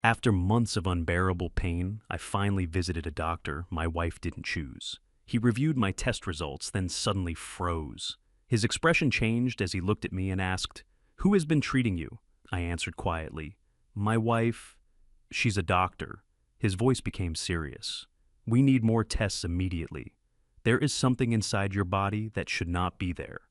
After months of unbearable pain, I finally visited a doctor my wife didn't choose. He reviewed my test results, then suddenly froze. His expression changed as he looked at me and asked, "Who has been treating you?" I answered quietly, "My wife. She's a doctor." His voice became serious. "We need more tests immediately. There is something inside your body that should not be there."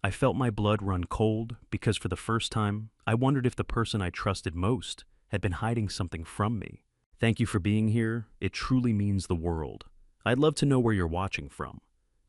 I felt my blood run cold because for the first time, I wondered if the person I trusted most had been hiding something from me. "Thank you for being here. It truly means the world. I'd love to know where you're watching from.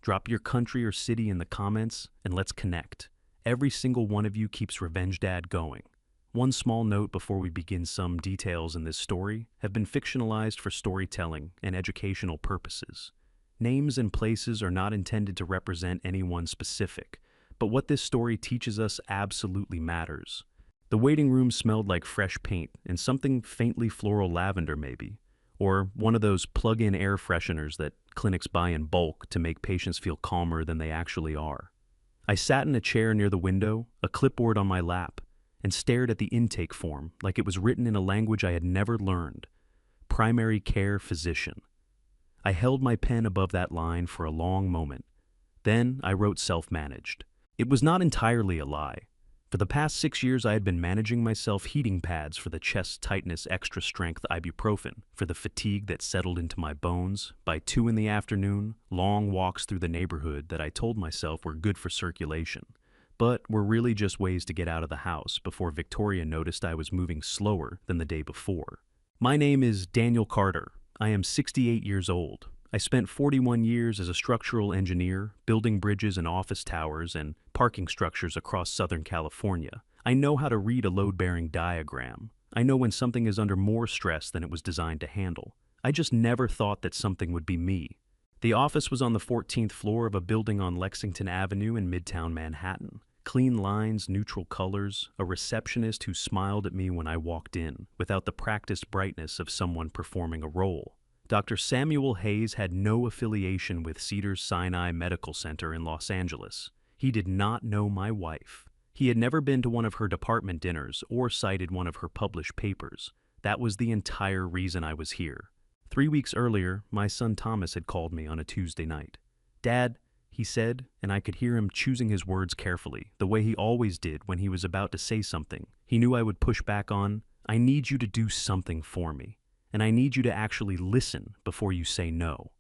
Drop your country or city in the comments and let's connect. Every single one of you keeps Revenge Dad going." One small note before we begin: some details in this story have been fictionalized for storytelling and educational purposes. Names and places are not intended to represent anyone specific, but what this story teaches us absolutely matters. The waiting room smelled like fresh paint and something faintly floral lavender maybe, or one of those plug-in air fresheners that clinics buy in bulk to make patients feel calmer than they actually are. I sat in a chair near the window, a clipboard on my lap, and stared at the intake form like it was written in a language I had never learned. Primary care physician. I held my pen above that line for a long moment. Then I wrote self-managed. It was not entirely a lie. For the past 6 years, I had been managing myself heating pads for the chest tightness, extra strength ibuprofen for the fatigue that settled into my bones. By 2 in the afternoon, long walks through the neighborhood that I told myself were good for circulation, but were really just ways to get out of the house before Victoria noticed I was moving slower than the day before. My name is Daniel Carter. I am 68 years old. I spent 41 years as a structural engineer, building bridges and office towers and parking structures across Southern California. I know how to read a load-bearing diagram. I know when something is under more stress than it was designed to handle. I just never thought that something would be me. The office was on the 14th floor of a building on Lexington Avenue in Midtown Manhattan. Clean lines, neutral colors, a receptionist who smiled at me when I walked in, without the practiced brightness of someone performing a role. Dr. Samuel Hayes had no affiliation with Cedars-Sinai Medical Center in Los Angeles. He did not know my wife. He had never been to one of her department dinners or cited one of her published papers. That was the entire reason I was here. 3 weeks earlier, my son Thomas had called me on a Tuesday night. "Dad," he said, and I could hear him choosing his words carefully, the way he always did when he was about to say something he knew I would push back on. "I need you to do something for me. And I need you to actually listen before you say no."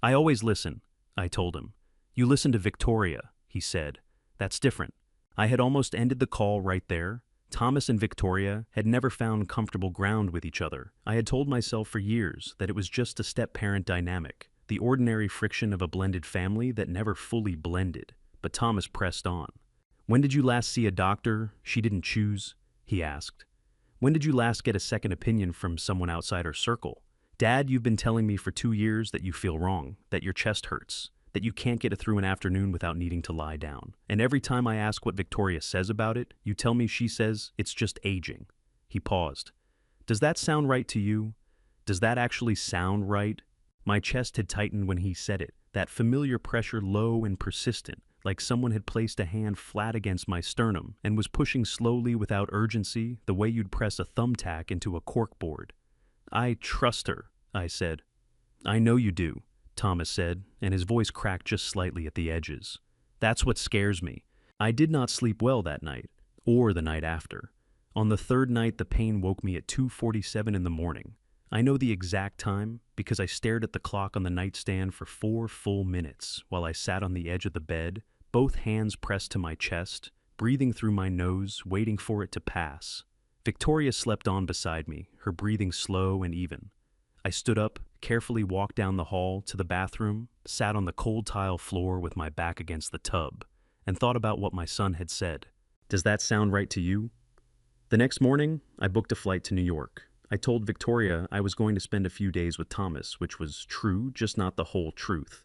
"I always listen," I told him. "You listen to Victoria," he said. "That's different." I had almost ended the call right there. Thomas and Victoria had never found comfortable ground with each other. I had told myself for years that it was just a step-parent dynamic, the ordinary friction of a blended family that never fully blended. But Thomas pressed on. "When did you last see a doctor she didn't choose?" he asked. "When did you last get a second opinion from someone outside her circle? Dad, you've been telling me for 2 years that you feel wrong, that your chest hurts, that you can't get it through an afternoon without needing to lie down. And every time I ask what Victoria says about it, you tell me she says it's just aging." He paused. "Does that sound right to you? Does that actually sound right?" My chest had tightened when he said it, that familiar pressure, low and persistent, like someone had placed a hand flat against my sternum and was pushing slowly without urgency, the way you'd press a thumbtack into a corkboard. "I trust her," I said. "I know you do," Thomas said, and his voice cracked just slightly at the edges. "That's what scares me. I did not sleep well that night, or the night after. On the third night, the pain woke me at 2:47 in the morning. I know the exact time because I stared at the clock on the nightstand for 4 full minutes while I sat on the edge of the bed, both hands pressed to my chest, breathing through my nose, waiting for it to pass. Victoria slept on beside me, her breathing slow and even. I stood up, carefully walked down the hall to the bathroom, sat on the cold tile floor with my back against the tub, and thought about what my son had said. "Does that sound right to you?" The next morning, I booked a flight to New York. I told Victoria I was going to spend a few days with Thomas, which was true, just not the whole truth.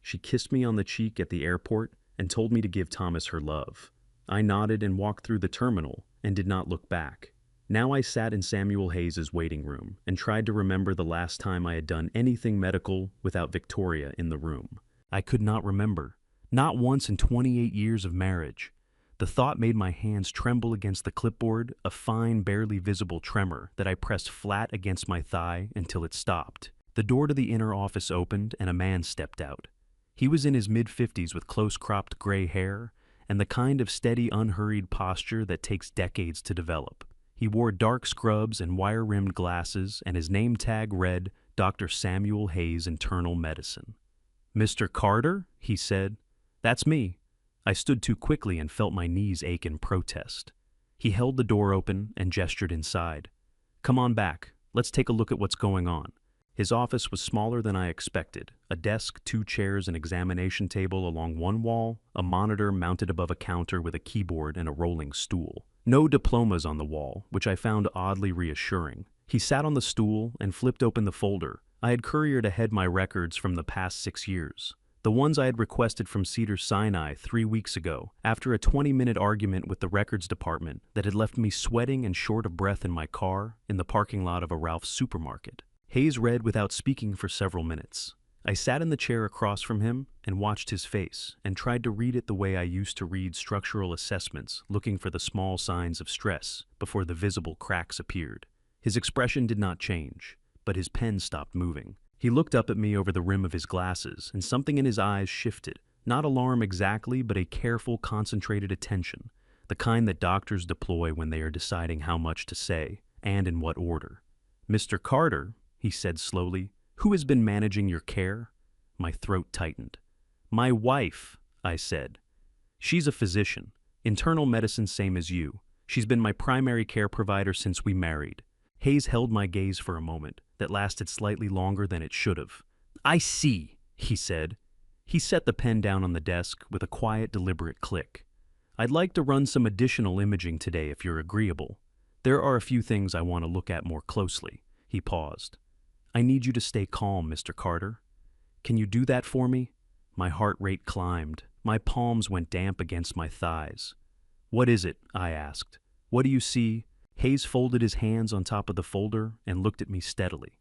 She kissed me on the cheek at the airport and told me to give Thomas her love. I nodded and walked through the terminal and did not look back. Now I sat in Samuel Hayes' waiting room and tried to remember the last time I had done anything medical without Victoria in the room. I could not remember. Not once in 28 years of marriage. The thought made my hands tremble against the clipboard, a fine, barely visible tremor that I pressed flat against my thigh until it stopped. The door to the inner office opened and a man stepped out. He was in his mid-50s with close-cropped gray hair and the kind of steady, unhurried posture that takes decades to develop. He wore dark scrubs and wire-rimmed glasses, and his name tag read, Dr. Samuel Hayes, Internal Medicine. "Mr. Carter?" he said. "That's me." I stood too quickly and felt my knees ache in protest. He held the door open and gestured inside. "Come on back. Let's take a look at what's going on." His office was smaller than I expected. A desk, 2 chairs, an examination table along one wall, a monitor mounted above a counter with a keyboard and a rolling stool. No diplomas on the wall, which I found oddly reassuring. He sat on the stool and flipped open the folder. I had couriered ahead my records from the past 6 years. The ones I had requested from Cedars-Sinai 3 weeks ago, after a 20-minute argument with the records department that had left me sweating and short of breath in my car in the parking lot of a Ralph's supermarket. Hayes read without speaking for several minutes. I sat in the chair across from him and watched his face and tried to read it the way I used to read structural assessments, looking for the small signs of stress before the visible cracks appeared. His expression did not change, but his pen stopped moving. He looked up at me over the rim of his glasses, and something in his eyes shifted. Not alarm exactly, but a careful, concentrated attention, the kind that doctors deploy when they are deciding how much to say, and in what order. "Mr. Carter," he said slowly, "who has been managing your care?" My throat tightened. "My wife," I said. "She's a physician. Internal medicine, same as you. She's been my primary care provider since we married." Hayes held my gaze for a moment that lasted slightly longer than it should have. "I see," he said. He set the pen down on the desk with a quiet, deliberate click. "I'd like to run some additional imaging today if you're agreeable. There are a few things I want to look at more closely." He paused. "I need you to stay calm, Mr. Carter. Can you do that for me?" My heart rate climbed. My palms went damp against my thighs. "What is it?" I asked. "What do you see?" Hayes folded his hands on top of the folder and looked at me steadily.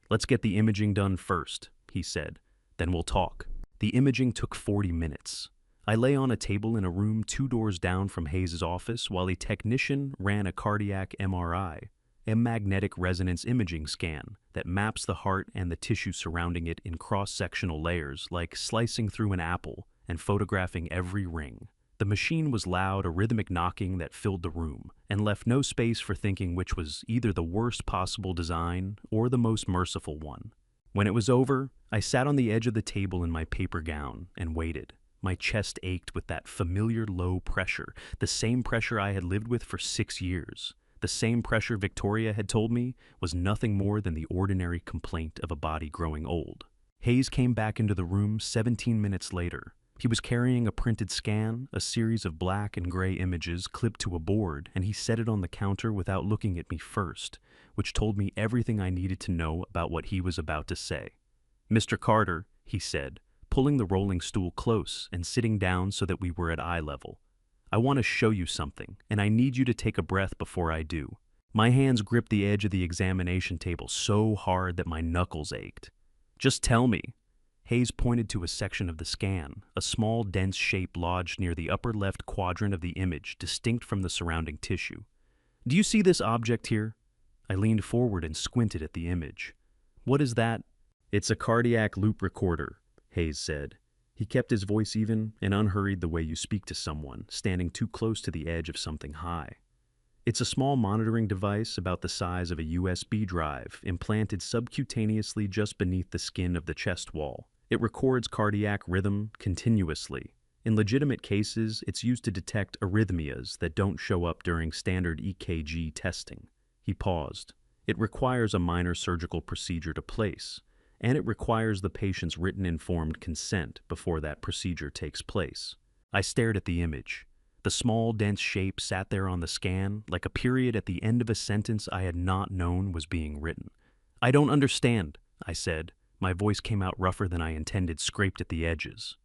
"Let's get the imaging done first," he said. "Then we'll talk." The imaging took 40 minutes. I lay on a table in a room 2 doors down from Hayes' office while a technician ran a cardiac MRI, a magnetic resonance imaging scan that maps the heart and the tissue surrounding it in cross-sectional layers like slicing through an apple and photographing every ring. The machine was loud, a rhythmic knocking that filled the room and left no space for thinking which was either the worst possible design or the most merciful one. When it was over, I sat on the edge of the table in my paper gown and waited. My chest ached with that familiar low pressure, the same pressure I had lived with for 6 years. The same pressure Victoria had told me was nothing more than the ordinary complaint of a body growing old. Hayes came back into the room 17 minutes later. He was carrying a printed scan, a series of black and gray images clipped to a board, and he set it on the counter without looking at me first, which told me everything I needed to know about what he was about to say. "Mr. Carter," he said, pulling the rolling stool close and sitting down so that we were at eye level. "I want to show you something, and I need you to take a breath before I do." My hands gripped the edge of the examination table so hard that my knuckles ached. "Just tell me." Hayes pointed to a section of the scan, a small, dense shape lodged near the upper left quadrant of the image, distinct from the surrounding tissue. "Do you see this object here?" I leaned forward and squinted at the image. "What is that?" "It's a cardiac loop recorder," Hayes said. He kept his voice even and unhurried the way you speak to someone standing too close to the edge of something high. "It's a small monitoring device about the size of a USB drive implanted subcutaneously just beneath the skin of the chest wall. It records cardiac rhythm continuously. In legitimate cases, it's used to detect arrhythmias that don't show up during standard EKG testing." He paused. "It requires a minor surgical procedure to place, and it requires the patient's written informed consent before that procedure takes place." I stared at the image. The small, dense shape sat there on the scan, like a period at the end of a sentence I had not known was being written. "I don't understand," I said. My voice came out rougher than I intended, scraped at the edges.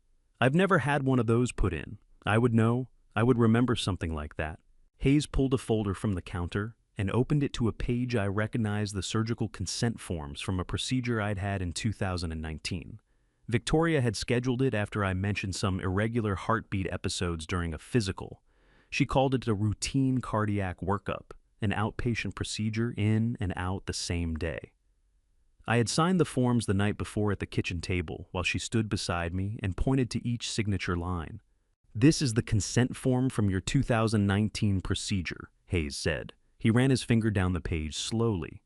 "I've never had one of those put in. I would know. I would remember something like that." Hayes pulled a folder from the counter and opened it to a page I recognized the surgical consent forms from a procedure I'd had in 2019. Victoria had scheduled it after I mentioned some irregular heartbeat episodes during a physical, She called it a routine cardiac workup, an outpatient procedure in and out the same day. I had signed the forms the night before at the kitchen table while she stood beside me and pointed to each signature line. "This is the consent form from your 2019 procedure," Hayes said. He ran his finger down the page slowly.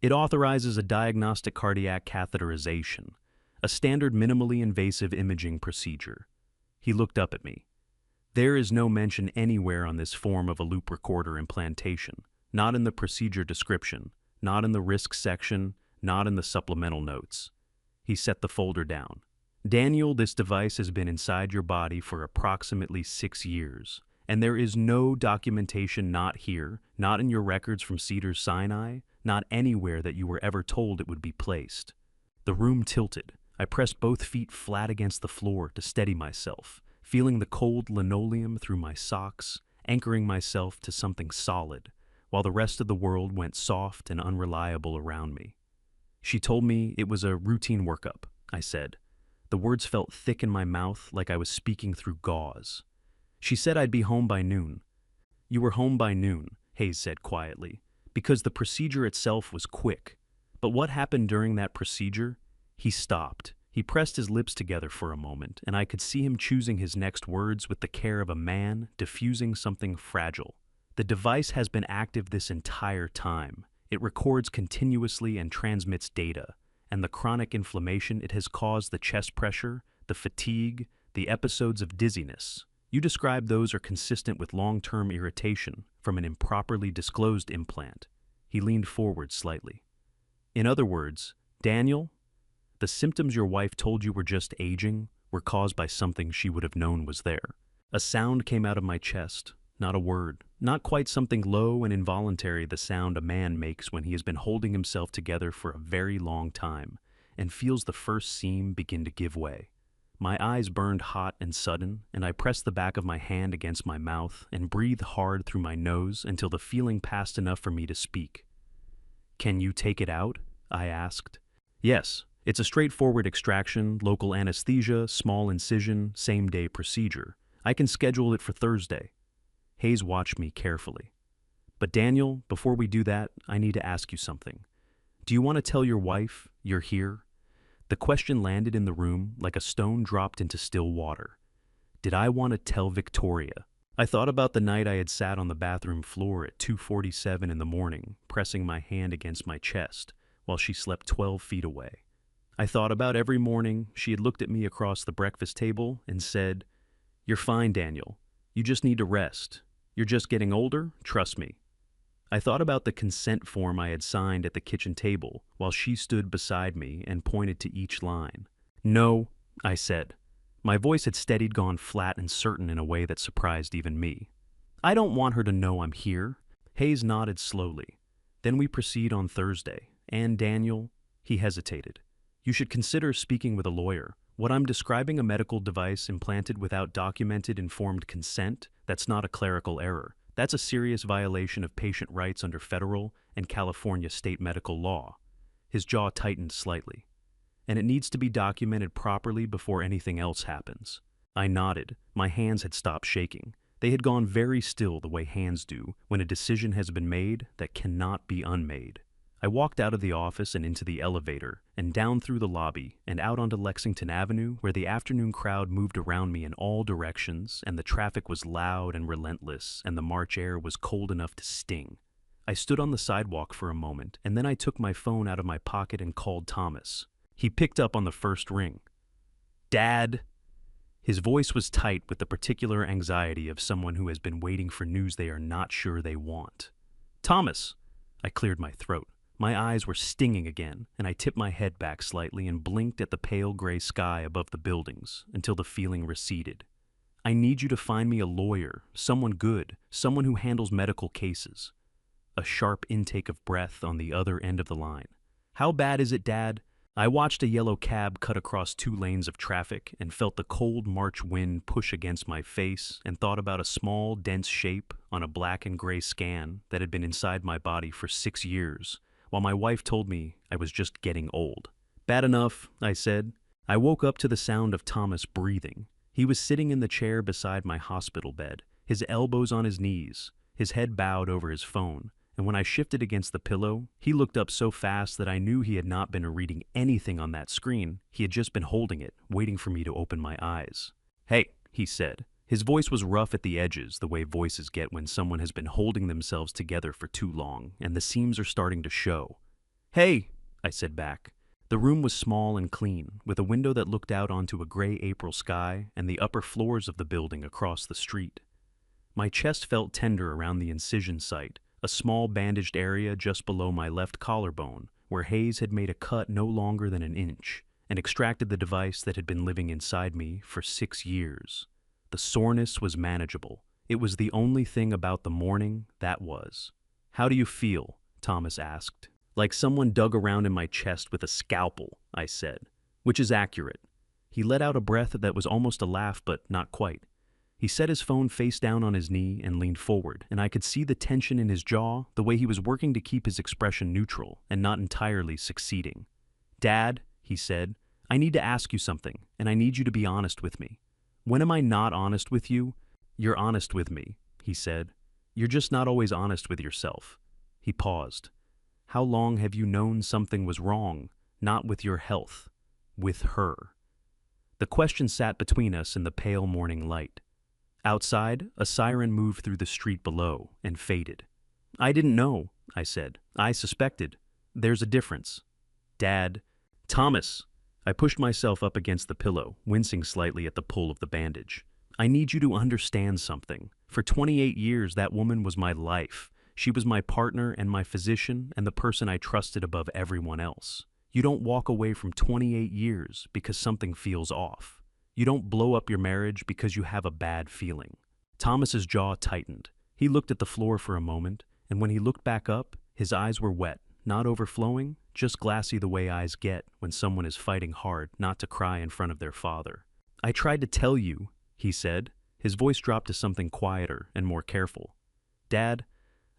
"It authorizes a diagnostic cardiac catheterization, a standard minimally invasive imaging procedure." He looked up at me. "There is no mention anywhere on this form of a loop recorder implantation, not in the procedure description, not in the risk section, not in the supplemental notes." He set the folder down. "Daniel, this device has been inside your body for approximately 6 years, and there is no documentation, not here, not in your records from Cedars-Sinai, not anywhere that you were ever told it would be placed." The room tilted. I pressed both feet flat against the floor to steady myself, feeling the cold linoleum through my socks, anchoring myself to something solid, while the rest of the world went soft and unreliable around me. "She told me it was a routine workup," I said. The words felt thick in my mouth like I was speaking through gauze. "She said I'd be home by noon." "You were home by noon," Hayes said quietly, "because the procedure itself was quick. But what happened during that procedure?" He stopped. He pressed his lips together for a moment, and I could see him choosing his next words with the care of a man diffusing something fragile. "The device has been active this entire time. It records continuously and transmits data, and the chronic inflammation it has caused, the chest pressure, the fatigue, the episodes of dizziness. You described those are consistent with long-term irritation from an improperly disclosed implant." He leaned forward slightly. "In other words, Daniel, the symptoms your wife told you were just aging were caused by something she would have known was there." A sound came out of my chest. Not a word, not quite something low and involuntary, the sound a man makes when he has been holding himself together for a very long time and feels the first seam begin to give way. My eyes burned hot and sudden, and I pressed the back of my hand against my mouth and breathed hard through my nose until the feeling passed enough for me to speak. "Can you take it out?" I asked. "Yes, it's a straightforward extraction, local anesthesia, small incision, same-day procedure. I can schedule it for Thursday." Hayes watched me carefully. "But Daniel, before we do that, I need to ask you something. Do you want to tell your wife you're here?" The question landed in the room like a stone dropped into still water. Did I want to tell Victoria? I thought about the night I had sat on the bathroom floor at 2:47 in the morning, pressing my hand against my chest, while she slept 12 feet away. I thought about every morning she had looked at me across the breakfast table and said, "You're fine, Daniel. You just need to rest. You're just getting older, trust me." I thought about the consent form I had signed at the kitchen table while she stood beside me and pointed to each line. "No," I said. My voice had steadied, gone flat and certain in a way that surprised even me. "I don't want her to know I'm here." Hayes nodded slowly. "Then we proceed on Thursday. And Daniel," he hesitated, "you should consider speaking with a lawyer. What I'm describing, a medical device implanted without documented informed consent, that's not a clerical error. That's a serious violation of patient rights under federal and California state medical law." His jaw tightened slightly. "And it needs to be documented properly before anything else happens." I nodded. My hands had stopped shaking. They had gone very still, the way hands do when a decision has been made that cannot be unmade. I walked out of the office and into the elevator, and down through the lobby, and out onto Lexington Avenue, where the afternoon crowd moved around me in all directions, and the traffic was loud and relentless, and the March air was cold enough to sting. I stood on the sidewalk for a moment, and then I took my phone out of my pocket and called Thomas. He picked up on the first ring. "Dad." His voice was tight with the particular anxiety of someone who has been waiting for news they are not sure they want. "Thomas." I cleared my throat. My eyes were stinging again, and I tipped my head back slightly and blinked at the pale gray sky above the buildings until the feeling receded. "I need you to find me a lawyer, someone good, someone who handles medical cases." A sharp intake of breath on the other end of the line. "How bad is it, Dad?" I watched a yellow cab cut across 2 lanes of traffic and felt the cold March wind push against my face and thought about a small, dense shape on a black and gray scan that had been inside my body for 6 years, while my wife told me I was just getting old. "Bad enough," I said. I woke up to the sound of Thomas breathing. He was sitting in the chair beside my hospital bed, his elbows on his knees, his head bowed over his phone, and when I shifted against the pillow, he looked up so fast that I knew he had not been reading anything on that screen. He had just been holding it, waiting for me to open my eyes. "Hey," he said. His voice was rough at the edges, the way voices get when someone has been holding themselves together for too long, and the seams are starting to show. "Hey," I said back. The room was small and clean, with a window that looked out onto a gray April sky and the upper floors of the building across the street. My chest felt tender around the incision site, a small bandaged area just below my left collarbone, where Hayes had made a cut no longer than an inch and extracted the device that had been living inside me for 6 years. The soreness was manageable. It was the only thing about the morning that was. "How do you feel?" Thomas asked. "Like someone dug around in my chest with a scalpel," I said, which is accurate. He let out a breath that was almost a laugh, but not quite. He set his phone face down on his knee and leaned forward, and I could see the tension in his jaw, the way he was working to keep his expression neutral and not entirely succeeding. "Dad," he said, "I need to ask you something, and I need you to be honest with me." "When am I not honest with you?" "You're honest with me," he said. "You're just not always honest with yourself." He paused. "How long have you known something was wrong, not with your health, with her?" The question sat between us in the pale morning light. Outside, a siren moved through the street below and faded. "I didn't know," I said. "I suspected. There's a difference." "Dad." "Thomas." I pushed myself up against the pillow, wincing slightly at the pull of the bandage. "I need you to understand something. For 28 years, that woman was my life. She was my partner and my physician and the person I trusted above everyone else. You don't walk away from 28 years because something feels off. You don't blow up your marriage because you have a bad feeling." Thomas's jaw tightened. He looked at the floor for a moment, and when he looked back up, his eyes were wet, not overflowing, just glassy the way eyes get when someone is fighting hard not to cry in front of their father. "I tried to tell you," he said. His voice dropped to something quieter and more careful. "Dad,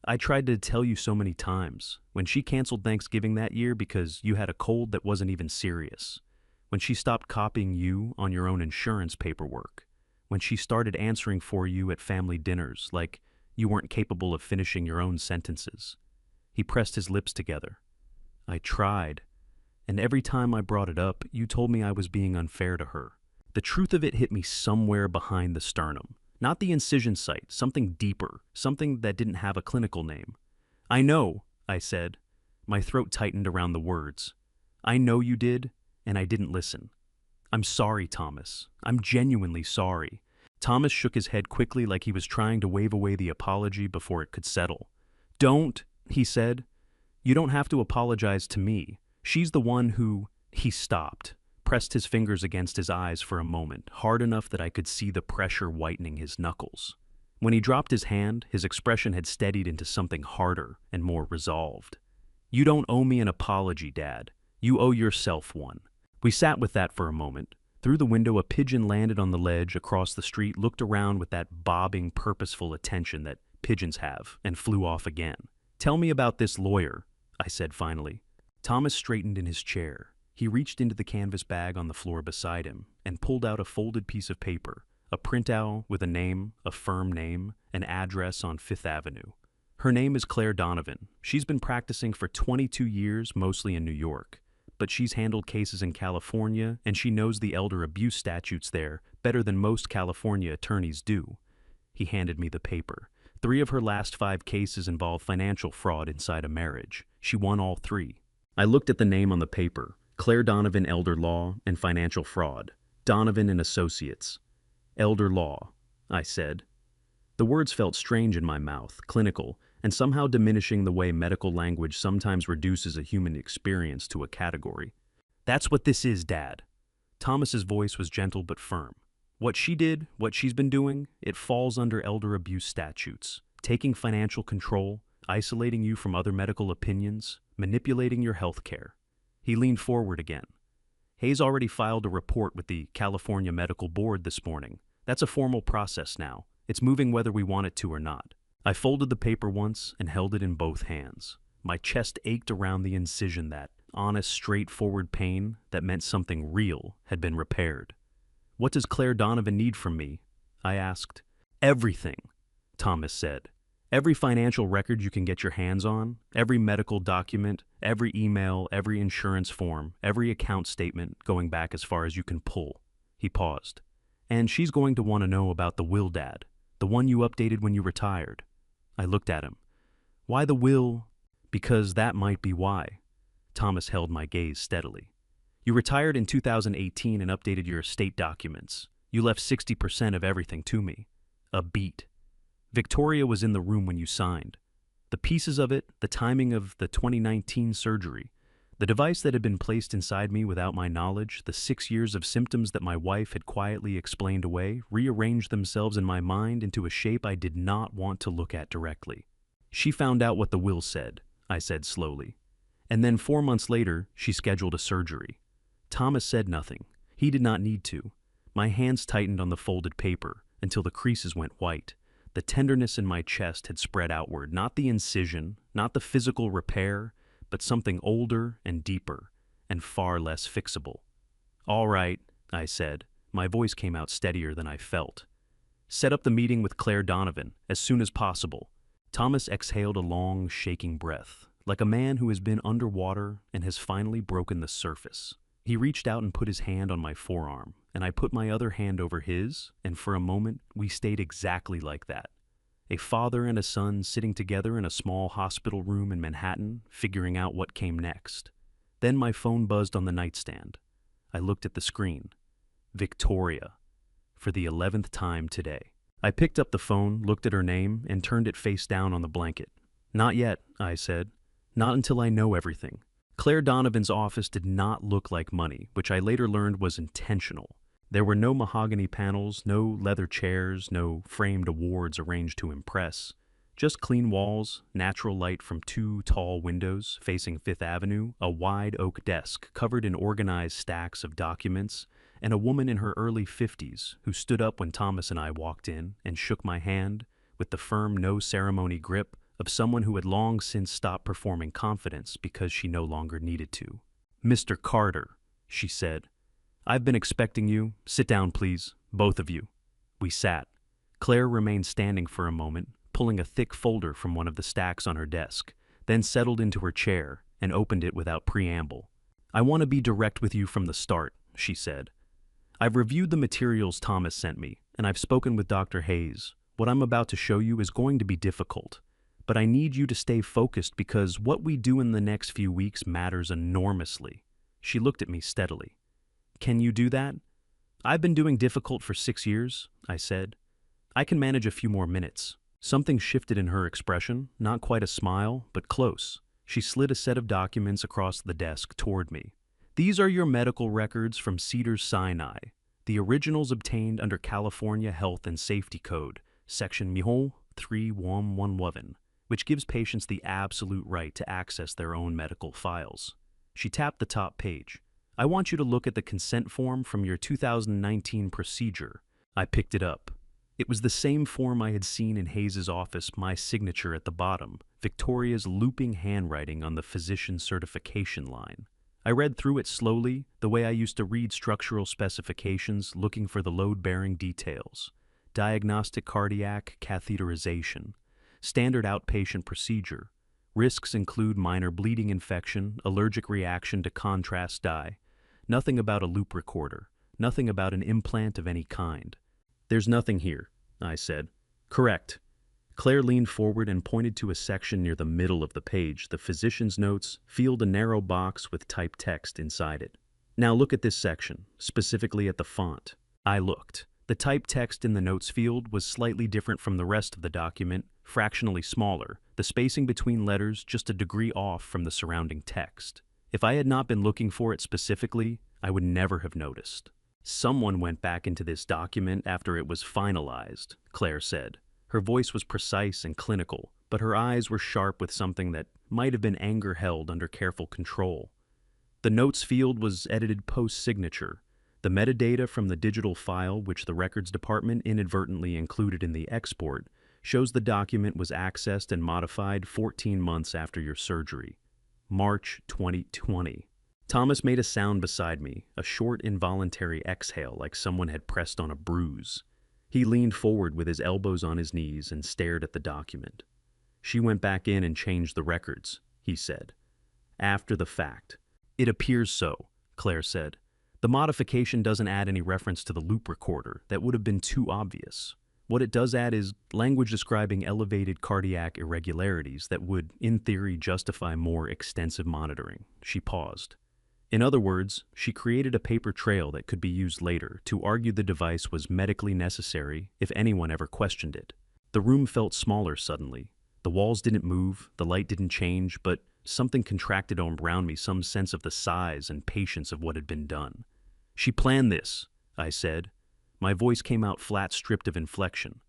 I tried to tell you so many times. When she canceled Thanksgiving that year because you had a cold that wasn't even serious. When she stopped copying you on your own insurance paperwork. When she started answering for you at family dinners like you weren't capable of finishing your own sentences." He pressed his lips together. "I tried. And every time I brought it up, you told me I was being unfair to her. The truth of it hit me somewhere behind the sternum. Not the incision site, something deeper, something that didn't have a clinical name." "I know," I said. My throat tightened around the words. "I know you did, and I didn't listen. I'm sorry, Thomas. I'm genuinely sorry." Thomas shook his head quickly like he was trying to wave away the apology before it could settle. "Don't," he said. "You don't have to apologize to me. She's the one who—" He stopped, pressed his fingers against his eyes for a moment, hard enough that I could see the pressure whitening his knuckles. When he dropped his hand, his expression had steadied into something harder and more resolved. "You don't owe me an apology, Dad. You owe yourself one." We sat with that for a moment. Through the window, a pigeon landed on the ledge across the street, looked around with that bobbing, purposeful attention that pigeons have, and flew off again. "Tell me about this lawyer," I said finally. Thomas straightened in his chair. He reached into the canvas bag on the floor beside him and pulled out a folded piece of paper, a printout with a name, a firm name, an address on 5th Avenue. "Her name is Claire Donovan. She's been practicing for 22 years, mostly in New York. But she's handled cases in California, and she knows the elder abuse statutes there better than most California attorneys do." He handed me the paper. 3 of her last 5 cases involve financial fraud inside a marriage. She won all 3. I looked at the name on the paper: Claire Donovan, Elder Law, and Financial Fraud. Donovan and Associates. "Elder Law," I said. The words felt strange in my mouth, clinical, and somehow diminishing the way medical language sometimes reduces a human experience to a category. "That's what this is, Dad." Thomas's voice was gentle but firm. "What she did, what she's been doing, it falls under elder abuse statutes. Taking financial control, isolating you from other medical opinions, manipulating your health care." He leaned forward again. "Hayes already filed a report with the California Medical Board this morning. That's a formal process now. It's moving whether we want it to or not." I folded the paper once and held it in both hands. My chest ached around the incision, that honest, straightforward pain that meant something real had been repaired. "What does Claire Donovan need from me?" I asked. "Everything," Thomas said. Every financial record you can get your hands on, every medical document, every email, every insurance form, every account statement going back as far as you can pull. He paused. And she's going to want to know about the will, Dad, the one you updated when you retired. I looked at him. Why the will? Because that might be why. Thomas held my gaze steadily. You retired in 2018 and updated your estate documents. You left 60% of everything to me. A beat. Victoria was in the room when you signed. The pieces of it, the timing of the 2019 surgery, the device that had been placed inside me without my knowledge, the 6 years of symptoms that my wife had quietly explained away, rearranged themselves in my mind into a shape I did not want to look at directly. She found out what the will said, I said slowly. And then 4 months later, she scheduled a surgery. Thomas said nothing. He did not need to. My hands tightened on the folded paper until the creases went white. The tenderness in my chest had spread outward, not the incision, not the physical repair, but something older and deeper and far less fixable. All right, I said. My voice came out steadier than I felt. Set up the meeting with Claire Donovan as soon as possible. Thomas exhaled a long, shaking breath, like a man who has been underwater and has finally broken the surface. He reached out and put his hand on my forearm, and I put my other hand over his, and for a moment we stayed exactly like that. A father and a son sitting together in a small hospital room in Manhattan, figuring out what came next. Then my phone buzzed on the nightstand. I looked at the screen. Victoria. For the 11th time today. I picked up the phone, looked at her name, and turned it face down on the blanket. Not yet, I said. Not until I know everything. Claire Donovan's office did not look like money, which I later learned was intentional. There were no mahogany panels, no leather chairs, no framed awards arranged to impress. Just clean walls, natural light from 2 tall windows facing Fifth Avenue, a wide oak desk covered in organized stacks of documents, and a woman in her early 50s who stood up when Thomas and I walked in and shook my hand with the firm, no-ceremony grip of someone who had long since stopped performing confidence because she no longer needed to. "Mr. Carter," she said, "I've been expecting you. Sit down, please, both of you." We sat. Claire remained standing for a moment, pulling a thick folder from one of the stacks on her desk, then settled into her chair and opened it without preamble. "I want to be direct with you from the start," she said. "I've reviewed the materials Thomas sent me, and I've spoken with Dr. Hayes. What I'm about to show you is going to be difficult, but I need you to stay focused because what we do in the next few weeks matters enormously." She looked at me steadily. "Can you do that?" "I've been doing difficult for 6 years," I said. "I can manage a few more minutes." Something shifted in her expression, not quite a smile, but close. She slid a set of documents across the desk toward me. "These are your medical records from Cedars-Sinai, the originals obtained under California Health and Safety Code, Section 3111, which gives patients the absolute right to access their own medical files." She tapped the top page. "I want you to look at the consent form from your 2019 procedure." I picked it up. It was the same form I had seen in Hayes' office, my signature at the bottom, Victoria's looping handwriting on the physician certification line. I read through it slowly, the way I used to read structural specifications, looking for the load-bearing details. Diagnostic cardiac catheterization. Standard outpatient procedure. Risks include minor bleeding infection, allergic reaction to contrast dye. Nothing about a loop recorder. Nothing about an implant of any kind. "There's nothing here," I said. "Correct." Claire leaned forward and pointed to a section near the middle of the page, the physician's notes, filled a narrow box with typed text inside it. "Now look at this section, specifically at the font." I looked. The typed text in the notes field was slightly different from the rest of the document, fractionally smaller, the spacing between letters just a degree off from the surrounding text. If I had not been looking for it specifically, I would never have noticed. "Someone went back into this document after it was finalized," Claire said. Her voice was precise and clinical, but her eyes were sharp with something that might have been anger held under careful control. "The notes field was edited post-signature. The metadata from the digital file, which the records department inadvertently included in the export, shows the document was accessed and modified 14 months after your surgery. March 2020. Thomas made a sound beside me, a short involuntary exhale like someone had pressed on a bruise. He leaned forward with his elbows on his knees and stared at the document. "She went back in and changed the records," he said. "After the fact." "It appears so," Claire said. "The modification doesn't add any reference to the loop recorder. That would have been too obvious. What it does add is language describing elevated cardiac irregularities that would, in theory, justify more extensive monitoring." She paused. "In other words, she created a paper trail that could be used later to argue the device was medically necessary if anyone ever questioned it." The room felt smaller suddenly. The walls didn't move, the light didn't change, but something contracted around me, some sense of the size and patience of what had been done. "She planned this," I said. My voice came out flat, stripped of inflection.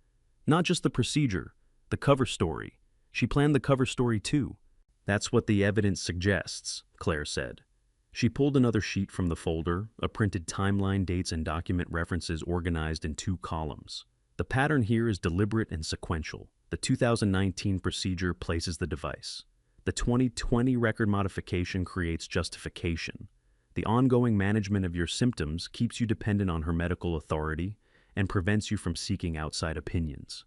"Not just the procedure, the cover story. She planned the cover story too." "That's what the evidence suggests," Claire said. She pulled another sheet from the folder, a printed timeline, dates, and document references organized in 2 columns. "The pattern here is deliberate and sequential. The 2019 procedure places the device. The 2020 record modification creates justification. The ongoing management of your symptoms keeps you dependent on her medical authority and prevents you from seeking outside opinions."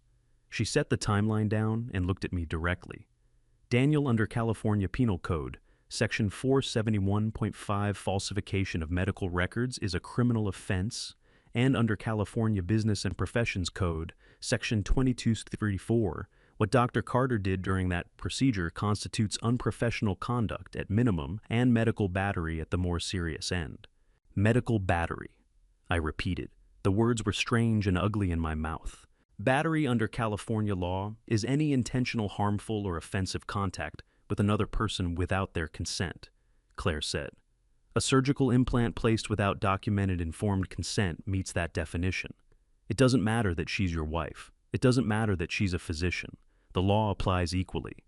She set the timeline down and looked at me directly. "Daniel, under California Penal Code, Section 471.5, falsification of medical records is a criminal offense, and under California Business and Professions Code, Section 2234, what Dr. Carter did during that procedure constitutes unprofessional conduct at minimum and medical battery at the more serious end." "Medical battery," I repeated. The words were strange and ugly in my mouth. "Battery under California law is any intentional, harmful, or offensive contact with another person without their consent," Claire said. "A surgical implant placed without documented informed consent meets that definition. It doesn't matter that she's your wife. It doesn't matter that she's a physician. The law applies equally."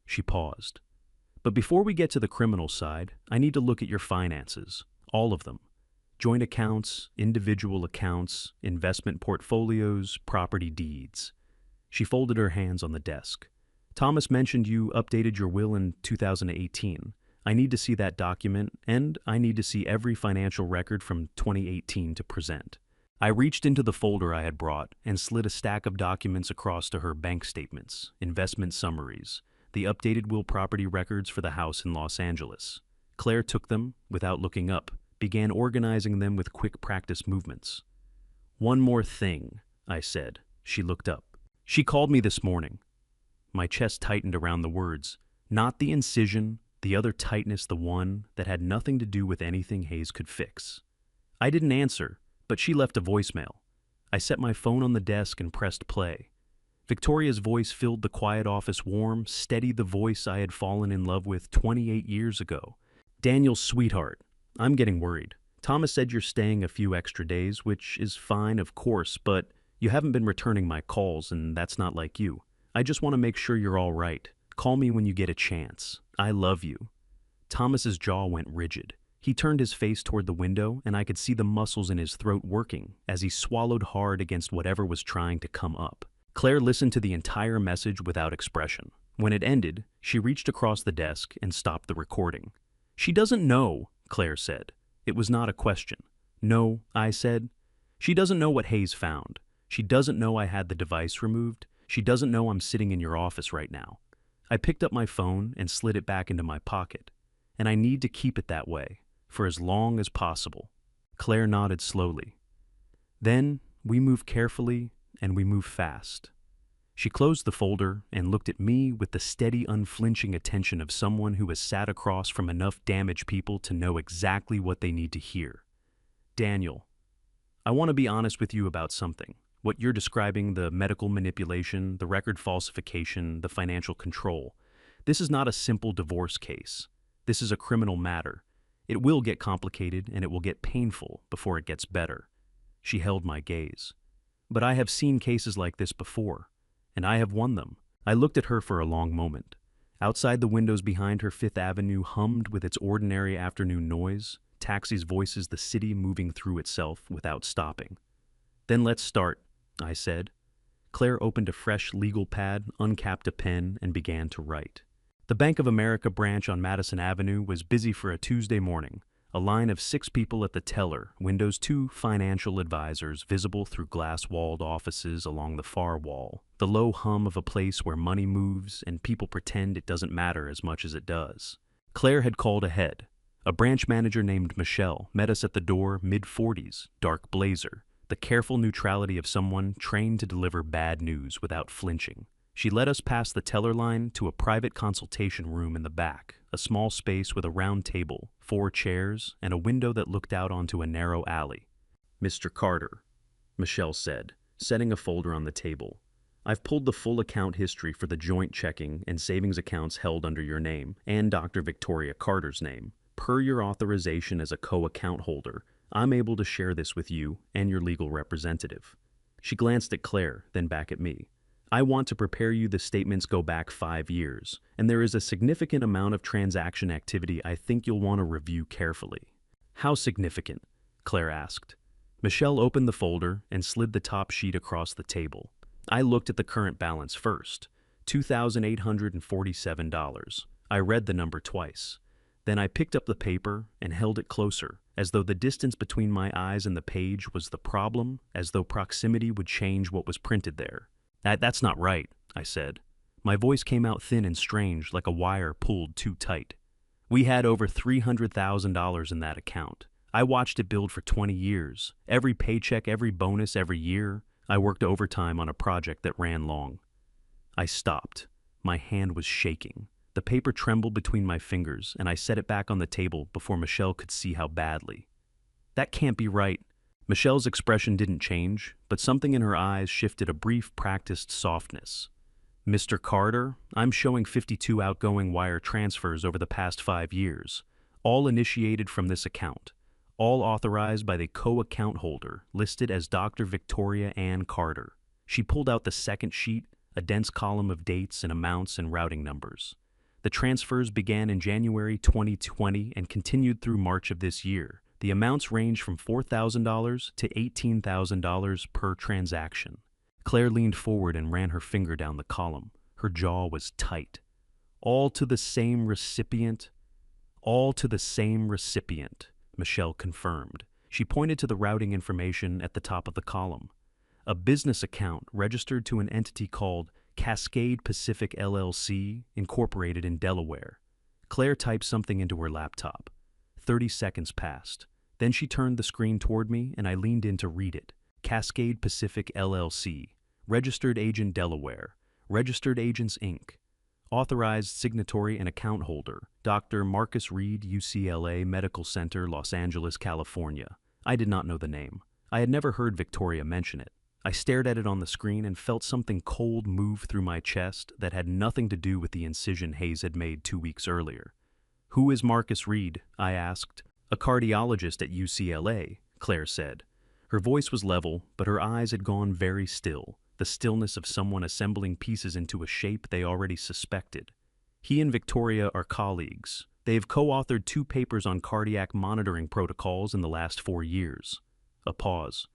She paused. "But before we get to the criminal side, I need to look at your finances. All of them. Joint accounts, individual accounts, investment portfolios, property deeds." She folded her hands on the desk. "Thomas mentioned you updated your will in 2018. I need to see that document, and I need to see every financial record from 2018 to present." I reached into the folder I had brought and slid a stack of documents across to her: bank statements, investment summaries, the updated will property records for the house in Los Angeles. Claire took them, without looking up, began organizing them with quick practice movements. "One more thing," I said. She looked up. "She called me this morning." My chest tightened around the words. Not the incision, the other tightness, the one that had nothing to do with anything Hayes could fix. I didn't answer, but she left a voicemail. I set my phone on the desk and pressed play. Victoria's voice filled the quiet office, warm, steady, the voice I had fallen in love with 28 years ago. "Daniel, sweetheart, I'm getting worried. Thomas said you're staying a few extra days, which is fine, of course, but you haven't been returning my calls, and that's not like you. I just want to make sure you're all right. Call me when you get a chance. I love you." Thomas's jaw went rigid. He turned his face toward the window, and I could see the muscles in his throat working as he swallowed hard against whatever was trying to come up. Claire listened to the entire message without expression. When it ended, she reached across the desk and stopped the recording. "She doesn't know," Claire said. It was not a question. "No," I said. "She doesn't know what Hayes found. She doesn't know I had the device removed. She doesn't know I'm sitting in your office right now." I picked up my phone and slid it back into my pocket. "And I need to keep it that way, for as long as possible." Claire nodded slowly. "Then we move carefully and we move fast." She closed the folder and looked at me with the steady, unflinching attention of someone who has sat across from enough damaged people to know exactly what they need to hear. "Daniel, I want to be honest with you about something. What you're describing, the medical manipulation, the record falsification, the financial control, this is not a simple divorce case. This is a criminal matter. It will get complicated and it will get painful before it gets better." She held my gaze. "But I have seen cases like this before, and I have won them." I looked at her for a long moment. Outside the windows behind her, Fifth Avenue hummed with its ordinary afternoon noise, taxis' voices, the city moving through itself without stopping. "Then let's start," I said. Claire opened a fresh legal pad, uncapped a pen, and began to write. The Bank of America branch on Madison Avenue was busy for a Tuesday morning. A line of 6 people at the teller, windows 2 financial advisors visible through glass-walled offices along the far wall. The low hum of a place where money moves and people pretend it doesn't matter as much as it does. Claire had called ahead. A branch manager named Michelle met us at the door, mid-40s, dark blazer, the careful neutrality of someone trained to deliver bad news without flinching. She led us past the teller line to a private consultation room in the back, a small space with a round table, 4 chairs, and a window that looked out onto a narrow alley. "Mr. Carter," Michelle said, setting a folder on the table. "I've pulled the full account history for the joint checking and savings accounts held under your name and Dr. Victoria Carter's name. Per your authorization as a co-account holder, I'm able to share this with you and your legal representative." She glanced at Claire, then back at me. "I want to prepare you the statements go back 5 years, and there is a significant amount of transaction activity I think you'll want to review carefully." "How significant?" Claire asked. Michelle opened the folder and slid the top sheet across the table. I looked at the current balance first, $2,847. I read the number twice. Then I picked up the paper and held it closer, as though the distance between my eyes and the page was the problem, as though proximity would change what was printed there. That's not right," I said. My voice came out thin and strange, like a wire pulled too tight. "We had over $300,000 in that account. I watched it build for 20 years. Every paycheck, every bonus, every year. I worked overtime on a project that ran long." I stopped. My hand was shaking. The paper trembled between my fingers, and I set it back on the table before Michelle could see how badly. "That can't be right." Michelle's expression didn't change, but something in her eyes shifted a brief, practiced softness. "Mr. Carter, I'm showing 52 outgoing wire transfers over the past 5 years, all initiated from this account, all authorized by the co-account holder listed as Dr. Victoria Ann Carter." She pulled out the second sheet, a dense column of dates and amounts and routing numbers. "The transfers began in January 2020 and continued through March of this year. The amounts range from $4,000 to $18,000 per transaction." Claire leaned forward and ran her finger down the column. Her jaw was tight. "All to the same recipient?" "All to the same recipient," Michelle confirmed. She pointed to the routing information at the top of the column. "A business account registered to an entity called Cascade Pacific LLC, incorporated in Delaware." Claire typed something into her laptop. 30 seconds passed. Then she turned the screen toward me and I leaned in to read it. "Cascade Pacific LLC, Registered Agent Delaware, Registered Agents Inc. Authorized signatory and account holder, Dr. Marcus Reed, UCLA Medical Center, Los Angeles, California." I did not know the name. I had never heard Victoria mention it. I stared at it on the screen and felt something cold move through my chest that had nothing to do with the incision Hayes had made 2 weeks earlier. "Who is Marcus Reed?" I asked. "A cardiologist at UCLA, Claire said. Her voice was level, but her eyes had gone very still, the stillness of someone assembling pieces into a shape they already suspected. "He and Victoria are colleagues. They have co-authored 2 papers on cardiac monitoring protocols in the last 4 years. A pause.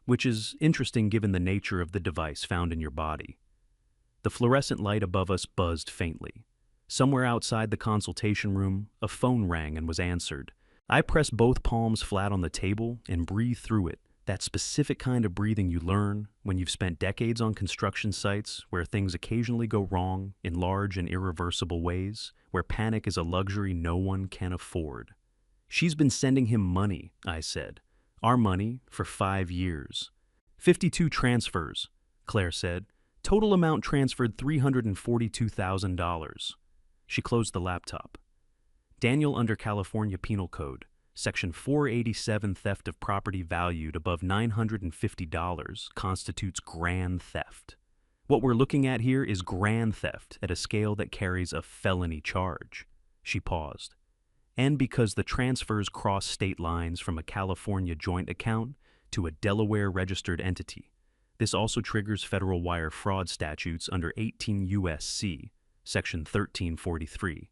"Which is interesting given the nature of the device found in your body." The fluorescent light above us buzzed faintly. Somewhere outside the consultation room, a phone rang and was answered. I pressed both palms flat on the table and breathed through it, that specific kind of breathing you learn when you've spent decades on construction sites where things occasionally go wrong in large and irreversible ways, where panic is a luxury no one can afford. "She's been sending him money," I said. "Our money for 5 years. 52 transfers," Claire said. "Total amount transferred $342,000. She closed the laptop. "Daniel, under California Penal Code, Section 487, theft of property valued above $950 constitutes grand theft. What we're looking at here is grand theft at a scale that carries a felony charge." She paused. "And because the transfers cross state lines from a California joint account to a Delaware registered entity. This also triggers federal wire fraud statutes under 18 U.S.C. Section 1343.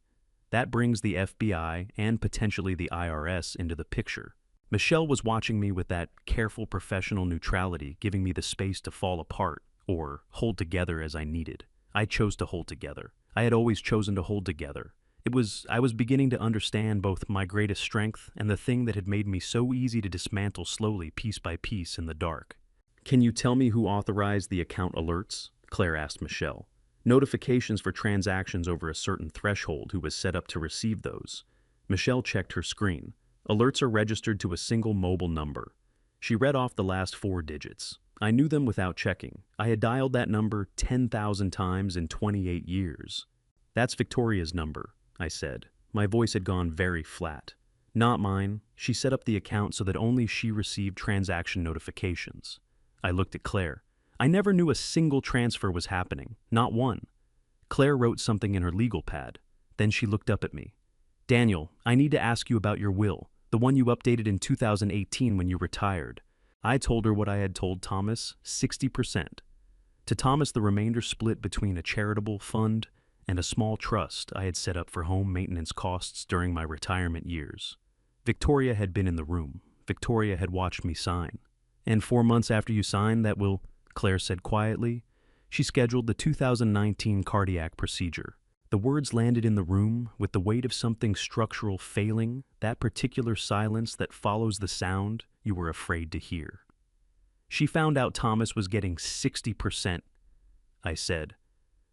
That brings the FBI and potentially the IRS into the picture." Michelle was watching me with that careful professional neutrality, giving me the space to fall apart or hold together as I needed. I chose to hold together. I had always chosen to hold together. I was beginning to understand both my greatest strength and the thing that had made me so easy to dismantle slowly, piece by piece, in the dark. "Can you tell me who authorized the account alerts?" Claire asked Michelle. "Notifications for transactions over a certain threshold, who was set up to receive those?" Michelle checked her screen. "Alerts are registered to a single mobile number." She read off the last 4 digits. I knew them without checking. I had dialed that number 10,000 times in 28 years. "That's Victoria's number," I said. My voice had gone very flat. "Not mine. She set up the account so that only she received transaction notifications." I looked at Claire. "I never knew a single transfer was happening. Not one." Claire wrote something in her legal pad. Then she looked up at me. "Daniel, I need to ask you about your will, the one you updated in 2018 when you retired." I told her what I had told Thomas, 60%. To Thomas, the remainder split between a charitable fund and a small trust I had set up for home maintenance costs during my retirement years. Victoria had been in the room. Victoria had watched me sign. "And 4 months after you signed that will," Claire said quietly, "she scheduled the 2019 cardiac procedure." The words landed in the room with the weight of something structural failing, that particular silence that follows the sound you were afraid to hear. "She found out Thomas was getting 60%, I said.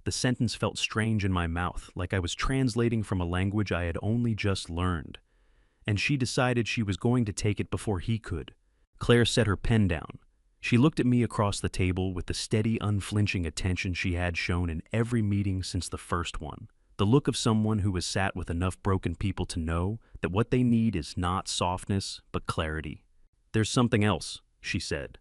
The sentence felt strange in my mouth, like I was translating from a language I had only just learned. "And she decided she was going to take it before he could." Claire set her pen down. She looked at me across the table with the steady, unflinching attention she had shown in every meeting since the first one. The look of someone who has sat with enough broken people to know that what they need is not softness, but clarity. "There's something else," she said.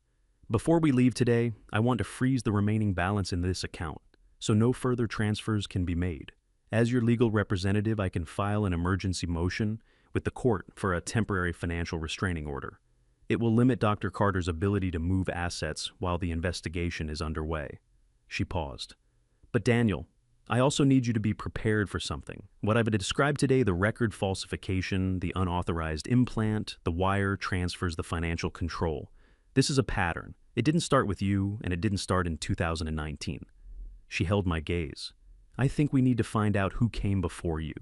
"Before we leave today, I want to freeze the remaining balance in this account, so no further transfers can be made. As your legal representative, I can file an emergency motion with the court for a temporary financial restraining order. It will limit Dr. Carter's ability to move assets while the investigation is underway." She paused. "But Daniel, I also need you to be prepared for something. What I've described today, the record falsification, the unauthorized implant, the wire transfers, the financial control. This is a pattern. It didn't start with you, and it didn't start in 2019. She held my gaze. "I think we need to find out who came before you."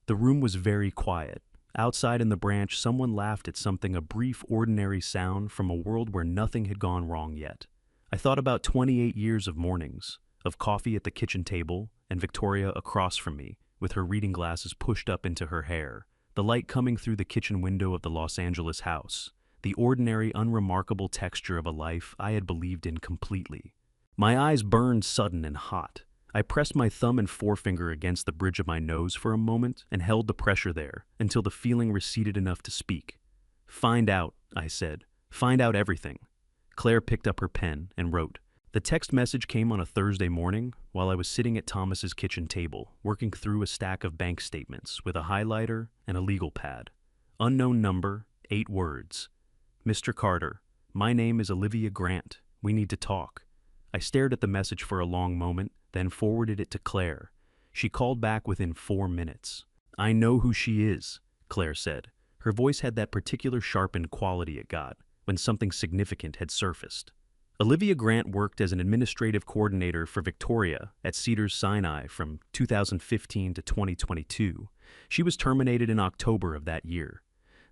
The room was very quiet. Outside in the branch, someone laughed at something, a brief, ordinary sound from a world where nothing had gone wrong yet. I thought about 28 years of mornings, of coffee at the kitchen table, and Victoria across from me, with her reading glasses pushed up into her hair, the light coming through the kitchen window of the Los Angeles house, the ordinary, unremarkable texture of a life I had believed in completely. My eyes burned sudden and hot. I pressed my thumb and forefinger against the bridge of my nose for a moment and held the pressure there until the feeling receded enough to speak. "Find out," I said. "Find out everything." Claire picked up her pen and wrote. The text message came on a Thursday morning while I was sitting at Thomas's kitchen table, working through a stack of bank statements with a highlighter and a legal pad. Unknown number, 8 words. "Mr. Carter, my name is Olivia Grant. We need to talk." I stared at the message for a long moment, then forwarded it to Claire. She called back within 4 minutes. "I know who she is," Claire said. Her voice had that particular sharpened quality it got when something significant had surfaced. Olivia Grant worked as an administrative coordinator for Victoria at Cedars-Sinai from 2015 to 2022. She was terminated in October of that year.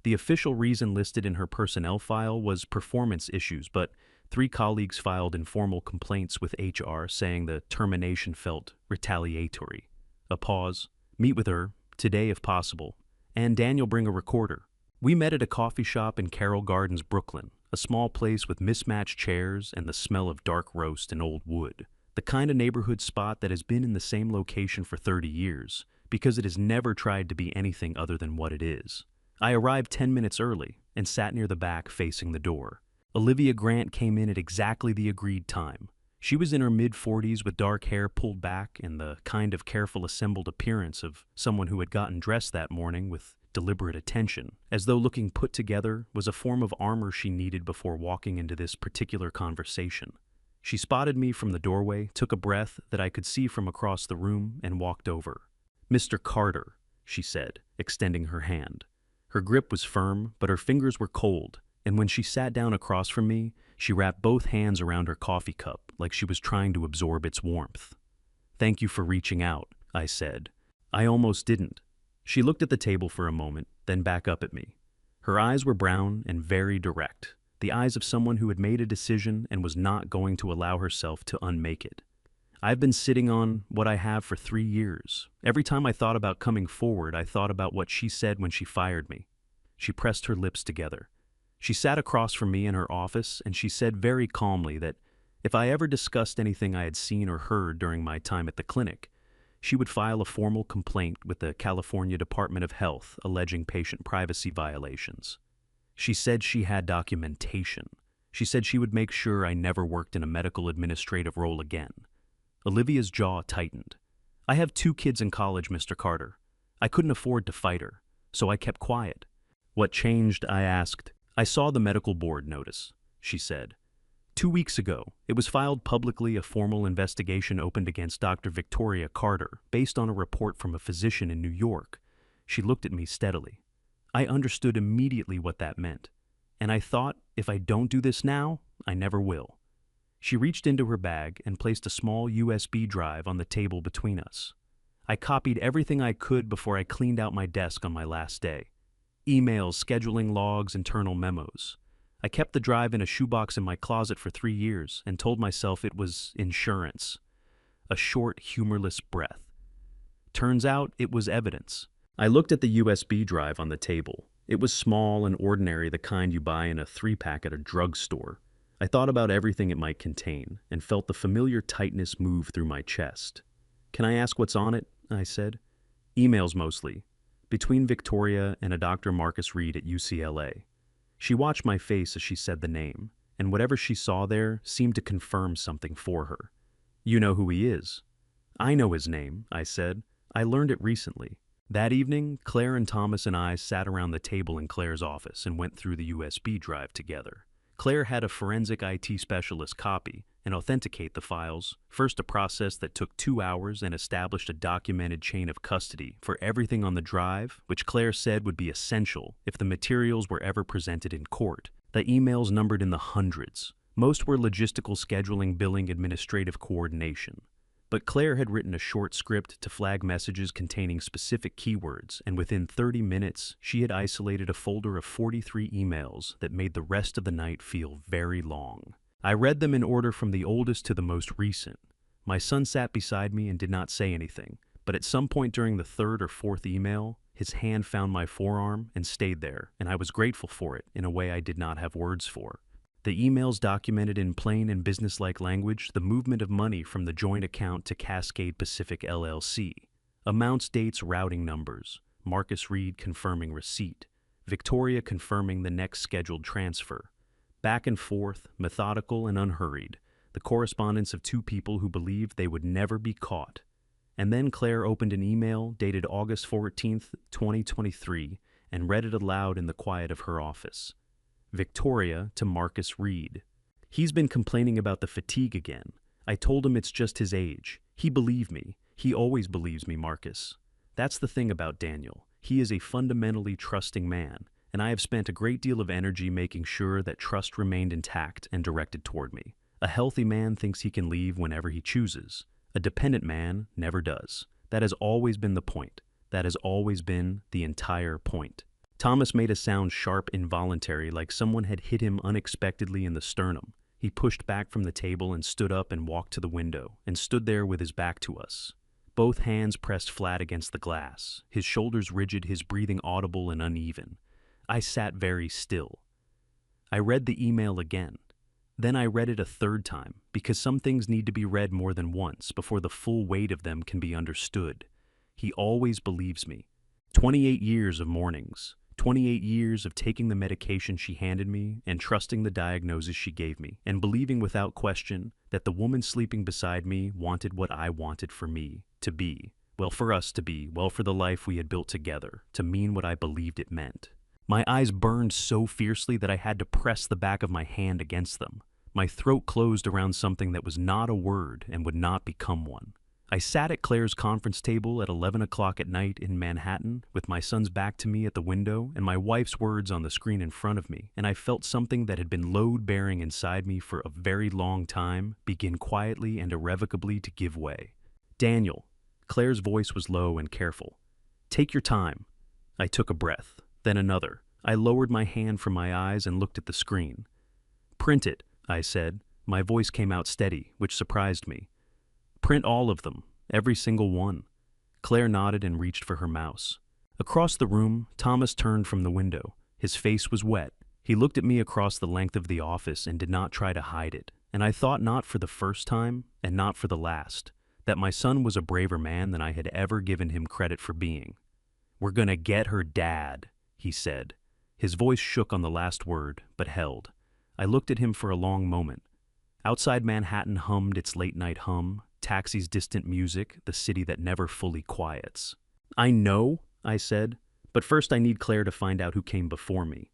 The official reason listed in her personnel file was performance issues, but 3 colleagues filed informal complaints with HR saying the termination felt retaliatory. A pause. "Meet with her, today if possible. And Daniel, bring a recorder." We met at a coffee shop in Carroll Gardens, Brooklyn, a small place with mismatched chairs and the smell of dark roast and old wood. The kind of neighborhood spot that has been in the same location for 30 years, because it has never tried to be anything other than what it is. I arrived 10 minutes early and sat near the back facing the door. Olivia Grant came in at exactly the agreed time. She was in her mid-40s with dark hair pulled back and the kind of careful assembled appearance of someone who had gotten dressed that morning with deliberate attention, as though looking put together was a form of armor she needed before walking into this particular conversation. She spotted me from the doorway, took a breath that I could see from across the room, and walked over. "Mr. Carter," she said, extending her hand. Her grip was firm, but her fingers were cold, and when she sat down across from me, she wrapped both hands around her coffee cup like she was trying to absorb its warmth. "Thank you for reaching out," I said. "I almost didn't." She looked at the table for a moment, then back up at me. Her eyes were brown and very direct, the eyes of someone who had made a decision and was not going to allow herself to unmake it. I've been sitting on what I have for 3 years. Every time I thought about coming forward, I thought about what she said when she fired me. She pressed her lips together. She sat across from me in her office, and she said very calmly that if I ever discussed anything I had seen or heard during my time at the clinic, she would file a formal complaint with the California Department of Health alleging patient privacy violations. She said she had documentation. She said she would make sure I never worked in a medical administrative role again. Olivia's jaw tightened. I have 2 kids in college, Mr. Carter. I couldn't afford to fight her, so I kept quiet. What changed, I asked. I saw the medical board notice, she said. 2 weeks ago, it was filed publicly. A formal investigation opened against Dr. Victoria Carter, based on a report from a physician in New York. She looked at me steadily. I understood immediately what that meant, and I thought, if I don't do this now, I never will. She reached into her bag and placed a small USB drive on the table between us. I copied everything I could before I cleaned out my desk on my last day. Emails, scheduling logs, internal memos. I kept the drive in a shoebox in my closet for 3 years and told myself it was insurance. A short, humorless breath. Turns out it was evidence. I looked at the USB drive on the table. It was small and ordinary, the kind you buy in a 3-pack at a drugstore. I thought about everything it might contain and felt the familiar tightness move through my chest. "Can I ask what's on it?" I said. "Emails mostly. Between Victoria and a Dr. Marcus Reed at UCLA. She watched my face as she said the name, and whatever she saw there seemed to confirm something for her. "You know who he is?" "I know his name," I said. "I learned it recently." That evening, Claire and Thomas and I sat around the table in Claire's office and went through the USB drive together. Claire had a forensic IT specialist copy and authenticate the files, first a process that took 2 hours and established a documented chain of custody for everything on the drive, which Claire said would be essential if the materials were ever presented in court. The emails numbered in the hundreds. Most were logistical scheduling, billing, administrative coordination. But Claire had written a short script to flag messages containing specific keywords, and within 30 minutes, she had isolated a folder of 43 emails that made the rest of the night feel very long. I read them in order from the oldest to the most recent. My son sat beside me and did not say anything, but at some point during the 3rd or 4th email, his hand found my forearm and stayed there, and I was grateful for it in a way I did not have words for. The emails documented in plain and businesslike language the movement of money from the joint account to Cascade Pacific LLC. Amounts, dates, routing numbers. Marcus Reed confirming receipt. Victoria confirming the next scheduled transfer. Back and forth, methodical and unhurried. The correspondence of 2 people who believed they would never be caught. And then Claire opened an email dated August 14th, 2023, and read it aloud in the quiet of her office. Victoria to Marcus Reed. "He's been complaining about the fatigue again. I told him it's just his age. He believed me. He always believes me, Marcus. That's the thing about Daniel. He is a fundamentally trusting man, and I have spent a great deal of energy making sure that trust remained intact and directed toward me. A healthy man thinks he can leave whenever he chooses. A dependent man never does. That has always been the point. That has always been the entire point." Thomas made a sound sharp, involuntary, like someone had hit him unexpectedly in the sternum. He pushed back from the table and stood up and walked to the window, and stood there with his back to us. Both hands pressed flat against the glass, his shoulders rigid, his breathing audible and uneven. I sat very still. I read the email again. Then I read it a 3rd time, because some things need to be read more than once before the full weight of them can be understood. He always believes me. 28 years of mornings. 28 years of taking the medication she handed me and trusting the diagnosis she gave me, and believing without question that the woman sleeping beside me wanted what I wanted for me to be, well, for us to be, well, for the life we had built together, to mean what I believed it meant. My eyes burned so fiercely that I had to press the back of my hand against them. My throat closed around something that was not a word and would not become one. I sat at Claire's conference table at 11 o'clock at night in Manhattan, with my son's back to me at the window and my wife's words on the screen in front of me, and I felt something that had been load-bearing inside me for a very long time begin quietly and irrevocably to give way. "Daniel," Claire's voice was low and careful. Take your time. I took a breath, then another. I lowered my hand from my eyes and looked at the screen. Print it, I said. My voice came out steady, which surprised me. Print all of them, every single one. Claire nodded and reached for her mouse. Across the room, Thomas turned from the window. His face was wet. He looked at me across the length of the office and did not try to hide it. And I thought, not for the first time, and not for the last, that my son was a braver man than I had ever given him credit for being. "We're gonna get her dad," he said. His voice shook on the last word, but held. I looked at him for a long moment. Outside Manhattan hummed its late-night hum, taxis' distant music, the city that never fully quiets. "I know," I said, "but first I need Claire to find out who came before me."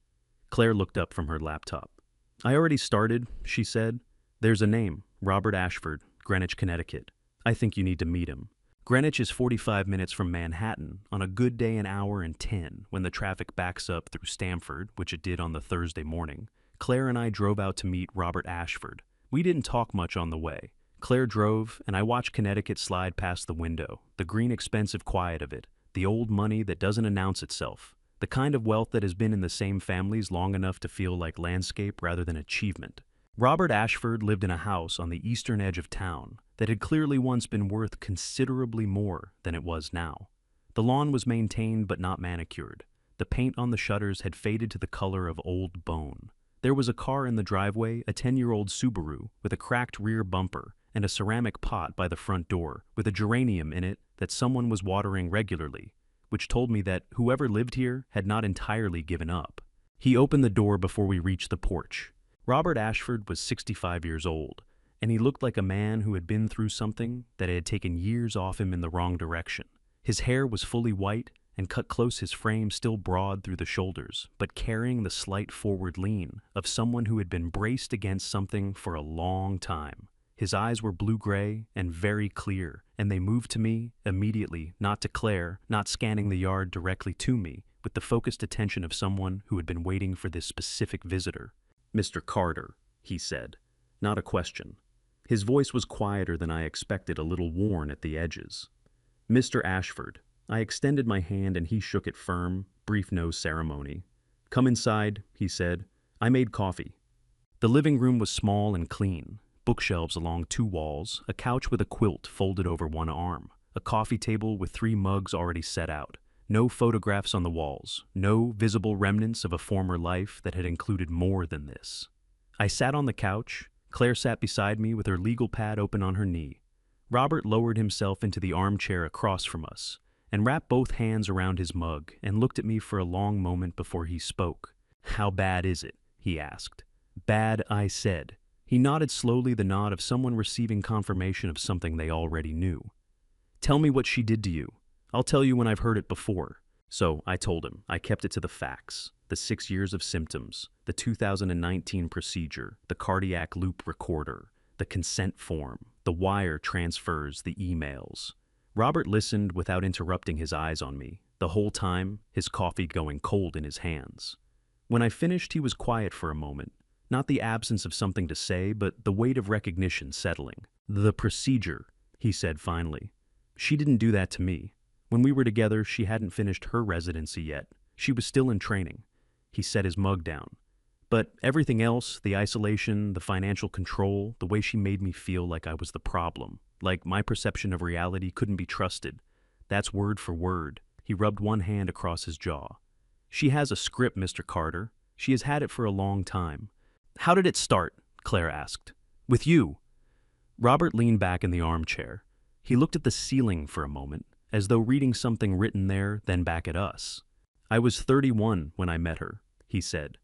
Claire looked up from her laptop. "I already started," she said. "There's a name, Robert Ashford, Greenwich, Connecticut. I think you need to meet him." Greenwich is 45 minutes from Manhattan, on a good day an hour and 10 when the traffic backs up through Stamford, which it did on the Thursday morning. Claire and I drove out to meet Robert Ashford. We didn't talk much on the way. Claire drove, and I watched Connecticut slide past the window, the green expensive quiet of it, the old money that doesn't announce itself, the kind of wealth that has been in the same families long enough to feel like landscape rather than achievement. Robert Ashford lived in a house on the eastern edge of town that had clearly once been worth considerably more than it was now. The lawn was maintained but not manicured. The paint on the shutters had faded to the color of old bone. There was a car in the driveway, a 10-year-old Subaru with a cracked rear bumper and a ceramic pot by the front door with a geranium in it that someone was watering regularly, which told me that whoever lived here had not entirely given up. He opened the door before we reached the porch. Robert Ashford was 65 years old, and he looked like a man who had been through something that had taken years off him in the wrong direction. His hair was fully white and cut close, his frame still broad through the shoulders, but carrying the slight forward lean of someone who had been braced against something for a long time. His eyes were blue-gray and very clear, and they moved to me immediately, not to Claire, not scanning the yard directly to me, with the focused attention of someone who had been waiting for this specific visitor. "Mr. Carter," he said, not a question. His voice was quieter than I expected, a little worn at the edges. "Mr. Ashford." I extended my hand and he shook it firm, brief no ceremony. "Come inside," he said. "I made coffee." The living room was small and clean. Bookshelves along two walls, a couch with a quilt folded over one arm, a coffee table with 3 mugs already set out, no photographs on the walls, no visible remnants of a former life that had included more than this. I sat on the couch. Claire sat beside me with her legal pad open on her knee. Robert lowered himself into the armchair across from us and wrapped both hands around his mug and looked at me for a long moment before he spoke. "How bad is it?" he asked. "Bad," I said. He nodded slowly, the nod of someone receiving confirmation of something they already knew. "Tell me what she did to you. I'll tell you when I've heard it before." So I told him. I kept it to the facts. The 6 years of symptoms, the 2019 procedure, the cardiac loop recorder, the consent form, the wire transfers, the emails. Robert listened without interrupting, his eyes on me, the whole time, his coffee going cold in his hands. When I finished, he was quiet for a moment. Not the absence of something to say, but the weight of recognition settling. "The procedure," he said finally. "She didn't do that to me. When we were together, she hadn't finished her residency yet. She was still in training." He set his mug down. "But everything else, the isolation, the financial control, the way she made me feel like I was the problem, like my perception of reality couldn't be trusted. That's word for word." He rubbed one hand across his jaw. "She has a script, Mr. Carter. She has had it for a long time." "How did it start?" Claire asked. "With you." Robert leaned back in the armchair. He looked at the ceiling for a moment, as though reading something written there, then back at us. "I was 31 when I met her," he said.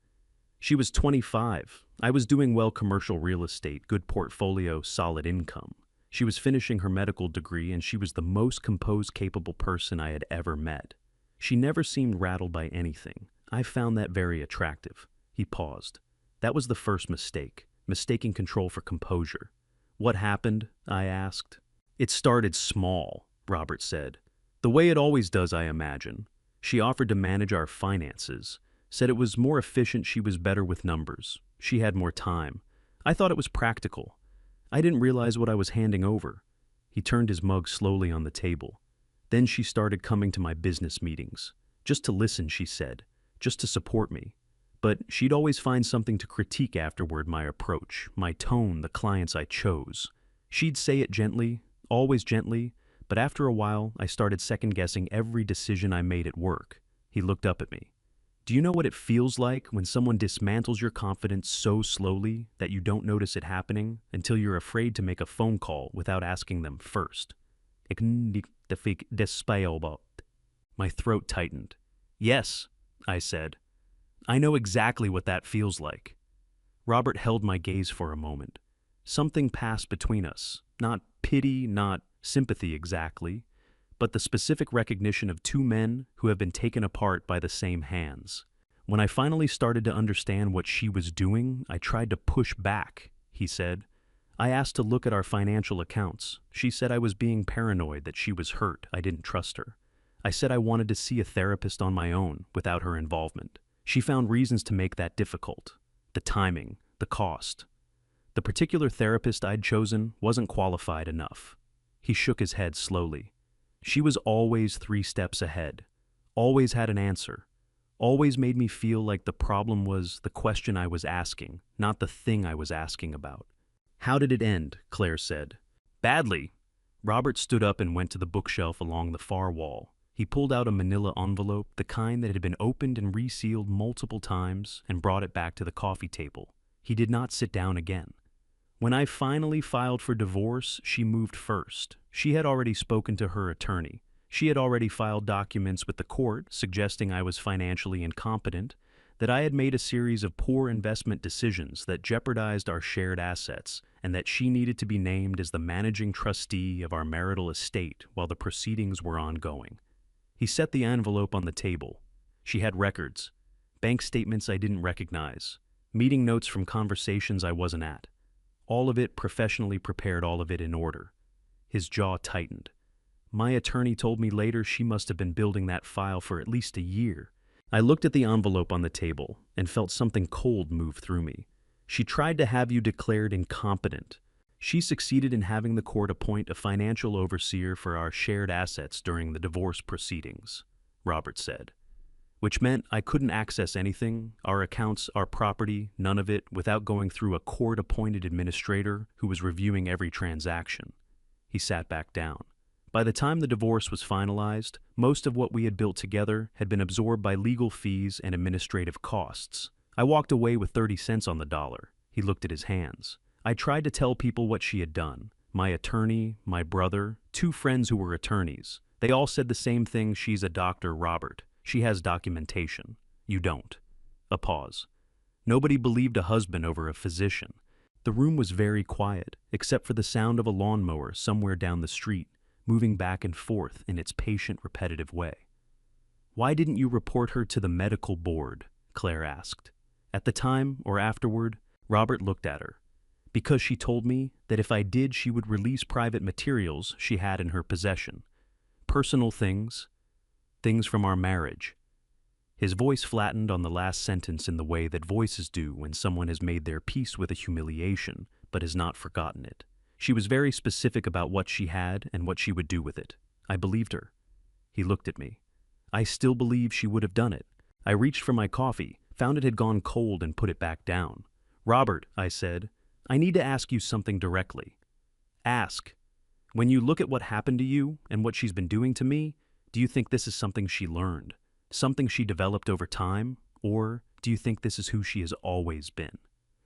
"She was 25. I was doing well, commercial real estate, good portfolio, solid income. She was finishing her medical degree, and she was the most composed, capable person I had ever met. She never seemed rattled by anything. I found that very attractive." He paused. "That was the first mistake, mistaking control for composure." "What happened?" I asked. "It started small," Robert said. "The way it always does, I imagine. She offered to manage our finances, said it was more efficient, she was better with numbers. She had more time. I thought it was practical. I didn't realize what I was handing over." He turned his mug slowly on the table. Then she started coming to my business meetings. Just to listen, she said. Just to support me. But she'd always find something to critique afterward: my approach, my tone, the clients I chose. She'd say it gently, always gently, but after a while I started second-guessing every decision I made at work. He looked up at me. Do you know what it feels like when someone dismantles your confidence so slowly that you don't notice it happening until you're afraid to make a phone call without asking them first? My throat tightened. Yes, I said. I know exactly what that feels like. Robert held my gaze for a moment. Something passed between us. Not pity, not sympathy exactly, but the specific recognition of two men who have been taken apart by the same hands. When I finally started to understand what she was doing, I tried to push back, he said. I asked to look at our financial accounts. She said I was being paranoid, that she was hurt, I didn't trust her. I said I wanted to see a therapist on my own, without her involvement. She found reasons to make that difficult. The timing, the cost. The particular therapist I'd chosen wasn't qualified enough. He shook his head slowly. She was always 3 steps ahead, always had an answer, always made me feel like the problem was the question I was asking, not the thing I was asking about. How did it end? Claire said. Badly. Robert stood up and went to the bookshelf along the far wall. He pulled out a manila envelope, the kind that had been opened and resealed multiple times, and brought it back to the coffee table. He did not sit down again. When I finally filed for divorce, she moved first. She had already spoken to her attorney. She had already filed documents with the court suggesting I was financially incompetent, that I had made a series of poor investment decisions that jeopardized our shared assets, and that she needed to be named as the managing trustee of our marital estate while the proceedings were ongoing. He set the envelope on the table. She had records, bank statements I didn't recognize, meeting notes from conversations I wasn't at. All of it professionally prepared, all of it in order. His jaw tightened. My attorney told me later she must have been building that file for at least a year. I looked at the envelope on the table and felt something cold move through me. She tried to have you declared incompetent. She succeeded in having the court appoint a financial overseer for our shared assets during the divorce proceedings, Robert said. Which meant I couldn't access anything, our accounts, our property, none of it, without going through a court-appointed administrator who was reviewing every transaction. He sat back down. By the time the divorce was finalized, most of what we had built together had been absorbed by legal fees and administrative costs. I walked away with 30 cents on the dollar. He looked at his hands. I tried to tell people what she had done. My attorney, my brother, 2 friends who were attorneys. They all said the same thing: she's a doctor, Robert. She has documentation. You don't. A pause. Nobody believed a husband over a physician. The room was very quiet, except for the sound of a lawnmower somewhere down the street, moving back and forth in its patient, repetitive way. Why didn't you report her to the medical board? Claire asked. At the time, or afterward, Robert looked at her. Because she told me that if I did, she would release private materials she had in her possession. Personal things. Things from our marriage. His voice flattened on the last sentence in the way that voices do when someone has made their peace with a humiliation, but has not forgotten it. She was very specific about what she had and what she would do with it. I believed her. He looked at me. I still believe she would have done it. I reached for my coffee, found it had gone cold, and put it back down. Robert, I said, I need to ask you something directly. Ask. When you look at what happened to you and what she's been doing to me, do you think this is something she learned? Something she developed over time? Or do you think this is who she has always been?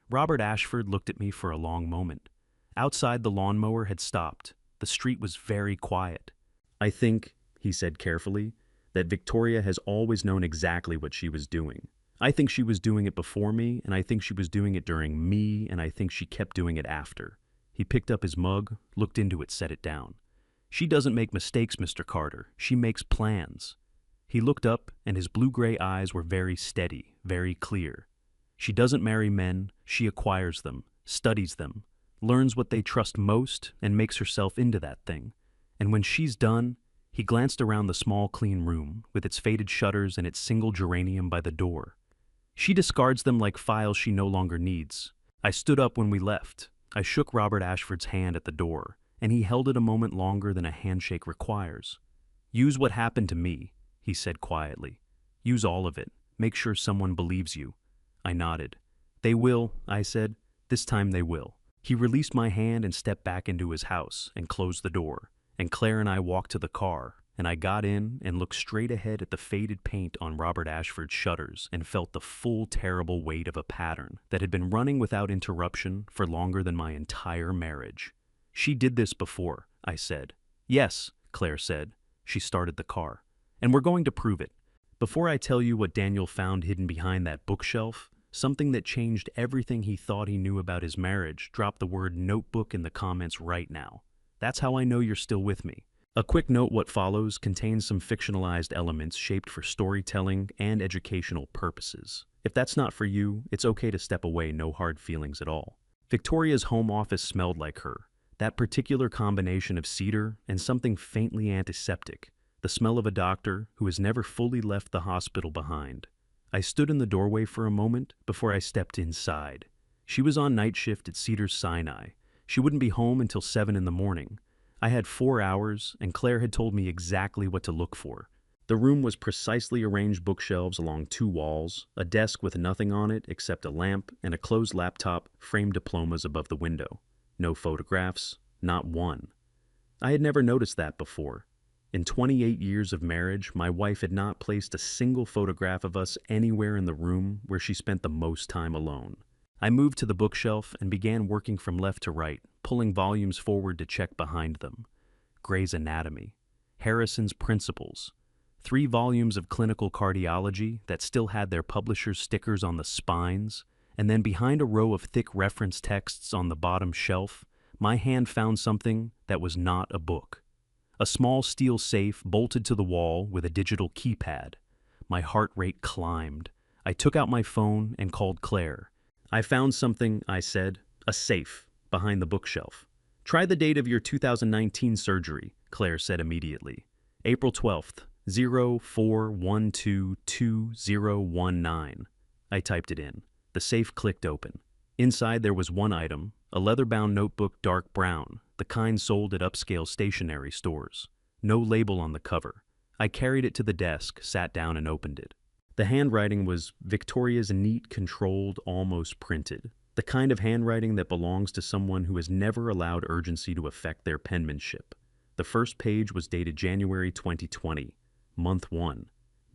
Robert Ashford looked at me for a long moment. Outside, the lawnmower had stopped. The street was very quiet. I think, he said carefully, that Victoria has always known exactly what she was doing. I think she was doing it before me, and I think she was doing it during me, and I think she kept doing it after. He picked up his mug, looked into it, set it down. She doesn't make mistakes, Mr. Carter. She makes plans. He looked up, and his blue-gray eyes were very steady, very clear. She doesn't marry men. She acquires them, studies them, learns what they trust most, and makes herself into that thing. And when she's done, he glanced around the small, clean room, with its faded shutters and its single geranium by the door. She discards them like files she no longer needs. I stood up when we left. I shook Robert Ashford's hand at the door, and he held it a moment longer than a handshake requires. Use what happened to me, he said quietly. Use all of it. Make sure someone believes you. I nodded. They will, I said. This time they will. He released my hand and stepped back into his house and closed the door, and Claire and I walked to the car, and I got in and looked straight ahead at the faded paint on Robert Ashford's shutters and felt the full terrible weight of a pattern that had been running without interruption for longer than my entire marriage. She did this before, I said. Yes, Claire said. She started the car. And we're going to prove it. Before I tell you what Daniel found hidden behind that bookshelf, something that changed everything he thought he knew about his marriage, drop the word notebook in the comments right now. That's how I know you're still with me. A quick note: what follows contains some fictionalized elements shaped for storytelling and educational purposes. If that's not for you, it's okay to step away, no hard feelings at all. Victoria's home office smelled like her. That particular combination of cedar and something faintly antiseptic, the smell of a doctor who has never fully left the hospital behind. I stood in the doorway for a moment before I stepped inside. She was on night shift at Cedars-Sinai. She wouldn't be home until 7 in the morning. I had 4 hours, and Claire had told me exactly what to look for. The room was precisely arranged bookshelves along 2 walls, a desk with nothing on it except a lamp and a closed laptop, framed diplomas above the window. No photographs, not one. I had never noticed that before. In 28 years of marriage, my wife had not placed a single photograph of us anywhere in the room where she spent the most time alone. I moved to the bookshelf and began working from left to right, pulling volumes forward to check behind them. Gray's Anatomy, Harrison's Principles, 3 volumes of clinical cardiology that still had their publisher's stickers on the spines, and then behind a row of thick reference texts on the bottom shelf, my hand found something that was not a book. A small steel safe bolted to the wall with a digital keypad. My heart rate climbed. I took out my phone and called Claire. I found something, I said. A safe, behind the bookshelf. Try the date of your 2019 surgery, Claire said immediately. April 12th, 04122019. I typed it in. The safe clicked open. Inside there was one item, a leather-bound notebook, dark brown, the kind sold at upscale stationery stores. No label on the cover. I carried it to the desk, sat down and opened it. The handwriting was Victoria's neat, controlled, almost printed. The kind of handwriting that belongs to someone who has never allowed urgency to affect their penmanship. The first page was dated January 2020, month 1.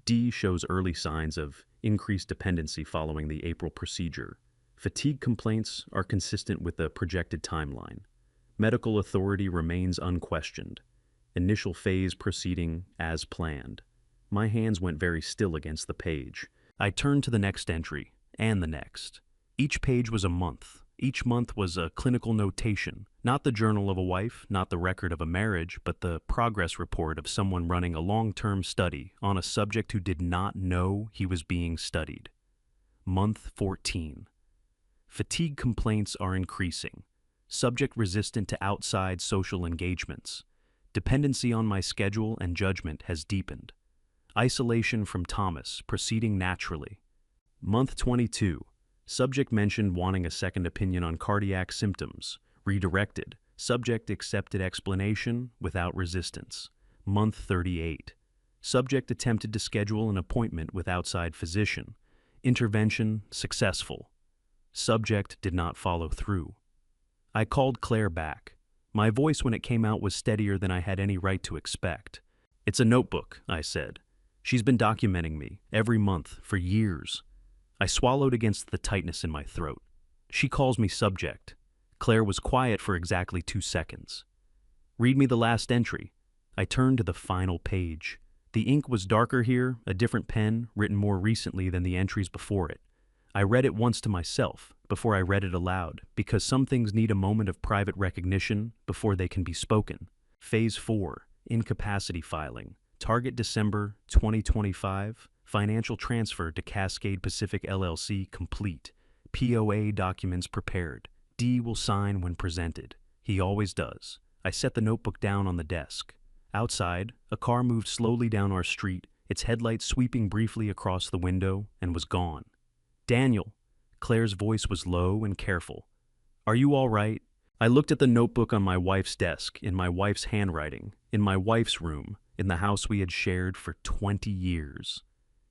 D shows early signs of increased dependency following the April procedure. Fatigue complaints are consistent with the projected timeline. Medical authority remains unquestioned. Initial phase proceeding as planned. My hands went very still against the page. I turned to the next entry, and the next. Each page was a month. Each month was a clinical notation, not the journal of a wife, not the record of a marriage, but the progress report of someone running a long-term study on a subject who did not know he was being studied. Month 14. Fatigue complaints are increasing. Subject resistant to outside social engagements. Dependency on my schedule and judgment has deepened. Isolation from Thomas, proceeding naturally. Month 22. Subject mentioned wanting a second opinion on cardiac symptoms. Redirected. Subject accepted explanation without resistance. Month 38. Subject attempted to schedule an appointment with outside physician. Intervention successful. Subject did not follow through. I called Claire back. My voice when it came out was steadier than I had any right to expect. It's a notebook, I said. She's been documenting me, every month, for years. I swallowed against the tightness in my throat. She calls me subject. Claire was quiet for exactly 2 seconds. Read me the last entry. I turned to the final page. The ink was darker here, a different pen, written more recently than the entries before it. I read it once to myself, before I read it aloud, because some things need a moment of private recognition before they can be spoken. Phase 4, incapacity filing. Target December 2025. Financial transfer to Cascade Pacific LLC complete. POA documents prepared. D will sign when presented. He always does. I set the notebook down on the desk. Outside, a car moved slowly down our street, its headlights sweeping briefly across the window, and was gone. Daniel. Claire's voice was low and careful. Are you all right? I looked at the notebook on my wife's desk, in my wife's handwriting, in my wife's room, in the house we had shared for 20 years.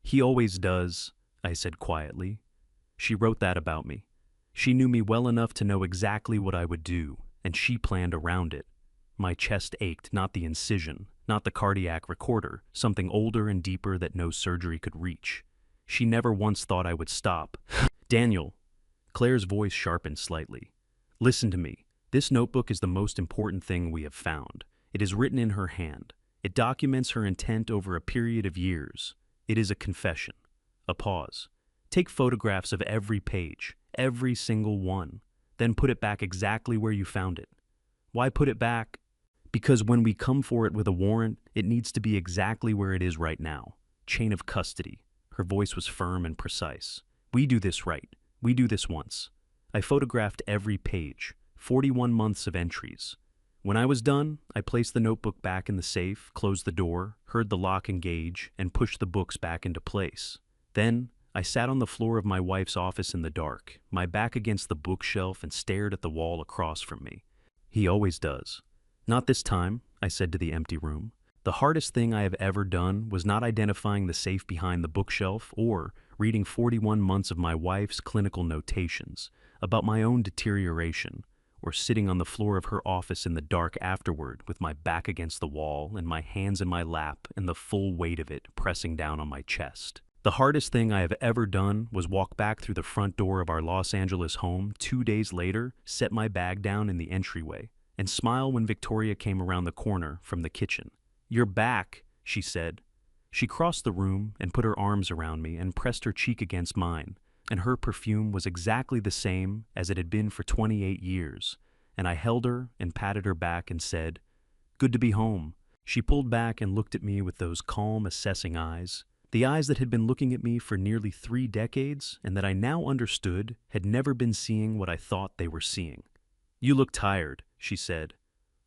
He always does, I said quietly. She wrote that about me. She knew me well enough to know exactly what I would do, and she planned around it. My chest ached, not the incision, not the cardiac recorder, something older and deeper that no surgery could reach. She never once thought I would stop. Daniel, Claire's voice sharpened slightly. Listen to me. This notebook is the most important thing we have found. It is written in her hand. It documents her intent over a period of years. It is a confession. A pause. Take photographs of every page, every single one. Then put it back exactly where you found it. Why put it back? Because when we come for it with a warrant, it needs to be exactly where it is right now. Chain of custody. Her voice was firm and precise. We do this right. We do this once. I photographed every page, 41 months of entries. When I was done, I placed the notebook back in the safe, closed the door, heard the lock engage, and pushed the books back into place. Then, I sat on the floor of my wife's office in the dark, my back against the bookshelf, and stared at the wall across from me. He always does. Not this time, I said to the empty room. The hardest thing I have ever done was not identifying the safe behind the bookshelf or reading 41 months of my wife's clinical notations about my own deterioration, or sitting on the floor of her office in the dark afterward with my back against the wall and my hands in my lap and the full weight of it pressing down on my chest. The hardest thing I have ever done was walk back through the front door of our Los Angeles home 2 days later, set my bag down in the entryway, and smile when Victoria came around the corner from the kitchen. "You're back," she said. She crossed the room and put her arms around me and pressed her cheek against mine, and her perfume was exactly the same as it had been for 28 years, and I held her and patted her back and said, "Good to be home." She pulled back and looked at me with those calm, assessing eyes, the eyes that had been looking at me for nearly 3 decades and that I now understood had never been seeing what I thought they were seeing. "You look tired," she said.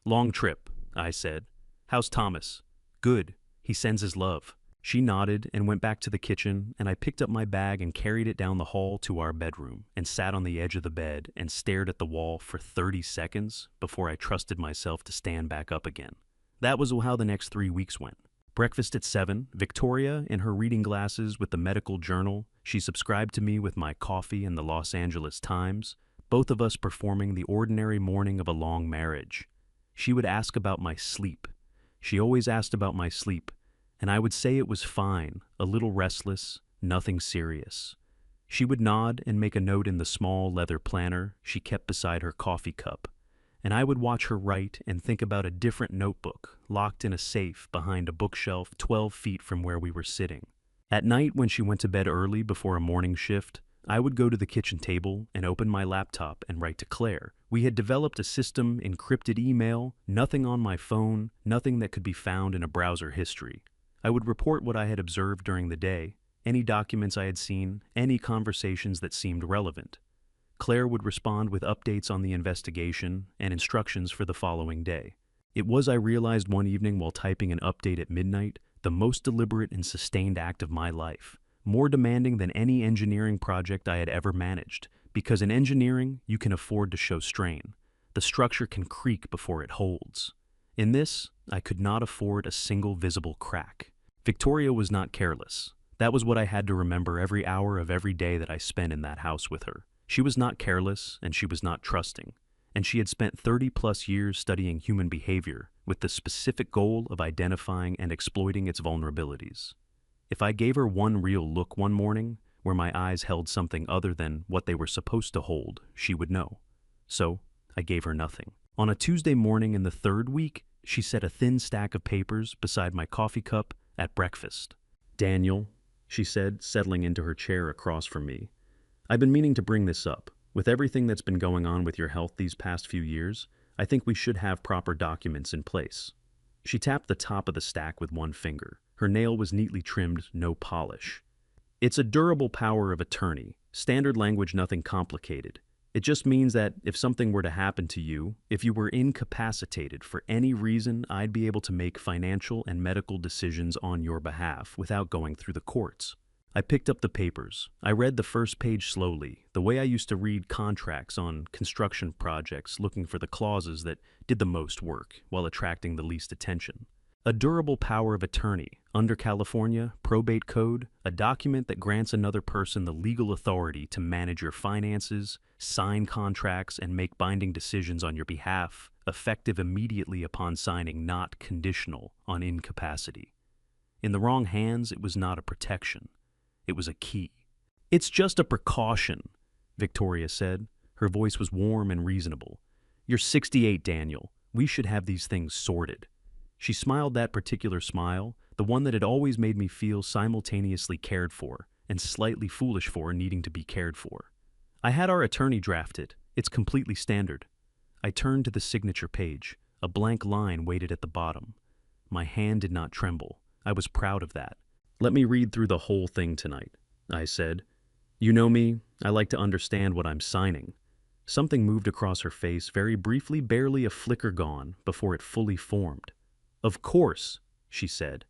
"Long trip," I said. "How's Thomas?" "Good. He sends his love." She nodded and went back to the kitchen, and I picked up my bag and carried it down the hall to our bedroom and sat on the edge of the bed and stared at the wall for 30 seconds before I trusted myself to stand back up again. That was how the next 3 weeks went. Breakfast at 7, Victoria in her reading glasses with the medical journal. She subscribed to me with my coffee and the Los Angeles Times, both of us performing the ordinary morning of a long marriage. She would ask about my sleep. She always asked about my sleep, and I would say it was fine, a little restless, nothing serious. She would nod and make a note in the small leather planner she kept beside her coffee cup, and I would watch her write and think about a different notebook locked in a safe behind a bookshelf 12 feet from where we were sitting. At night, when she went to bed early before a morning shift, I would go to the kitchen table and open my laptop and write to Claire. We had developed a system, encrypted email, nothing on my phone, nothing that could be found in a browser history. I would report what I had observed during the day, any documents I had seen, any conversations that seemed relevant. Claire would respond with updates on the investigation and instructions for the following day. It was, I realized one evening while typing an update at midnight, the most deliberate and sustained act of my life, more demanding than any engineering project I had ever managed, because in engineering, you can afford to show strain. The structure can creak before it holds. In this, I could not afford a single visible crack. Victoria was not careless. That was what I had to remember every hour of every day that I spent in that house with her. She was not careless, and she was not trusting. And she had spent 30-plus years studying human behavior with the specific goal of identifying and exploiting its vulnerabilities. If I gave her one real look one morning, where my eyes held something other than what they were supposed to hold, she would know. So, I gave her nothing. On a Tuesday morning in the 3rd week, she set a thin stack of papers beside my coffee cup at breakfast. "Daniel," she said, settling into her chair across from me, "I've been meaning to bring this up. With everything that's been going on with your health these past few years, I think we should have proper documents in place." She tapped the top of the stack with one finger. Her nail was neatly trimmed, no polish. "It's a durable power of attorney. Standard language, nothing complicated. It just means that if something were to happen to you, if you were incapacitated for any reason, I'd be able to make financial and medical decisions on your behalf without going through the courts." I picked up the papers. I read the first page slowly, the way I used to read contracts on construction projects, looking for the clauses that did the most work while attracting the least attention. A durable power of attorney, under California probate code, a document that grants another person the legal authority to manage your finances, sign contracts, and make binding decisions on your behalf, effective immediately upon signing, not conditional on incapacity. In the wrong hands, it was not a protection. It was a key. "It's just a precaution," Victoria said. Her voice was warm and reasonable. "You're 68, Daniel. We should have these things sorted." She smiled that particular smile, the one that had always made me feel simultaneously cared for and slightly foolish for needing to be cared for. "I had our attorney draft it. It's completely standard." I turned to the signature page. A blank line waited at the bottom. My hand did not tremble. I was proud of that. "Let me read through the whole thing tonight," I said. "You know me, I like to understand what I'm signing." Something moved across her face very briefly, barely a flicker gone, before it fully formed. "Of course," she said.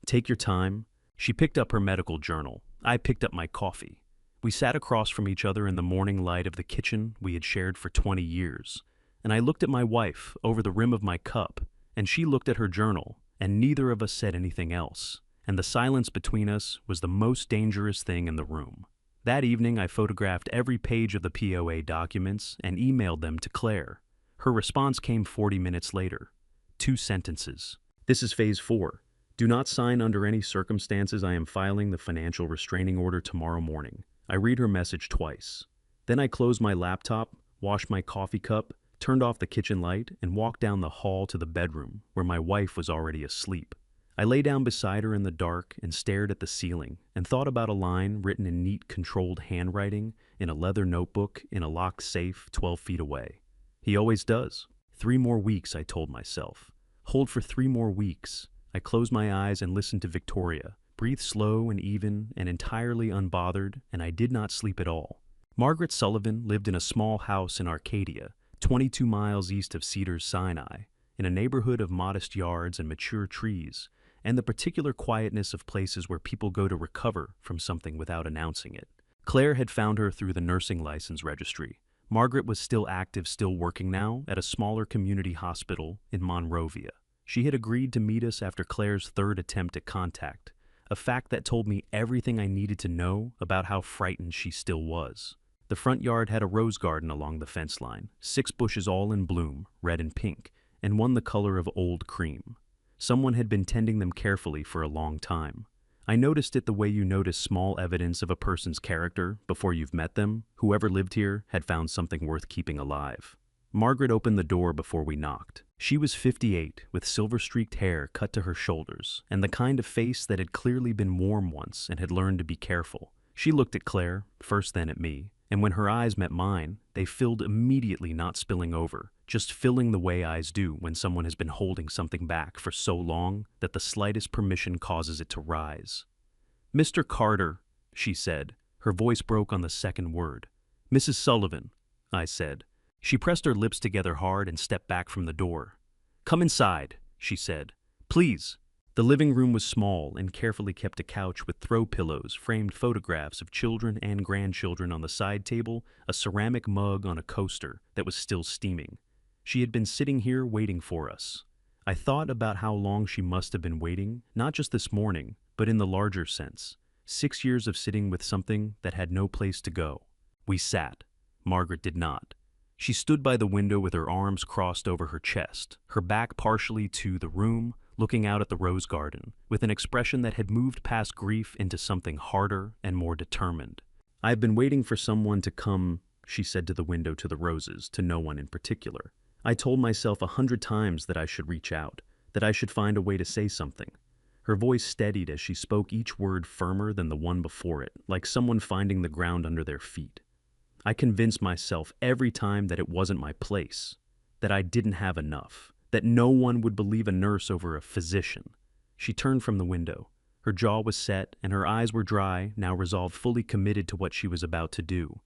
"Take your time." She picked up her medical journal. I picked up my coffee. We sat across from each other in the morning light of the kitchen we had shared for 20 years, and I looked at my wife over the rim of my cup, and she looked at her journal, and neither of us said anything else, and the silence between us was the most dangerous thing in the room. That evening, I photographed every page of the POA documents and emailed them to Claire. Her response came 40 minutes later. 2 sentences. "This is phase 4. Do not sign under any circumstances. I am filing the financial restraining order tomorrow morning." I read her message twice. Then I closed my laptop, washed my coffee cup, turned off the kitchen light, and walked down the hall to the bedroom, where my wife was already asleep. I lay down beside her in the dark and stared at the ceiling and thought about a line written in neat, controlled handwriting in a leather notebook in a locked safe 12 feet away. "He always does." 3 more weeks, I told myself. Hold for 3 more weeks. I closed my eyes and listened to Victoria, breathe slow and even and entirely unbothered, and I did not sleep at all. Margaret Sullivan lived in a small house in Arcadia, 22 miles east of Cedars-Sinai, in a neighborhood of modest yards and mature trees, and the particular quietness of places where people go to recover from something without announcing it. Claire had found her through the nursing license registry. Margaret was still active, still working now, at a smaller community hospital in Monrovia. She had agreed to meet us after Claire's 3rd attempt at contact, a fact that told me everything I needed to know about how frightened she still was. The front yard had a rose garden along the fence line, 6 bushes all in bloom, red and pink, and one the color of old cream. Someone had been tending them carefully for a long time. I noticed it the way you notice small evidence of a person's character before you've met them. Whoever lived here had found something worth keeping alive. Margaret opened the door before we knocked. She was 58, with silver-streaked hair cut to her shoulders, and the kind of face that had clearly been warm once and had learned to be careful. She looked at Claire, first then at me, and when her eyes met mine, they filled immediately, not spilling over, just filling the way eyes do when someone has been holding something back for so long that the slightest permission causes it to rise. "Mr. Carter," she said. Her voice broke on the second word. "Mrs. Sullivan," I said. She pressed her lips together hard and stepped back from the door. "Come inside," she said. "Please." The living room was small and carefully kept, a couch with throw pillows, framed photographs of children and grandchildren on the side table, a ceramic mug on a coaster that was still steaming. She had been sitting here waiting for us. I thought about how long she must have been waiting, not just this morning, but in the larger sense. 6 years of sitting with something that had no place to go. We sat. Margaret did not. She stood by the window with her arms crossed over her chest, her back partially to the room, looking out at the rose garden, with an expression that had moved past grief into something harder and more determined. "I have been waiting for someone to come," she said to the window, to the roses, to no one in particular. "I told myself 100 times that I should reach out, that I should find a way to say something." Her voice steadied as she spoke, each word firmer than the one before it, like someone finding the ground under their feet. "I convinced myself every time that it wasn't my place, that I didn't have enough, that no one would believe a nurse over a physician." She turned from the window. Her jaw was set and her eyes were dry, now resolved, fully committed to what she was about to do.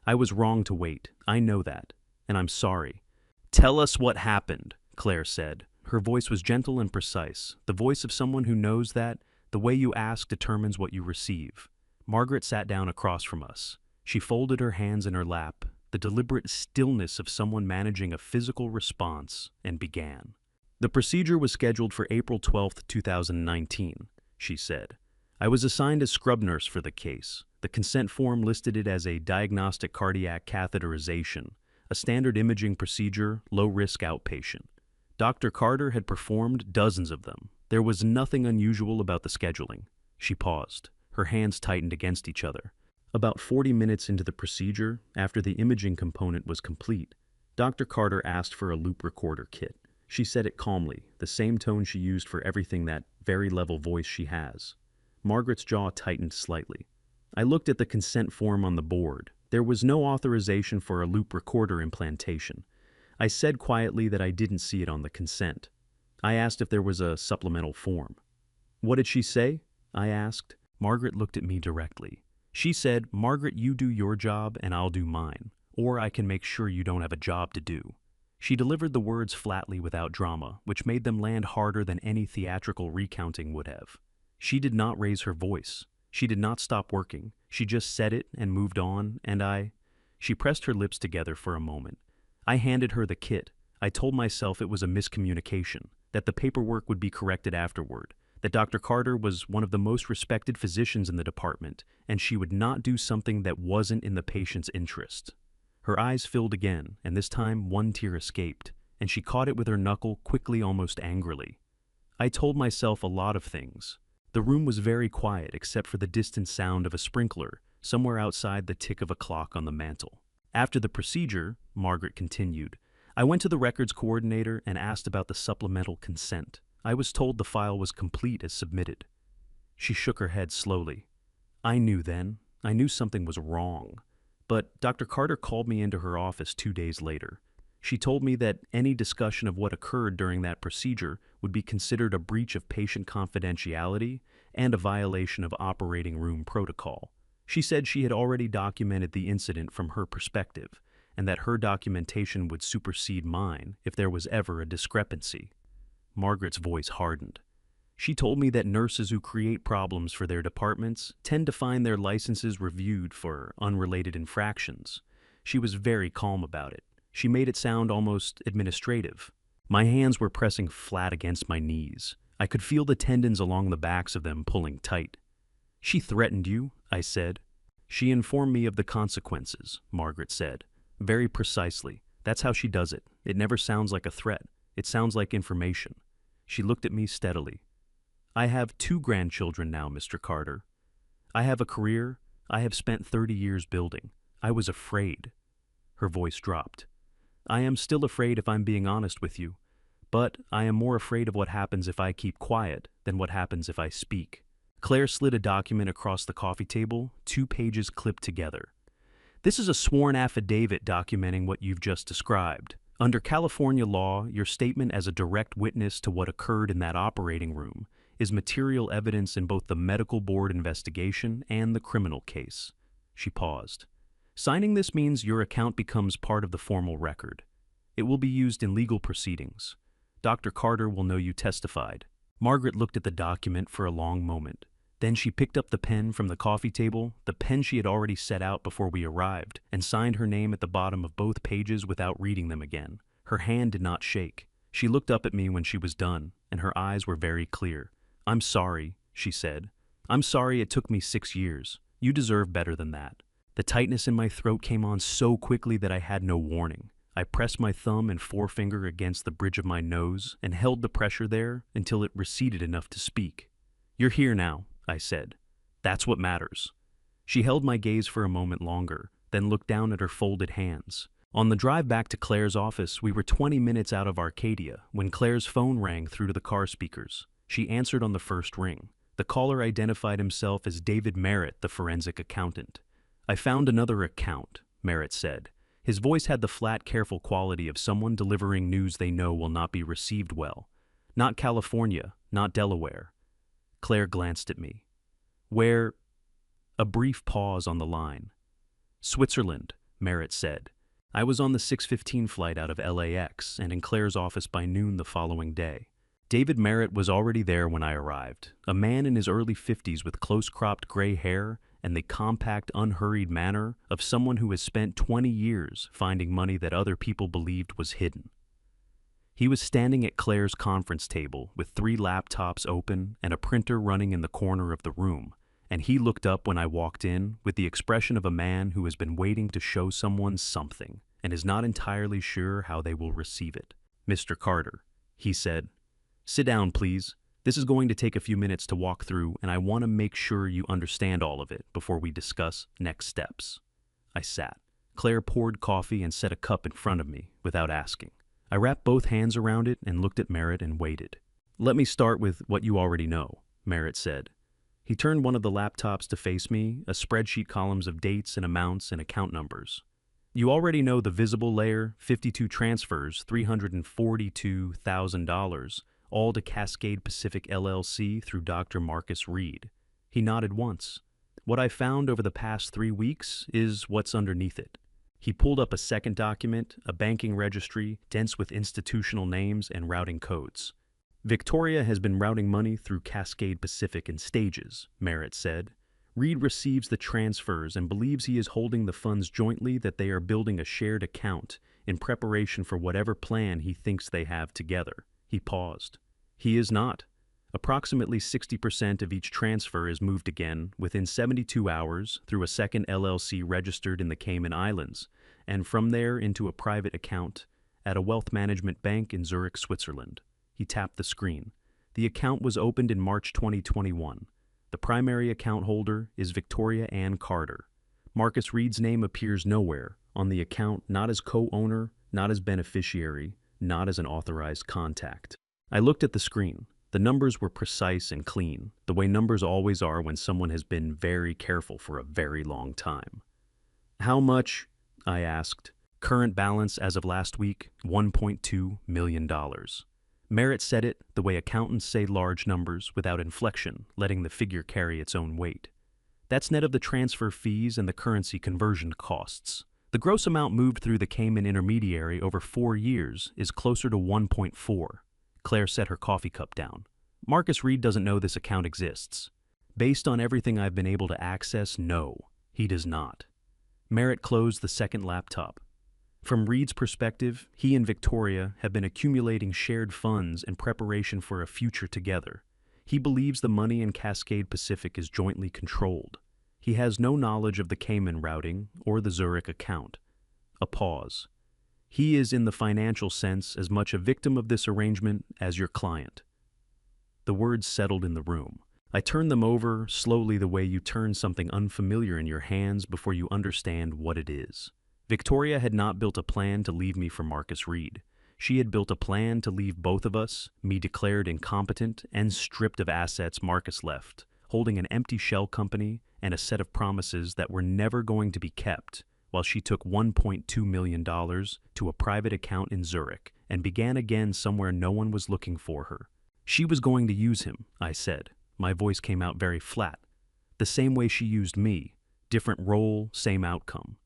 "I was wrong to wait. I know that. And I'm sorry." "Tell us what happened," Claire said. Her voice was gentle and precise, the voice of someone who knows that the way you ask determines what you receive. Margaret sat down across from us. She folded her hands in her lap, the deliberate stillness of someone managing a physical response, and began. The procedure was scheduled for April 12, 2019, she said. I was assigned as scrub nurse for the case. The consent form listed it as a diagnostic cardiac catheterization, a standard imaging procedure, low-risk outpatient. Dr. Carter had performed dozens of them. There was nothing unusual about the scheduling. She paused. Her hands tightened against each other. About 40 minutes into the procedure, after the imaging component was complete, Dr. Carter asked for a loop recorder kit. She said it calmly, the same tone she used for everything, that very level voice she has. Margaret's jaw tightened slightly. I looked at the consent form on the board. There was no authorization for a loop recorder implantation. I said quietly that I didn't see it on the consent. I asked if there was a supplemental form. What did she say? I asked. Margaret looked at me directly. She said, "Margaret, you do your job and I'll do mine, or I can make sure you don't have a job to do." She delivered the words flatly without drama, which made them land harder than any theatrical recounting would have. She did not raise her voice. She did not stop working. She just said it and moved on, and She pressed her lips together for a moment. I handed her the kit. I told myself it was a miscommunication, that the paperwork would be corrected afterward, that Dr. Carter was one of the most respected physicians in the department, and she would not do something that wasn't in the patient's interest. Her eyes filled again, and this time one tear escaped, and she caught it with her knuckle quickly, almost angrily. I told myself a lot of things. The room was very quiet except for the distant sound of a sprinkler, somewhere outside the tick of a clock on the mantel. After the procedure, Margaret continued, I went to the records coordinator and asked about the supplemental consent. I was told the file was complete as submitted. She shook her head slowly. I knew then. I knew something was wrong. But Dr. Carter called me into her office 2 days later. She told me that any discussion of what occurred during that procedure would be considered a breach of patient confidentiality and a violation of operating room protocol. She said she had already documented the incident from her perspective, and that her documentation would supersede mine if there was ever a discrepancy. Margaret's voice hardened. She told me that nurses who create problems for their departments tend to find their licenses reviewed for unrelated infractions. She was very calm about it. She made it sound almost administrative. My hands were pressing flat against my knees. I could feel the tendons along the backs of them pulling tight. She threatened you, I said. She informed me of the consequences, Margaret said. Very precisely. That's how she does it. It never sounds like a threat. It sounds like information. She looked at me steadily. I have 2 grandchildren now, Mr. Carter. I have a career. I have spent 30 years building. I was afraid. Her voice dropped. I am still afraid if I'm being honest with you, but I am more afraid of what happens if I keep quiet than what happens if I speak. Claire slid a document across the coffee table, 2 pages clipped together. This is a sworn affidavit documenting what you've just described. Under California law, your statement as a direct witness to what occurred in that operating room is material evidence in both the medical board investigation and the criminal case. She paused. Signing this means your account becomes part of the formal record. It will be used in legal proceedings. Dr. Carter will know you testified. Margaret looked at the document for a long moment. Then she picked up the pen from the coffee table, the pen she had already set out before we arrived, and signed her name at the bottom of both pages without reading them again. Her hand did not shake. She looked up at me when she was done, and her eyes were very clear. I'm sorry, she said. I'm sorry it took me 6 years. You deserve better than that. The tightness in my throat came on so quickly that I had no warning. I pressed my thumb and forefinger against the bridge of my nose and held the pressure there until it receded enough to speak. You're here now, I said. That's what matters. She held my gaze for a moment longer, then looked down at her folded hands. On the drive back to Claire's office, we were 20 minutes out of Arcadia when Claire's phone rang through to the car speakers. She answered on the first ring. The caller identified himself as David Merritt, the forensic accountant. I found another account, Merritt said. His voice had the flat, careful quality of someone delivering news they know will not be received well. Not California, not Delaware. Claire glanced at me. Where? A brief pause on the line. Switzerland, Merritt said. I was on the 6:15 flight out of LAX and in Claire's office by noon the following day. David Merritt was already there when I arrived, a man in his early 50s with close-cropped gray hair and the compact, unhurried manner of someone who has spent 20 years finding money that other people believed was hidden. He was standing at Claire's conference table with 3 laptops open and a printer running in the corner of the room, and he looked up when I walked in with the expression of a man who has been waiting to show someone something and is not entirely sure how they will receive it. "Mr. Carter," he said, "sit down, please. This is going to take a few minutes to walk through, and I want to make sure you understand all of it before we discuss next steps." I sat. Claire poured coffee and set a cup in front of me without asking. I wrapped both hands around it and looked at Merritt and waited. "Let me start with what you already know," Merritt said. He turned one of the laptops to face me, a spreadsheet columns of dates and amounts and account numbers. "You already know the visible layer, 52 transfers, $342,000, all to Cascade Pacific LLC through Dr. Marcus Reed." He nodded once. "What I found over the past 3 weeks is what's underneath it." He pulled up a second document, a banking registry, dense with institutional names and routing codes. "Victoria has been routing money through Cascade Pacific in stages," Merritt said. "Reed receives the transfers and believes he is holding the funds jointly, that they are building a shared account in preparation for whatever plan he thinks they have together." He paused. "He is not. Approximately 60% of each transfer is moved again within 72 hours through a second LLC registered in the Cayman Islands, and from there into a private account at a wealth management bank in Zurich, Switzerland." He tapped the screen. "The account was opened in March 2021. The primary account holder is Victoria Ann Carter. Marcus Reed's name appears nowhere on the account, not as co-owner, not as beneficiary, not as an authorized contact." I looked at the screen. The numbers were precise and clean, the way numbers always are when someone has been very careful for a very long time. "How much?" I asked. "Current balance as of last week, $1.2 million. Merritt said it the way accountants say large numbers, without inflection, letting the figure carry its own weight. "That's net of the transfer fees and the currency conversion costs. The gross amount moved through the Cayman intermediary over 4 years is closer to 1.4. Claire set her coffee cup down. "Marcus Reed doesn't know this account exists. Based on everything I've been able to access, no, he does not." Merritt closed the second laptop. "From Reed's perspective, he and Victoria have been accumulating shared funds in preparation for a future together. He believes the money in Cascade Pacific is jointly controlled. He has no knowledge of the Cayman routing or the Zurich account." A pause. "He is, in the financial sense, as much a victim of this arrangement as your client." The words settled in the room. I turned them over slowly, the way you turn something unfamiliar in your hands before you understand what it is. Victoria had not built a plan to leave me for Marcus Reed. She had built a plan to leave both of us, me declared incompetent and stripped of assets Marcus left, holding an empty shell company and a set of promises that were never going to be kept, while she took $1.2 million to a private account in Zurich and began again somewhere no one was looking for her. "She was going to use him," I said. My voice came out very flat. "The same way she used me. Different role, same outcome."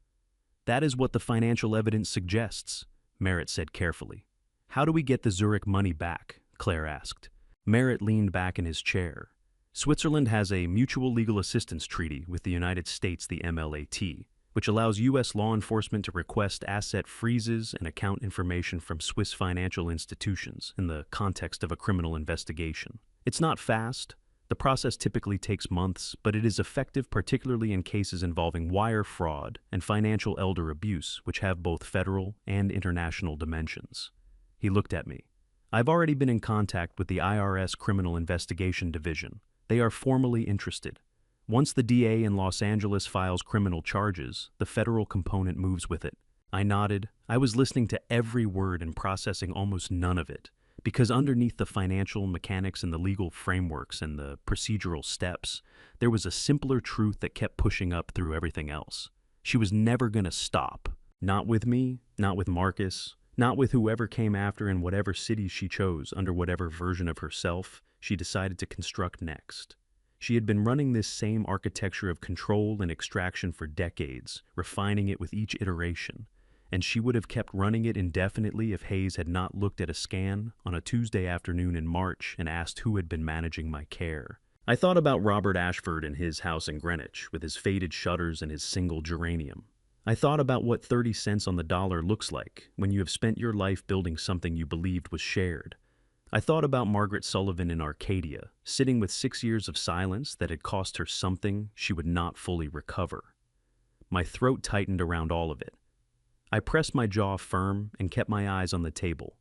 "That is what the financial evidence suggests," Merritt said carefully. "How do we get the Zurich money back?" Claire asked. Merritt leaned back in his chair. "Switzerland has a mutual legal assistance treaty with the United States, the MLAT, which allows U.S. law enforcement to request asset freezes and account information from Swiss financial institutions in the context of a criminal investigation. It's not fast. The process typically takes months, but it is effective particularly in cases involving wire fraud and financial elder abuse, which have both federal and international dimensions." He looked at me. "I've already been in contact with the IRS Criminal Investigation Division. They are formally interested. Once the DA in Los Angeles files criminal charges, the federal component moves with it." I nodded. I was listening to every word and processing almost none of it, because underneath the financial mechanics and the legal frameworks and the procedural steps, there was a simpler truth that kept pushing up through everything else. She was never going to stop. Not with me, not with Marcus, not with whoever came after in whatever cities she chose under whatever version of herself she decided to construct next. She had been running this same architecture of control and extraction for decades, refining it with each iteration, and she would have kept running it indefinitely if Hayes had not looked at a scan on a Tuesday afternoon in March and asked who had been managing my care. I thought about Robert Ashford and his house in Greenwich, with his faded shutters and his single geranium. I thought about what 30 cents on the dollar looks like when you have spent your life building something you believed was shared. I thought about Margaret Sullivan in Arcadia, sitting with 6 years of silence that had cost her something she would not fully recover. My throat tightened around all of it. I pressed my jaw firm and kept my eyes on the table.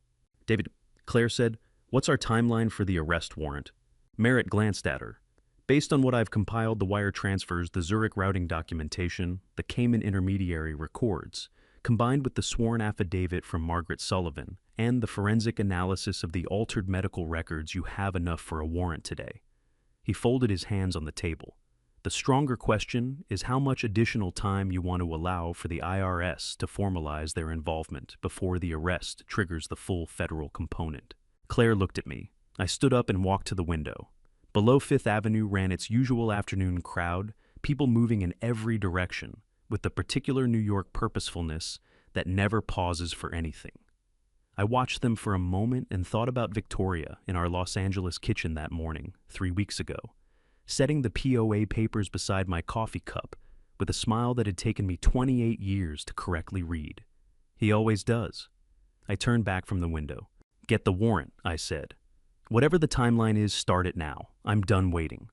"David," Claire said, "what's our timeline for the arrest warrant?" Merritt glanced at her. "Based on what I've compiled, the wire transfers, the Zurich routing documentation, the Cayman intermediary records, combined with the sworn affidavit from Margaret Sullivan and the forensic analysis of the altered medical records, you have enough for a warrant today." He folded his hands on the table. "The stronger question is how much additional time you want to allow for the IRS to formalize their involvement before the arrest triggers the full federal component." Claire looked at me. I stood up and walked to the window. Below Fifth Avenue ran its usual afternoon crowd, people moving in every direction, with the particular New York purposefulness that never pauses for anything. I watched them for a moment and thought about Victoria in our Los Angeles kitchen that morning, 3 weeks ago, setting the POA papers beside my coffee cup with a smile that had taken me 28 years to correctly read. He always does. I turned back from the window. "Get the warrant," I said. "Whatever the timeline is, start it now. I'm done waiting."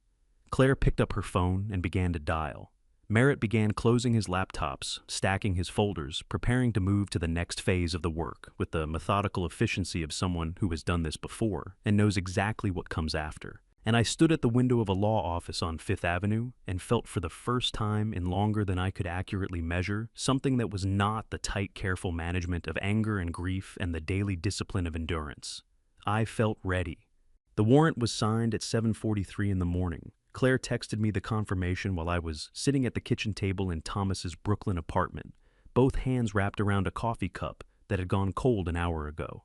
Claire picked up her phone and began to dial. Merritt began closing his laptops, stacking his folders, preparing to move to the next phase of the work with the methodical efficiency of someone who has done this before and knows exactly what comes after. And I stood at the window of a law office on Fifth Avenue and felt for the first time in longer than I could accurately measure something that was not the tight, careful management of anger and grief and the daily discipline of endurance. I felt ready. The warrant was signed at 7:43 in the morning. Claire texted me the confirmation while I was sitting at the kitchen table in Thomas's Brooklyn apartment, both hands wrapped around a coffee cup that had gone cold an hour ago.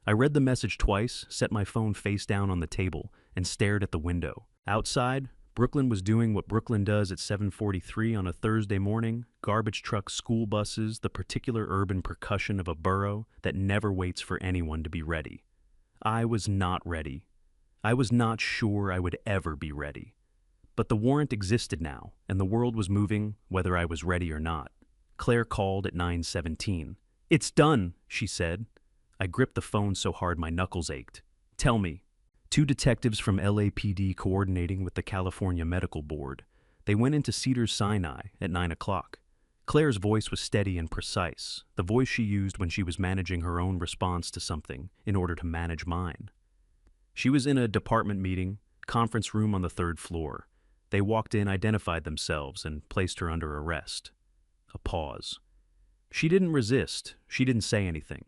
I read the message twice, set my phone face down on the table, and stared at the window. Outside, Brooklyn was doing what Brooklyn does at 7:43 on a Thursday morning: garbage trucks, school buses, the particular urban percussion of a borough that never waits for anyone to be ready. I was not ready. I was not sure I would ever be ready. But the warrant existed now, and the world was moving, whether I was ready or not. Claire called at 9:17. "It's done," she said. I gripped the phone so hard my knuckles ached. "Tell me." 2 detectives from LAPD coordinating with the California Medical Board. They went into Cedars-Sinai at 9 o'clock. Claire's voice was steady and precise, the voice she used when she was managing her own response to something in order to manage mine. She was in a department meeting, conference room on the 3rd floor. They walked in, identified themselves, and placed her under arrest. A pause. She didn't resist. She didn't say anything.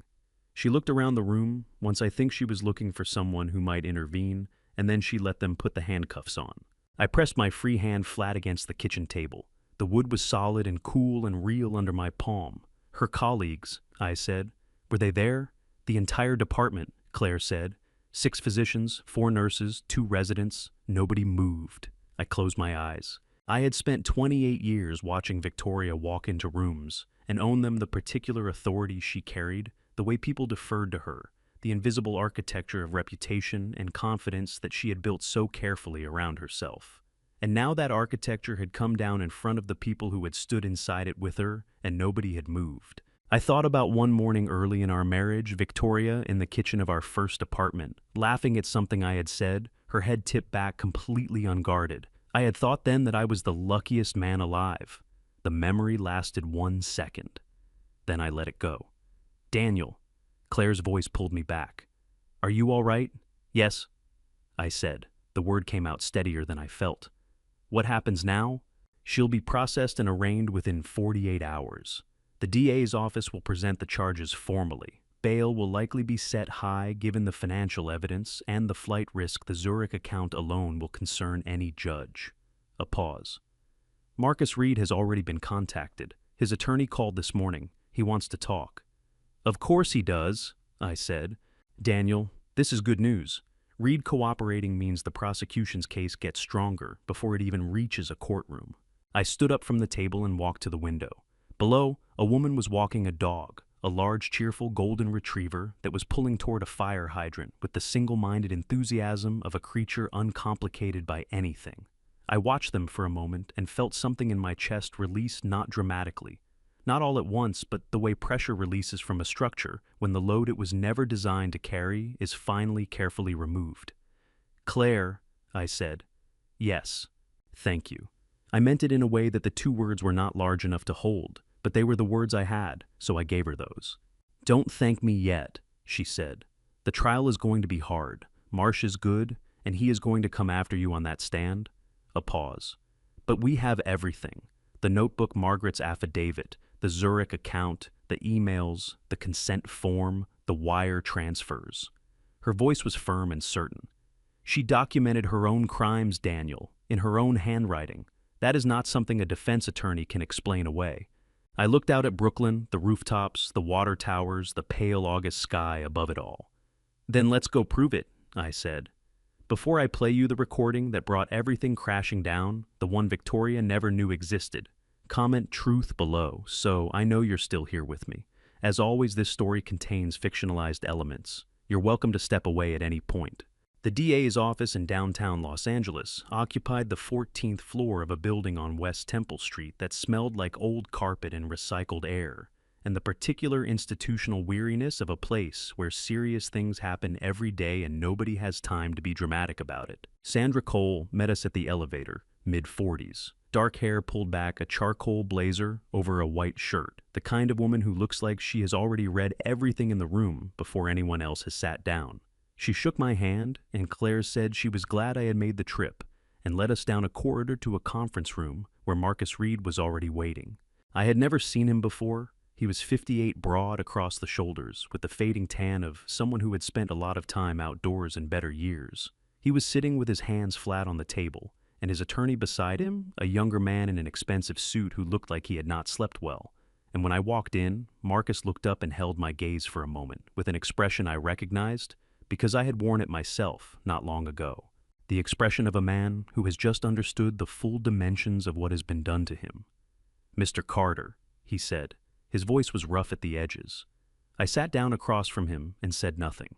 She looked around the room. Once I think she was looking for someone who might intervene, and then she let them put the handcuffs on. I pressed my free hand flat against the kitchen table. The wood was solid and cool and real under my palm. "Her colleagues," I said. "Were they there?" "The entire department," Claire said. 6 physicians, 4 nurses, 2 residents. Nobody moved. I closed my eyes. I had spent 28 years watching Victoria walk into rooms and own them the particular authority she carried, the way people deferred to her, the invisible architecture of reputation and confidence that she had built so carefully around herself. And now that architecture had come down in front of the people who had stood inside it with her, and nobody had moved. I thought about one morning early in our marriage, Victoria in the kitchen of our first apartment, laughing at something I had said, her head tipped back completely unguarded. I had thought then that I was the luckiest man alive. The memory lasted 1 second. Then I let it go. "Daniel." Claire's voice pulled me back. "Are you all right?" "Yes," I said. The word came out steadier than I felt. "What happens now?" "She'll be processed and arraigned within 48 hours. The DA's office will present the charges formally. Bail will likely be set high given the financial evidence and the flight risk. The Zurich account alone will concern any judge." A pause. "Marcus Reed has already been contacted. His attorney called this morning. He wants to talk." "Of course he does," I said. "Daniel, this is good news. Reed cooperating means the prosecution's case gets stronger before it even reaches a courtroom." I stood up from the table and walked to the window. Below, a woman was walking a dog, a large, cheerful golden retriever that was pulling toward a fire hydrant with the single-minded enthusiasm of a creature uncomplicated by anything. I watched them for a moment and felt something in my chest release, not dramatically, Not all at once, but the way pressure releases from a structure when the load it was never designed to carry is finally carefully removed. "Claire," I said. "Yes. Thank you." I meant it in a way that the two words were not large enough to hold, but they were the words I had, so I gave her those. "Don't thank me yet," she said. "The trial is going to be hard. Marsh is good, and he is going to come after you on that stand." A pause. "But we have everything. The notebook, Margaret's affidavit, the Zurich account, the emails, the consent form, the wire transfers." Her voice was firm and certain. "She documented her own crimes, Daniel, in her own handwriting. That is not something a defense attorney can explain away." I looked out at Brooklyn, the rooftops, the water towers, the pale August sky above it all. "Then let's go prove it," I said. "Before I play you the recording that brought everything crashing down, the one Victoria never knew existed, comment truth below, so I know you're still here with me. As always, this story contains fictionalized elements. You're welcome to step away at any point." The DA's office in downtown Los Angeles occupied the 14th floor of a building on West Temple Street that smelled like old carpet and recycled air, and the particular institutional weariness of a place where serious things happen every day and nobody has time to be dramatic about it. Sandra Cole met us at the elevator, mid-40s. Dark hair pulled back, a charcoal blazer over a white shirt, the kind of woman who looks like she has already read everything in the room before anyone else has sat down. She shook my hand, and Claire said she was glad I had made the trip, and led us down a corridor to a conference room where Marcus Reed was already waiting. I had never seen him before. He was 58 broad across the shoulders, with the fading tan of someone who had spent a lot of time outdoors in better years. He was sitting with his hands flat on the table, and his attorney beside him, a younger man in an expensive suit who looked like he had not slept well. And when I walked in, Marcus looked up and held my gaze for a moment, with an expression I recognized, because I had worn it myself not long ago. The expression of a man who has just understood the full dimensions of what has been done to him. "Mr. Carter," he said. His voice was rough at the edges. I sat down across from him and said nothing.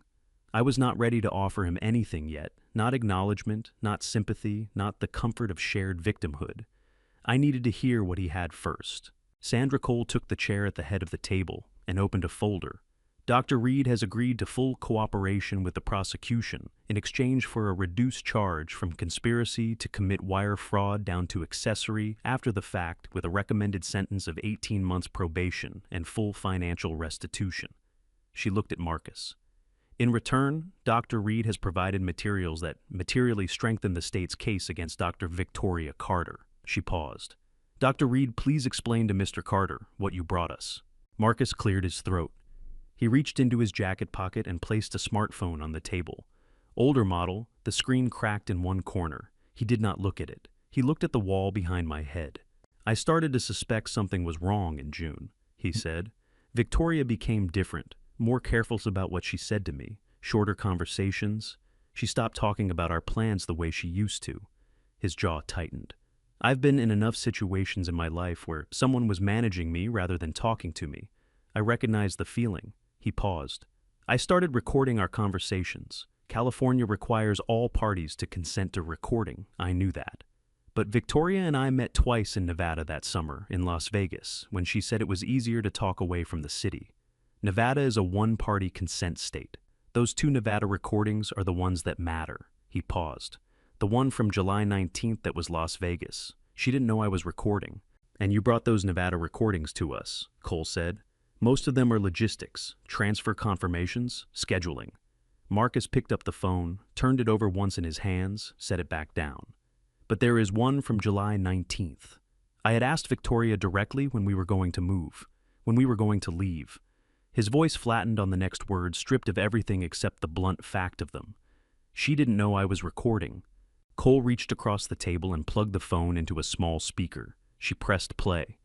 I was not ready to offer him anything yet, not acknowledgement, not sympathy, not the comfort of shared victimhood. I needed to hear what he had first. Sandra Cole took the chair at the head of the table and opened a folder. "Dr. Reed has agreed to full cooperation with the prosecution in exchange for a reduced charge from conspiracy to commit wire fraud down to accessory after the fact, with a recommended sentence of 18 months probation and full financial restitution." She looked at Marcus. "In return, Dr. Reed has provided materials that materially strengthen the state's case against Dr. Victoria Carter." She paused. "Dr. Reed, please explain to Mr. Carter what you brought us." Marcus cleared his throat. He reached into his jacket pocket and placed a smartphone on the table. Older model, the screen cracked in one corner. He did not look at it. He looked at the wall behind my head. "I started to suspect something was wrong in June," he said. "Victoria became different, more careful about what she said to me, shorter conversations. She stopped talking about our plans the way she used to." His jaw tightened. "I've been in enough situations in my life where someone was managing me rather than talking to me. I recognized the feeling." He paused. "I started recording our conversations. California requires all parties to consent to recording. I knew that. But Victoria and I met twice in Nevada that summer, in Las Vegas, when she said it was easier to talk away from the city. Nevada is a one-party consent state. Those two Nevada recordings are the ones that matter." He paused. "The one from July 19th that was Las Vegas. She didn't know I was recording." "And you brought those Nevada recordings to us," Cole said. "Most of them are logistics, transfer confirmations, scheduling." Marcus picked up the phone, turned it over once in his hands, set it back down. "But there is one from July 19th. I had asked Victoria directly when we were going to move, when we were going to leave." His voice flattened on the next word, stripped of everything except the blunt fact of them. "She didn't know I was recording." Cole reached across the table and plugged the phone into a small speaker. She pressed play.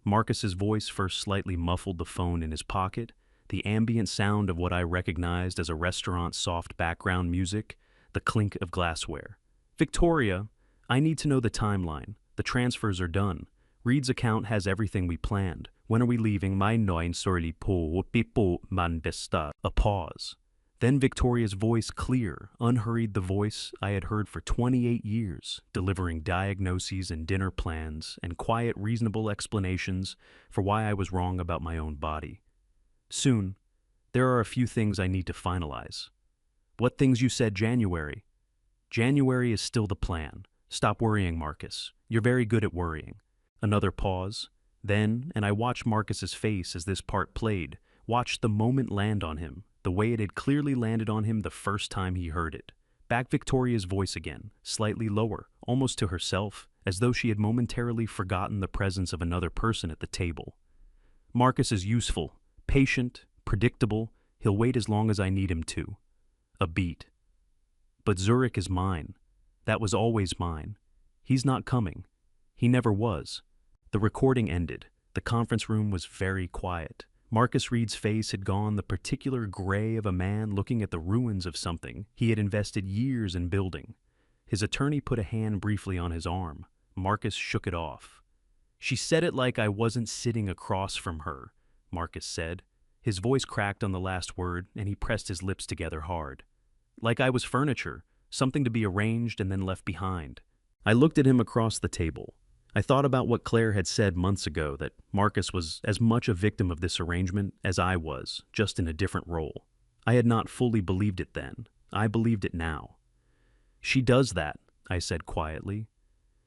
Marcus's voice first slightly muffled the phone in his pocket, the ambient sound of what I recognized as a restaurant's soft background music, the clink of glassware. "Victoria, I need to know the timeline. The transfers are done. Reed's account has everything we planned. When are we leaving? My noin sorely po pipo man besta." A pause. Then Victoria's voice, clear, unhurried, the voice I had heard for 28 years, delivering diagnoses and dinner plans and quiet, reasonable explanations for why I was wrong about my own body. Soon, there are a few things I need to finalize. What things you said, January? January is still the plan. Stop worrying, Marcus. You're very good at worrying. Another pause. Then, and I watched Marcus's face as this part played, watched the moment land on him, the way it had clearly landed on him the first time he heard it. Back Victoria's voice again, slightly lower, almost to herself, as though she had momentarily forgotten the presence of another person at the table. Marcus is useful, patient, predictable. He'll wait as long as I need him to. A beat. But Zurich is mine. That was always mine. He's not coming. He never was. The recording ended. The conference room was very quiet. Marcus Reed's face had gone the particular gray of a man looking at the ruins of something he had invested years in building. His attorney put a hand briefly on his arm. Marcus shook it off. She said it like I wasn't sitting across from her, Marcus said. His voice cracked on the last word, and he pressed his lips together hard. Like I was furniture, something to be arranged and then left behind. I looked at him across the table. I thought about what Claire had said months ago, that Marcus was as much a victim of this arrangement as I was, just in a different role. I had not fully believed it then. I believed it now. She does that, I said quietly.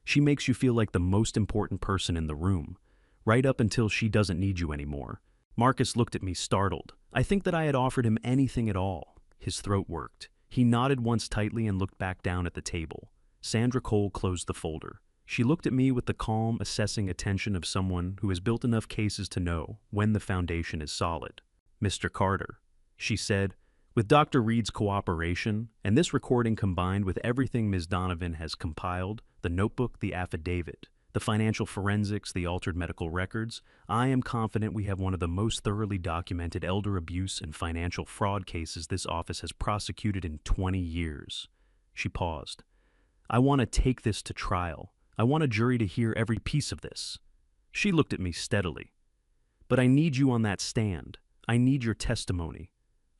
She makes you feel like the most important person in the room, right up until she doesn't need you anymore. Marcus looked at me startled. I think that I had offered him anything at all. His throat worked. He nodded once tightly and looked back down at the table. Sandra Cole closed the folder. She looked at me with the calm, assessing attention of someone who has built enough cases to know when the foundation is solid. Mr. Carter, she said, with Dr. Reed's cooperation, and this recording combined with everything Ms. Donovan has compiled, the notebook, the affidavit, the financial forensics, the altered medical records, I am confident we have one of the most thoroughly documented elder abuse and financial fraud cases this office has prosecuted in 20 years. She paused. I want to take this to trial. I want a jury to hear every piece of this. She looked at me steadily. But I need you on that stand. I need your testimony.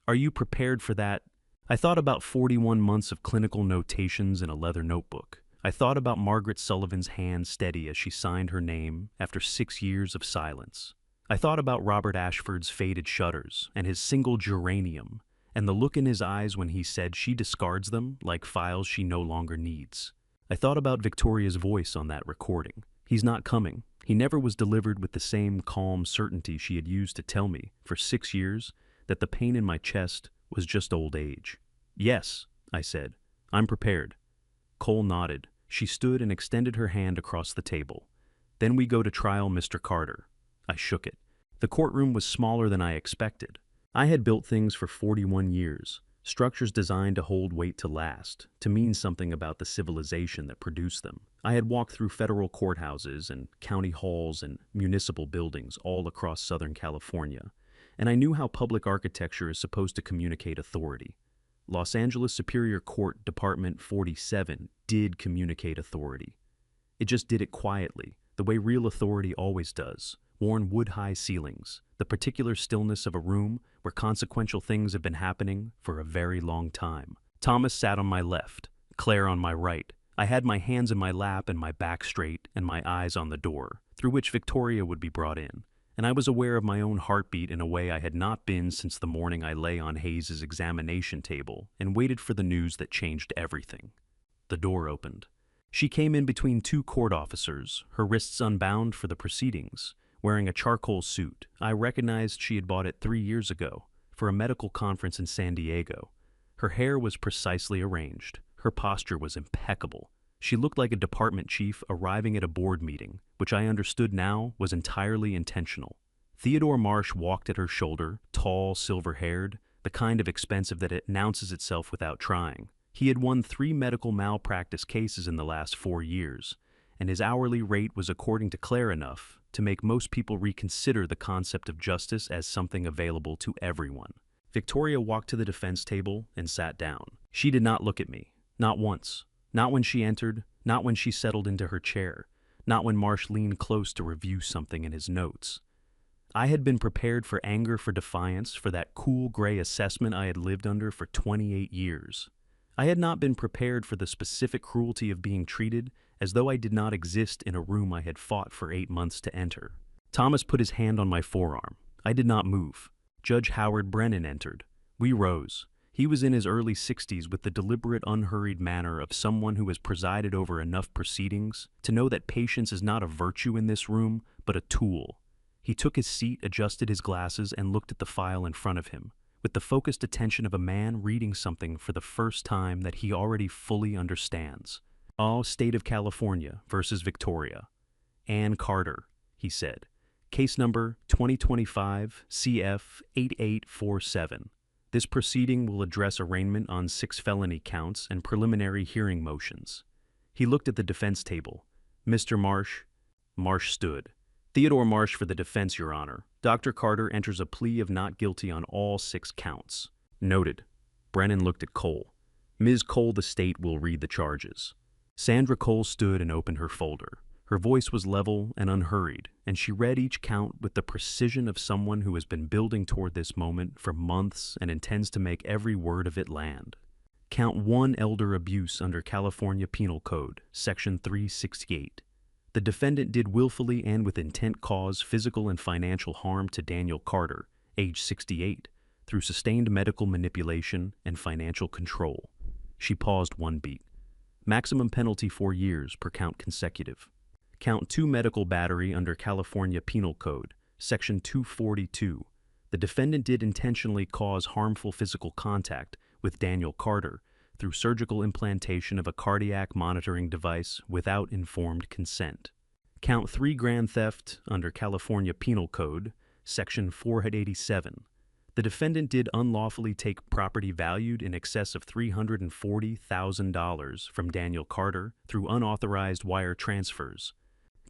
Are you prepared for that? I thought about 41 months of clinical notations in a leather notebook. I thought about Margaret Sullivan's hand steady as she signed her name after 6 years of silence. I thought about Robert Ashford's faded shutters and his single geranium, and the look in his eyes when he said she discards them like files she no longer needs. I thought about Victoria's voice on that recording. He's not coming. He never was delivered with the same calm certainty she had used to tell me for 6 years that the pain in my chest was just old age. Yes, I said. I'm prepared. Cole nodded. She stood and extended her hand across the table. Then we go to trial, Mr. Carter. I shook it. The courtroom was smaller than I expected. I had built things for 41 years. Structures designed to hold weight to last, to mean something about the civilization that produced them. I had walked through federal courthouses and county halls and municipal buildings all across Southern California, and I knew how public architecture is supposed to communicate authority. Los Angeles Superior Court Department 47 did communicate authority. It just did it quietly, the way real authority always does. Worn wood-high ceilings, the particular stillness of a room where consequential things have been happening for a very long time. Thomas sat on my left, Claire on my right. I had my hands in my lap and my back straight and my eyes on the door, through which Victoria would be brought in, and I was aware of my own heartbeat in a way I had not been since the morning I lay on Hayes's examination table and waited for the news that changed everything. The door opened. She came in between two court officers, her wrists unbound for the proceedings. Wearing a charcoal suit, I recognized she had bought it 3 years ago for a medical conference in San Diego. Her hair was precisely arranged. Her posture was impeccable. She looked like a department chief arriving at a board meeting, which I understood now was entirely intentional. Theodore Marsh walked at her shoulder, tall, silver-haired, the kind of expensive that it announces itself without trying. He had won 3 medical malpractice cases in the last 4 years, and his hourly rate was, according to Claire, enough to make most people reconsider the concept of justice as something available to everyone. Victoria walked to the defense table and sat down. She did not look at me, not once, not when she entered, not when she settled into her chair, not when Marsh leaned close to review something in his notes. I had been prepared for anger, for defiance, for that cool gray assessment I had lived under for 28 years. I had not been prepared for the specific cruelty of being treated as though I did not exist in a room I had fought for 8 months to enter. Thomas put his hand on my forearm. I did not move. Judge Howard Brennan entered. We rose. He was in his early 60s with the deliberate, unhurried manner of someone who has presided over enough proceedings to know that patience is not a virtue in this room, but a tool. He took his seat, adjusted his glasses, and looked at the file in front of him, with the focused attention of a man reading something for the first time that he already fully understands. State of California versus Victoria. Ann Carter, he said. Case number 2025 CF 8847. This proceeding will address arraignment on 6 felony counts and preliminary hearing motions. He looked at the defense table. Mr. Marsh. Marsh stood. Theodore Marsh for the defense, Your Honor. Dr. Carter enters a plea of not guilty on all 6 counts. Noted. Brennan looked at Cole. Ms. Cole, the state will read the charges. Sandra Cole stood and opened her folder. Her voice was level and unhurried, and she read each count with the precision of someone who has been building toward this moment for months and intends to make every word of it land. Count 1, elder abuse under California Penal Code, Section 368. The defendant did willfully and with intent cause physical and financial harm to Daniel Carter, age 68, through sustained medical manipulation and financial control. She paused 1 beat. Maximum penalty 4 years per count consecutive. Count 2, medical battery under California Penal Code, Section 242. The defendant did intentionally cause harmful physical contact with Daniel Carter through surgical implantation of a cardiac monitoring device without informed consent. Count 3, grand theft under California Penal Code, Section 487. The defendant did unlawfully take property valued in excess of $340,000 from Daniel Carter through unauthorized wire transfers.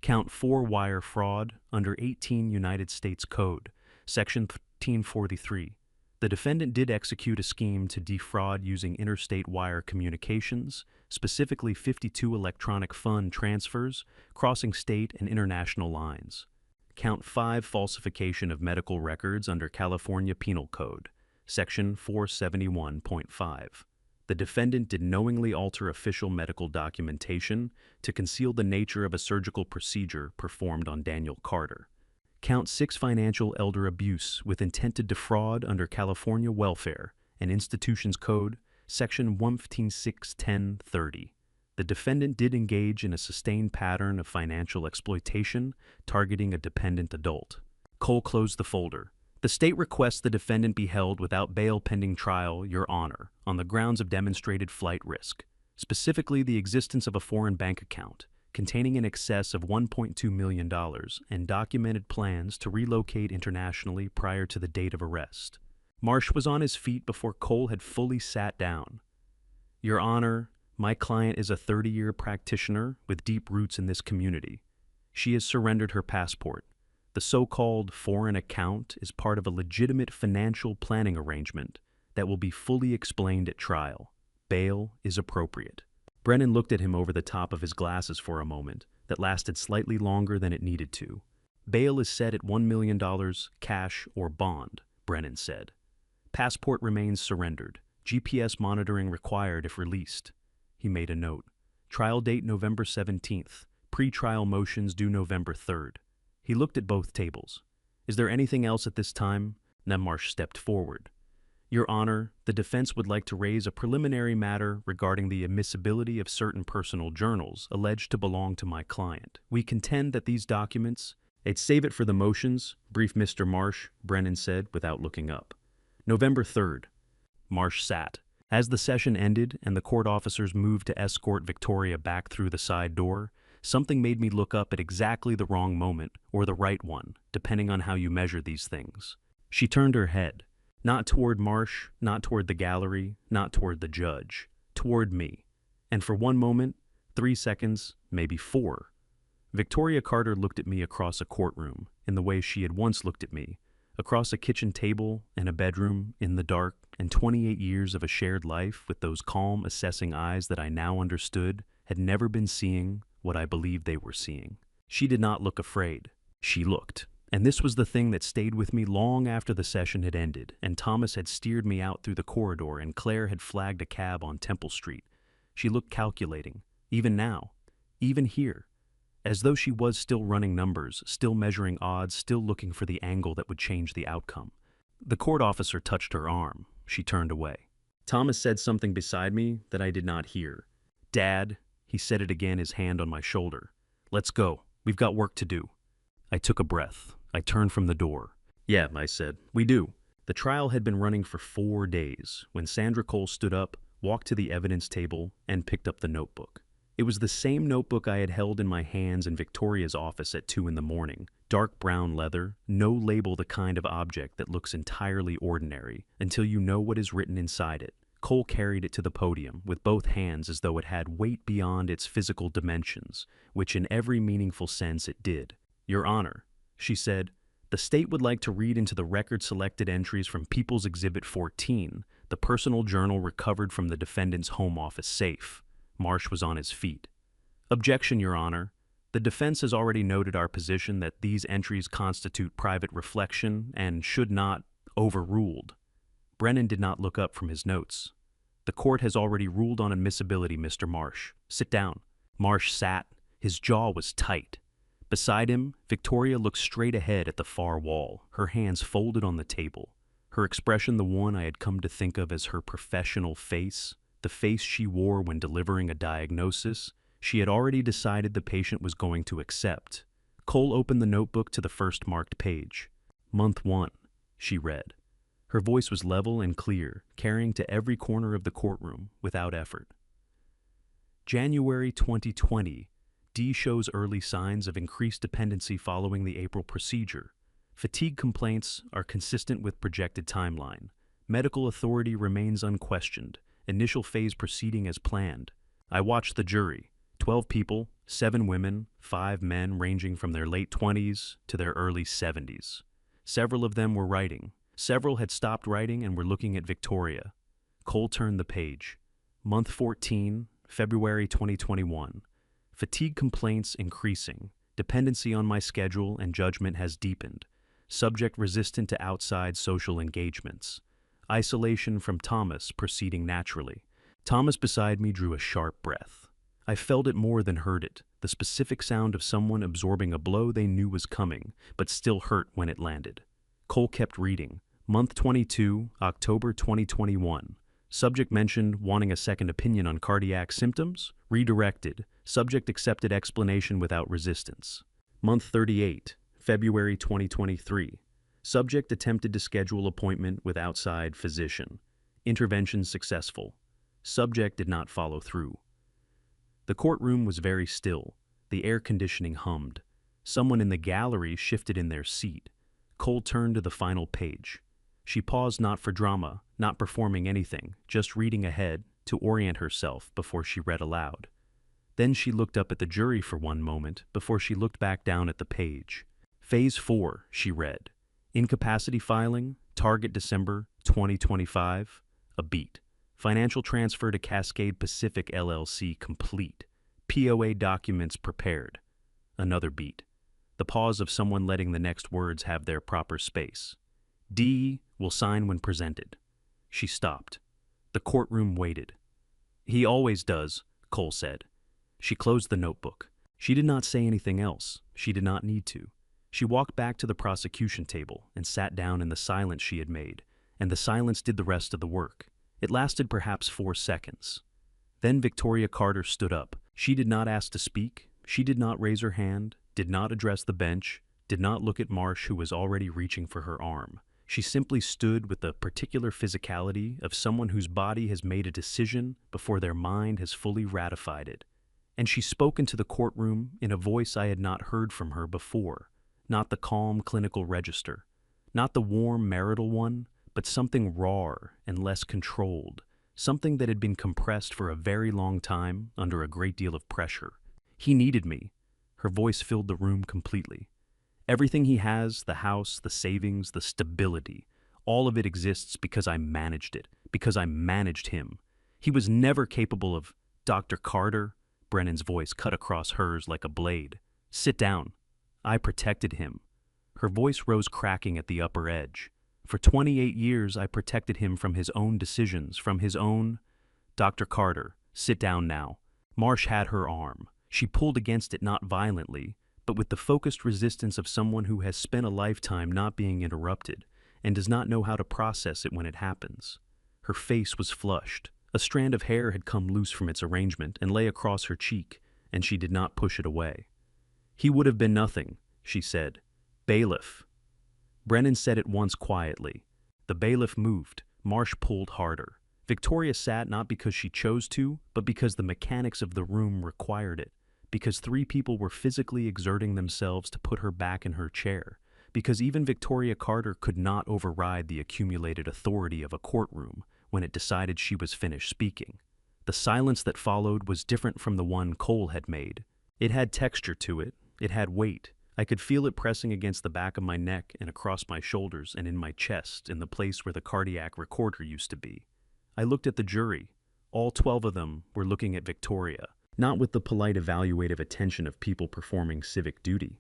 Count 4, wire fraud under 18 United States Code, Section 1343. The defendant did execute a scheme to defraud using interstate wire communications, specifically 52 electronic fund transfers, crossing state and international lines. Count 5, falsification of medical records under California Penal Code, Section 471.5. The defendant did knowingly alter official medical documentation to conceal the nature of a surgical procedure performed on Daniel Carter. Count 6, financial elder abuse with intent to defraud under California Welfare and Institutions Code, Section 1561030. The defendant did engage in a sustained pattern of financial exploitation targeting a dependent adult. Cole closed the folder. The state requests the defendant be held without bail pending trial, Your Honor, on the grounds of demonstrated flight risk, specifically the existence of a foreign bank account containing in excess of $1.2 million and documented plans to relocate internationally prior to the date of arrest. Marsh was on his feet before Cole had fully sat down. Your Honor, my client is a 30-year practitioner with deep roots in this community. She has surrendered her passport. The so-called foreign account is part of a legitimate financial planning arrangement that will be fully explained at trial. Bail is appropriate. Brennan looked at him over the top of his glasses for a moment that lasted slightly longer than it needed to. Bail is set at $1 million, cash or bond, Brennan said. Passport remains surrendered. GPS monitoring required if released. He made a note. Trial date November 17th. Pre-trial motions due November 3rd. He looked at both tables. Is there anything else at this time? Marsh stepped forward. Your Honor, the defense would like to raise a preliminary matter regarding the admissibility of certain personal journals alleged to belong to my client. We contend that these documents— I'd save it for the motions, briefed Mr. Marsh, Brennan said without looking up. November 3rd. Marsh sat. As the session ended and the court officers moved to escort Victoria back through the side door, something made me look up at exactly the wrong moment, or the right one, depending on how you measure these things. She turned her head. Not toward Marsh, not toward the gallery, not toward the judge. Toward me. And for one moment, 3 seconds, maybe 4. Victoria Carter looked at me across a courtroom, in the way she had once looked at me, across a kitchen table and a bedroom, in the dark, and 28 years of a shared life with those calm, assessing eyes that I now understood had never been seeing what I believed they were seeing. She did not look afraid. She looked And this was the thing that stayed with me long after the session had ended, and Thomas had steered me out through the corridor, and Claire had flagged a cab on Temple Street. She looked calculating, even now, even here, as though she was still running numbers, still measuring odds, still looking for the angle that would change the outcome. The court officer touched her arm. She turned away. Thomas said something beside me that I did not hear. "Dad," he said it again, his hand on my shoulder. "Let's go. We've got work to do." I took a breath. I turned from the door. "Yeah," I said, "we do." The trial had been running for 4 days when Sandra Cole stood up, walked to the evidence table, and picked up the notebook. It was the same notebook I had held in my hands in Victoria's office at 2 in the morning. Dark brown leather, no label, the kind of object that looks entirely ordinary until you know what is written inside it. Cole carried it to the podium with both hands as though it had weight beyond its physical dimensions, which in every meaningful sense it did. "Your Honor," she said, "the state would like to read into the record selected entries from People's Exhibit 14, the personal journal recovered from the defendant's home office safe." Marsh was on his feet. "Objection, Your Honor. The defense has already noted our position that these entries constitute private reflection and should not overruled." Brennan did not look up from his notes. "The court has already ruled on admissibility, Mr. Marsh. Sit down." Marsh sat. His jaw was tight. Beside him, Victoria looked straight ahead at the far wall, her hands folded on the table. Her expression the one I had come to think of as her professional face, the face she wore when delivering a diagnosis she had already decided the patient was going to accept. Cole opened the notebook to the first marked page. "Month 1, she read. Her voice was level and clear, carrying to every corner of the courtroom without effort. "January 2020. D shows early signs of increased dependency following the April procedure. Fatigue complaints are consistent with projected timeline. Medical authority remains unquestioned. Initial phase proceeding as planned. I watched the jury. 12 people, 7 women, 5 men ranging from their late 20s to their early 70s. Several of them were writing. Several had stopped writing and were looking at Victoria. Cole turned the page. Month 14, February 2021. Fatigue complaints increasing. Dependency on my schedule and judgment has deepened. Subject resistant to outside social engagements. Isolation from Thomas proceeding naturally. Thomas beside me drew a sharp breath. I felt it more than heard it, the specific sound of someone absorbing a blow they knew was coming, but still hurt when it landed. Cole kept reading. Month 22, October 2021. Subject mentioned wanting a second opinion on cardiac symptoms. Redirected. Subject accepted explanation without resistance. Month 38, February 2023. Subject attempted to schedule appointment with outside physician. Intervention successful. Subject did not follow through. The courtroom was very still. The air conditioning hummed. Someone in the gallery shifted in their seat. Cole turned to the final page. She paused, not for drama, not performing anything, just reading ahead to orient herself before she read aloud. Then she looked up at the jury for one moment before she looked back down at the page. Phase 4, she read. Incapacity filing, target December 2025, a beat. Financial transfer to Cascade Pacific LLC complete. POA documents prepared. Another beat. The pause of someone letting the next words have their proper space. D will sign when presented. She stopped. The courtroom waited. He always does, Cole said. She closed the notebook. She did not say anything else. She did not need to. She walked back to the prosecution table and sat down in the silence she had made, and the silence did the rest of the work. It lasted perhaps 4 seconds. Then Victoria Carter stood up. She did not ask to speak. She did not raise her hand, did not address the bench, did not look at Marsh, who was already reaching for her arm. She simply stood with the particular physicality of someone whose body has made a decision before their mind has fully ratified it. And she spoke into the courtroom in a voice I had not heard from her before, not the calm clinical register, not the warm marital one, but something rawer and less controlled, something that had been compressed for a very long time under a great deal of pressure. He needed me. Her voice filled the room completely. Everything he has, the house, the savings, the stability, all of it exists because I managed it, because I managed him. He was never capable of, Dr. Carter, Brennan's voice cut across hers like a blade. Sit down. I protected him. Her voice rose cracking at the upper edge. For 28 years, I protected him from his own decisions, from his own... Dr. Carter, sit down now. Marsh had her arm. She pulled against it not violently, but with the focused resistance of someone who has spent a lifetime not being interrupted and does not know how to process it when it happens. Her face was flushed. A strand of hair had come loose from its arrangement and lay across her cheek, and she did not push it away. He would have been nothing, she said. Bailiff. Brennan said it once quietly. The bailiff moved. Marsh pulled harder. Victoria sat not because she chose to, but because the mechanics of the room required it, because 3 people were physically exerting themselves to put her back in her chair, because even Victoria Carter could not override the accumulated authority of a courtroom when it decided she was finished speaking. The silence that followed was different from the one Cole had made. It had texture to it. It had weight. I could feel it pressing against the back of my neck and across my shoulders and in my chest, in the place where the cardiac recorder used to be. I looked at the jury. All 12 of them were looking at Victoria, not with the polite evaluative attention of people performing civic duty.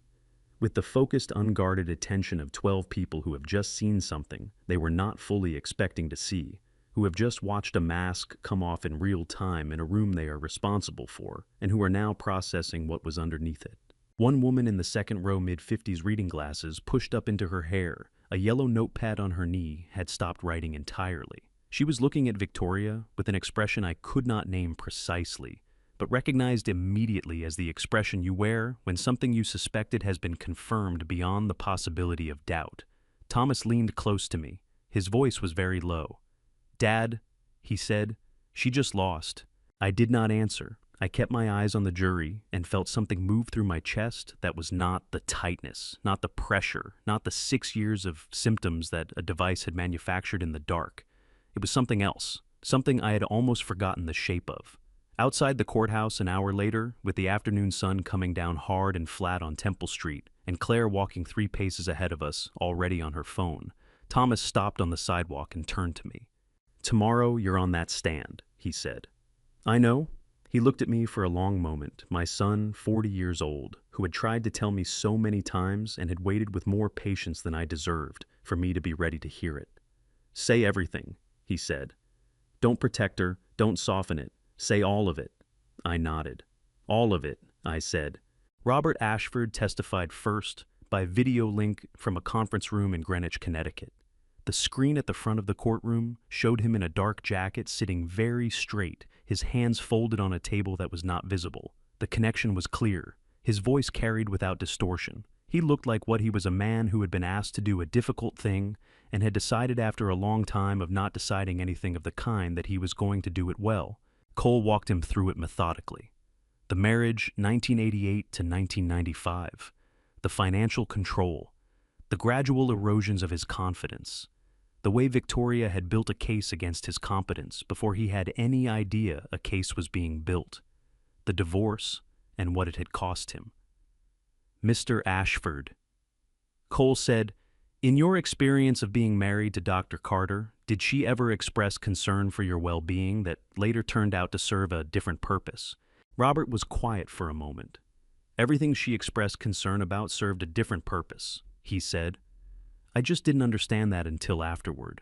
With the focused, unguarded attention of 12 people who have just seen something they were not fully expecting to see, who have just watched a mask come off in real time in a room they are responsible for, and who are now processing what was underneath it. One woman in the second row, mid-50s, reading glasses pushed up into her hair. A yellow notepad on her knee had stopped writing entirely. She was looking at Victoria with an expression I could not name precisely, but recognized immediately as the expression you wear when something you suspected has been confirmed beyond the possibility of doubt. Thomas leaned close to me. His voice was very low. "Dad," he said, "she just lost." I did not answer. I kept my eyes on the jury and felt something move through my chest that was not the tightness, not the pressure, not the 6 years of symptoms that a device had manufactured in the dark. It was something else, something I had almost forgotten the shape of. Outside the courthouse an hour later, with the afternoon sun coming down hard and flat on Temple Street, and Claire walking 3 paces ahead of us, already on her phone, Thomas stopped on the sidewalk and turned to me. "Tomorrow you're on that stand," he said. "I know." He looked at me for a long moment, my son, 40 years old, who had tried to tell me so many times and had waited with more patience than I deserved for me to be ready to hear it. "Say everything," he said. "Don't protect her, don't soften it. Say all of it." I nodded. "All of it," I said. Robert Ashford testified first by video link from a conference room in Greenwich, Connecticut. The screen at the front of the courtroom showed him in a dark jacket sitting very straight, his hands folded on a table that was not visible. The connection was clear. His voice carried without distortion. He looked like what he was, a man who had been asked to do a difficult thing and had decided after a long time of not deciding anything of the kind that he was going to do it well. Cole walked him through it methodically. The marriage, 1988 to 1995. The financial control. The gradual erosions of his confidence. The way Victoria had built a case against his competence before he had any idea a case was being built. The divorce and what it had cost him. "Mr. Ashford," Cole said, "in your experience of being married to Dr. Carter, did she ever express concern for your well-being that later turned out to serve a different purpose?" Robert was quiet for a moment. "Everything she expressed concern about served a different purpose," he said. "I just didn't understand that until afterward.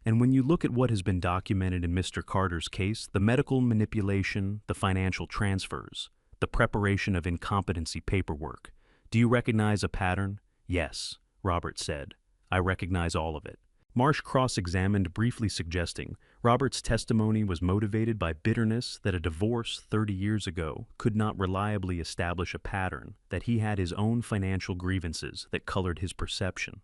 And when you look at what has been documented in Mr. Carter's case, the medical manipulation, the financial transfers, the preparation of incompetency paperwork, do you recognize a pattern?" "Yes," Robert said. "I recognize all of it." Marsh cross-examined, briefly suggesting Robert's testimony was motivated by bitterness that a divorce 30 years ago could not reliably establish a pattern, that he had his own financial grievances that colored his perception.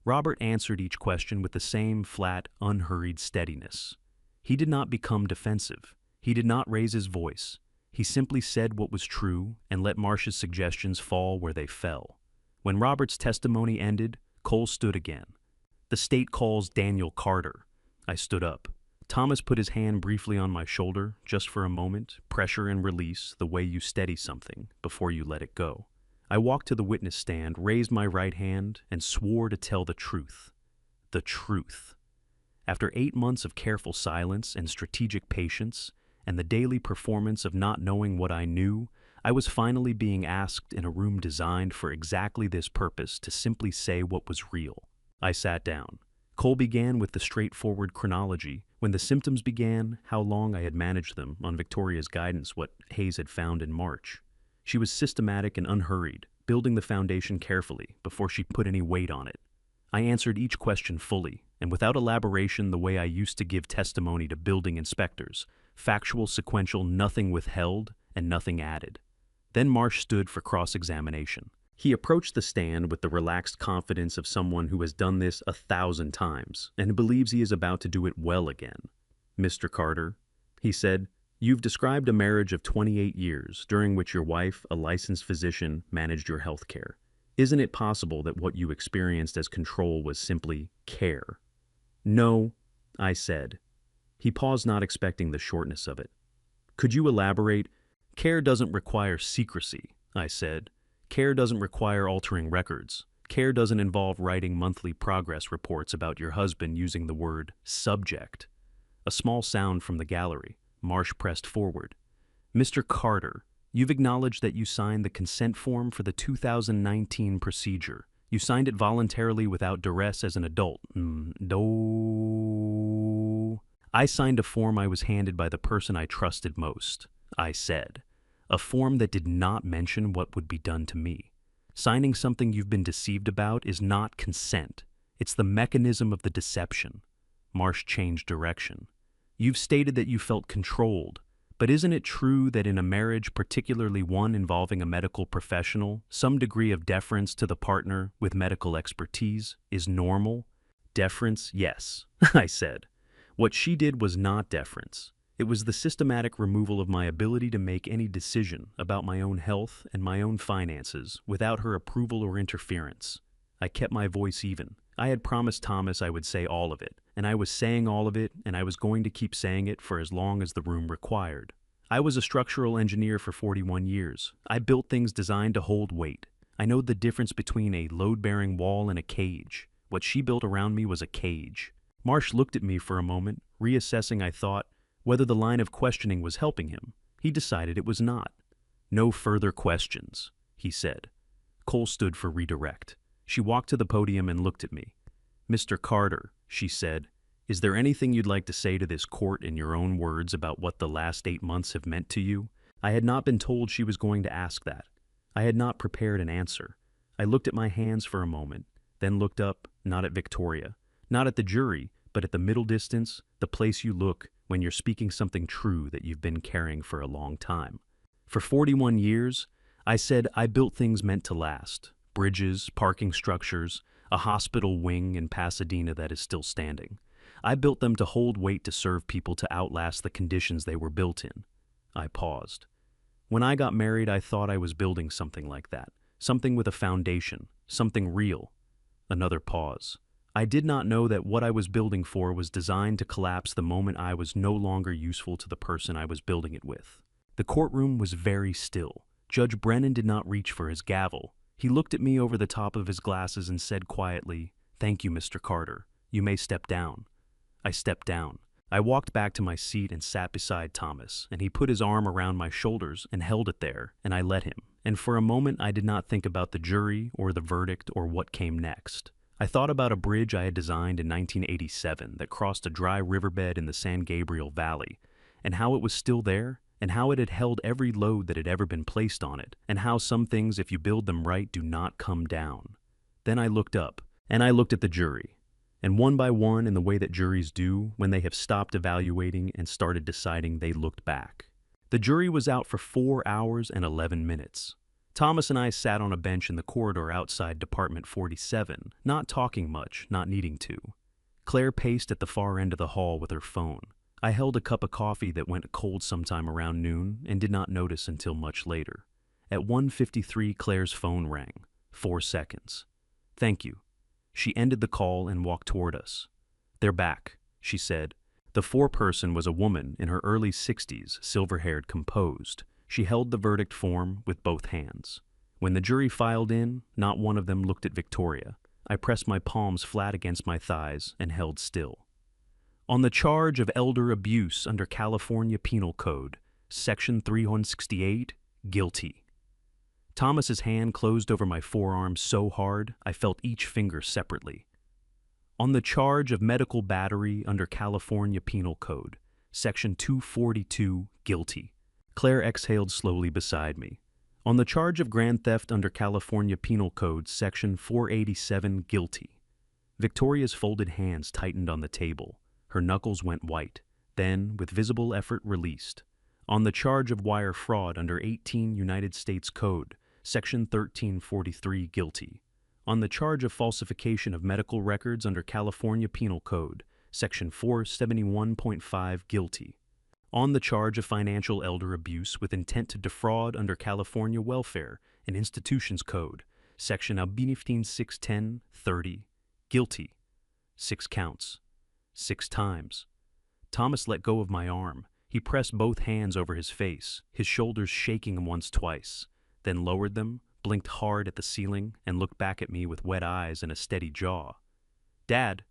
Robert answered each question with the same flat, unhurried steadiness. He did not become defensive. He did not raise his voice. He simply said what was true and let Marsh's suggestions fall where they fell. When Robert's testimony ended, Cole stood again. "The state calls Daniel Carter." I stood up. Thomas put his hand briefly on my shoulder, just for a moment, pressure and release, the way you steady something before you let it go. I walked to the witness stand, raised my right hand, and swore to tell the truth. The truth. After 8 months of careful silence and strategic patience, and the daily performance of not knowing what I knew, I was finally being asked in a room designed for exactly this purpose to simply say what was real. I sat down. Cole began with the straightforward chronology. When the symptoms began, how long I had managed them, on Victoria's guidance, what Hayes had found in March. She was systematic and unhurried, building the foundation carefully before she put any weight on it. I answered each question fully, and without elaboration the way I used to give testimony to building inspectors, factual, sequential, nothing withheld and nothing added. Then Marsh stood for cross-examination. He approached the stand with the relaxed confidence of someone who has done this 1,000 times and believes he is about to do it well again. "Mr. Carter," he said, "you've described a marriage of 28 years, during which your wife, a licensed physician, managed your health care. Isn't it possible that what you experienced as control was simply care?" "No," I said. He paused, not expecting the shortness of it. "Could you elaborate?" "Care doesn't require secrecy," I said. "Care doesn't require altering records. Care doesn't involve writing monthly progress reports about your husband using the word subject." A small sound from the gallery. Marsh pressed forward. "Mr. Carter, you've acknowledged that you signed the consent form for the 2019 procedure. You signed it voluntarily without duress as an adult." "No." "I signed a form I was handed by the person I trusted most," I said. "A form that did not mention what would be done to me. Signing something you've been deceived about is not consent. It's the mechanism of the deception." Marsh changed direction. "You've stated that you felt controlled, but isn't it true that in a marriage, particularly one involving a medical professional, some degree of deference to the partner with medical expertise is normal?" "Deference, yes," I said. "What she did was not deference. It was the systematic removal of my ability to make any decision about my own health and my own finances without her approval or interference." I kept my voice even. I had promised Thomas I would say all of it, and I was saying all of it, and I was going to keep saying it for as long as the room required. I was a structural engineer for 41 years. I built things designed to hold weight. I know the difference between a load-bearing wall and a cage. What she built around me was a cage. Marsh looked at me for a moment, reassessing, I thought, whether the line of questioning was helping him. He decided it was not. "No further questions," he said. Cole stood for redirect. She walked to the podium and looked at me. "Mr. Carter," she said, "is there anything you'd like to say to this court in your own words about what the last 8 months have meant to you?" I had not been told she was going to ask that. I had not prepared an answer. I looked at my hands for a moment, then looked up, not at Victoria, not at the jury, but at the middle distance, the place you look when you're speaking something true that you've been carrying for a long time. "For 41 years, I said I built things meant to last. Bridges, parking structures, a hospital wing in Pasadena that is still standing. I built them to hold weight to serve people to outlast the conditions they were built in." I paused. "When I got married, I thought I was building something like that, something with a foundation, something real." Another pause. "I did not know that what I was building for was designed to collapse the moment I was no longer useful to the person I was building it with." The courtroom was very still. Judge Brennan did not reach for his gavel. He looked at me over the top of his glasses and said quietly, "Thank you, Mr. Carter. You may step down." I stepped down. I walked back to my seat and sat beside Thomas, and he put his arm around my shoulders and held it there, and I let him. And for a moment I did not think about the jury or the verdict or what came next. I thought about a bridge I had designed in 1987 that crossed a dry riverbed in the San Gabriel Valley, and how it was still there, and how it had held every load that had ever been placed on it, and how some things, if you build them right, do not come down. Then I looked up, and I looked at the jury. And one by one, in the way that juries do, when they have stopped evaluating and started deciding, they looked back. The jury was out for 4 hours and 11 minutes. Thomas and I sat on a bench in the corridor outside Department 47, not talking much, not needing to. Claire paced at the far end of the hall with her phone. I held a cup of coffee that went cold sometime around noon and did not notice until much later. At 1:53, Claire's phone rang. 4 seconds. "Thank you." She ended the call and walked toward us. "They're back," she said. The foreperson was a woman in her early 60s, silver-haired, composed. She held the verdict form with both hands. When the jury filed in, not one of them looked at Victoria. I pressed my palms flat against my thighs and held still. "On the charge of elder abuse under California Penal Code, Section 368, Guilty. Thomas's hand closed over my forearm so hard I felt each finger separately. On the charge of medical battery under California Penal Code, Section 242, guilty. Claire exhaled slowly beside me. On the charge of grand theft under California Penal Code, Section 487, guilty. Victoria's folded hands tightened on the table. Her knuckles went white, then, with visible effort, released. On the charge of wire fraud under 18 United States Code, Section 1343, guilty. On the charge of falsification of medical records under California Penal Code, Section 471.5, guilty. On the charge of financial elder abuse with intent to defraud under California Welfare and Institutions Code, Section 15610-30, guilty. 6 counts. 6 times. Thomas let go of my arm. He pressed both hands over his face, his shoulders shaking once twice, then lowered them, blinked hard at the ceiling, and looked back at me with wet eyes and a steady jaw. "Dad."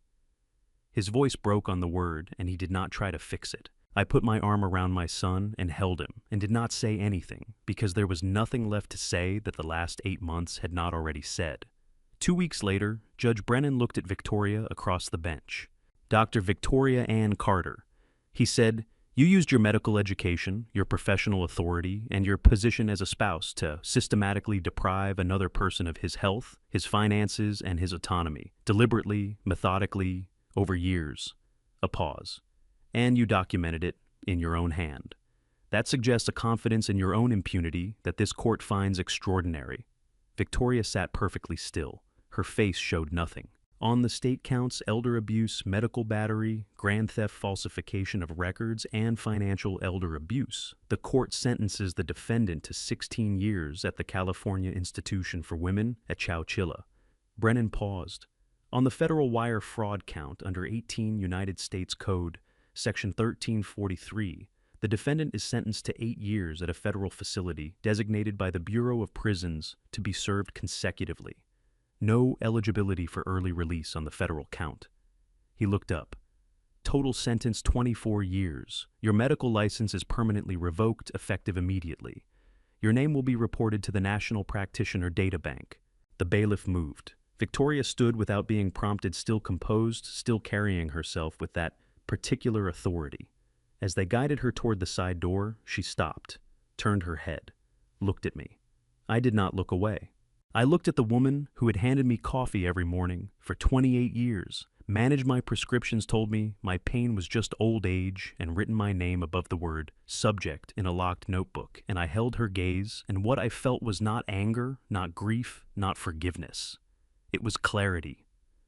His voice broke on the word, and he did not try to fix it. I put my arm around my son and held him, and did not say anything, because there was nothing left to say that the last 8 months had not already said. 2 weeks later, Judge Brennan looked at Victoria across the bench. Dr. Victoria Ann Carter. He said, "You used your medical education, your professional authority, and your position as a spouse to systematically deprive another person of his health, his finances, and his autonomy, deliberately, methodically, over years." A pause. "And you documented it in your own hand. That suggests a confidence in your own impunity that this court finds extraordinary." Victoria sat perfectly still. Her face showed nothing. On the state counts, elder abuse, medical battery, grand theft, falsification of records, and financial elder abuse, the court sentences the defendant to 16 years at the California Institution for Women at Chowchilla. Brennan paused. On the federal wire fraud count under 18 United States Code, Section 1343, the defendant is sentenced to 8 years at a federal facility designated by the Bureau of Prisons to be served consecutively. No eligibility for early release on the federal count. He looked up. Total sentence 24 years. Your medical license is permanently revoked, effective immediately. Your name will be reported to the National Practitioner Data Bank. The bailiff moved. Victoria stood without being prompted, still composed, still carrying herself with that particular authority. As they guided her toward the side door, she stopped, turned her head, looked at me. I did not look away. I looked at the woman who had handed me coffee every morning for 28 years, managed my prescriptions, told me my pain was just old age, and written my name above the word subject in a locked notebook, and I held her gaze, and what I felt was not anger, not grief, not forgiveness. It was clarity.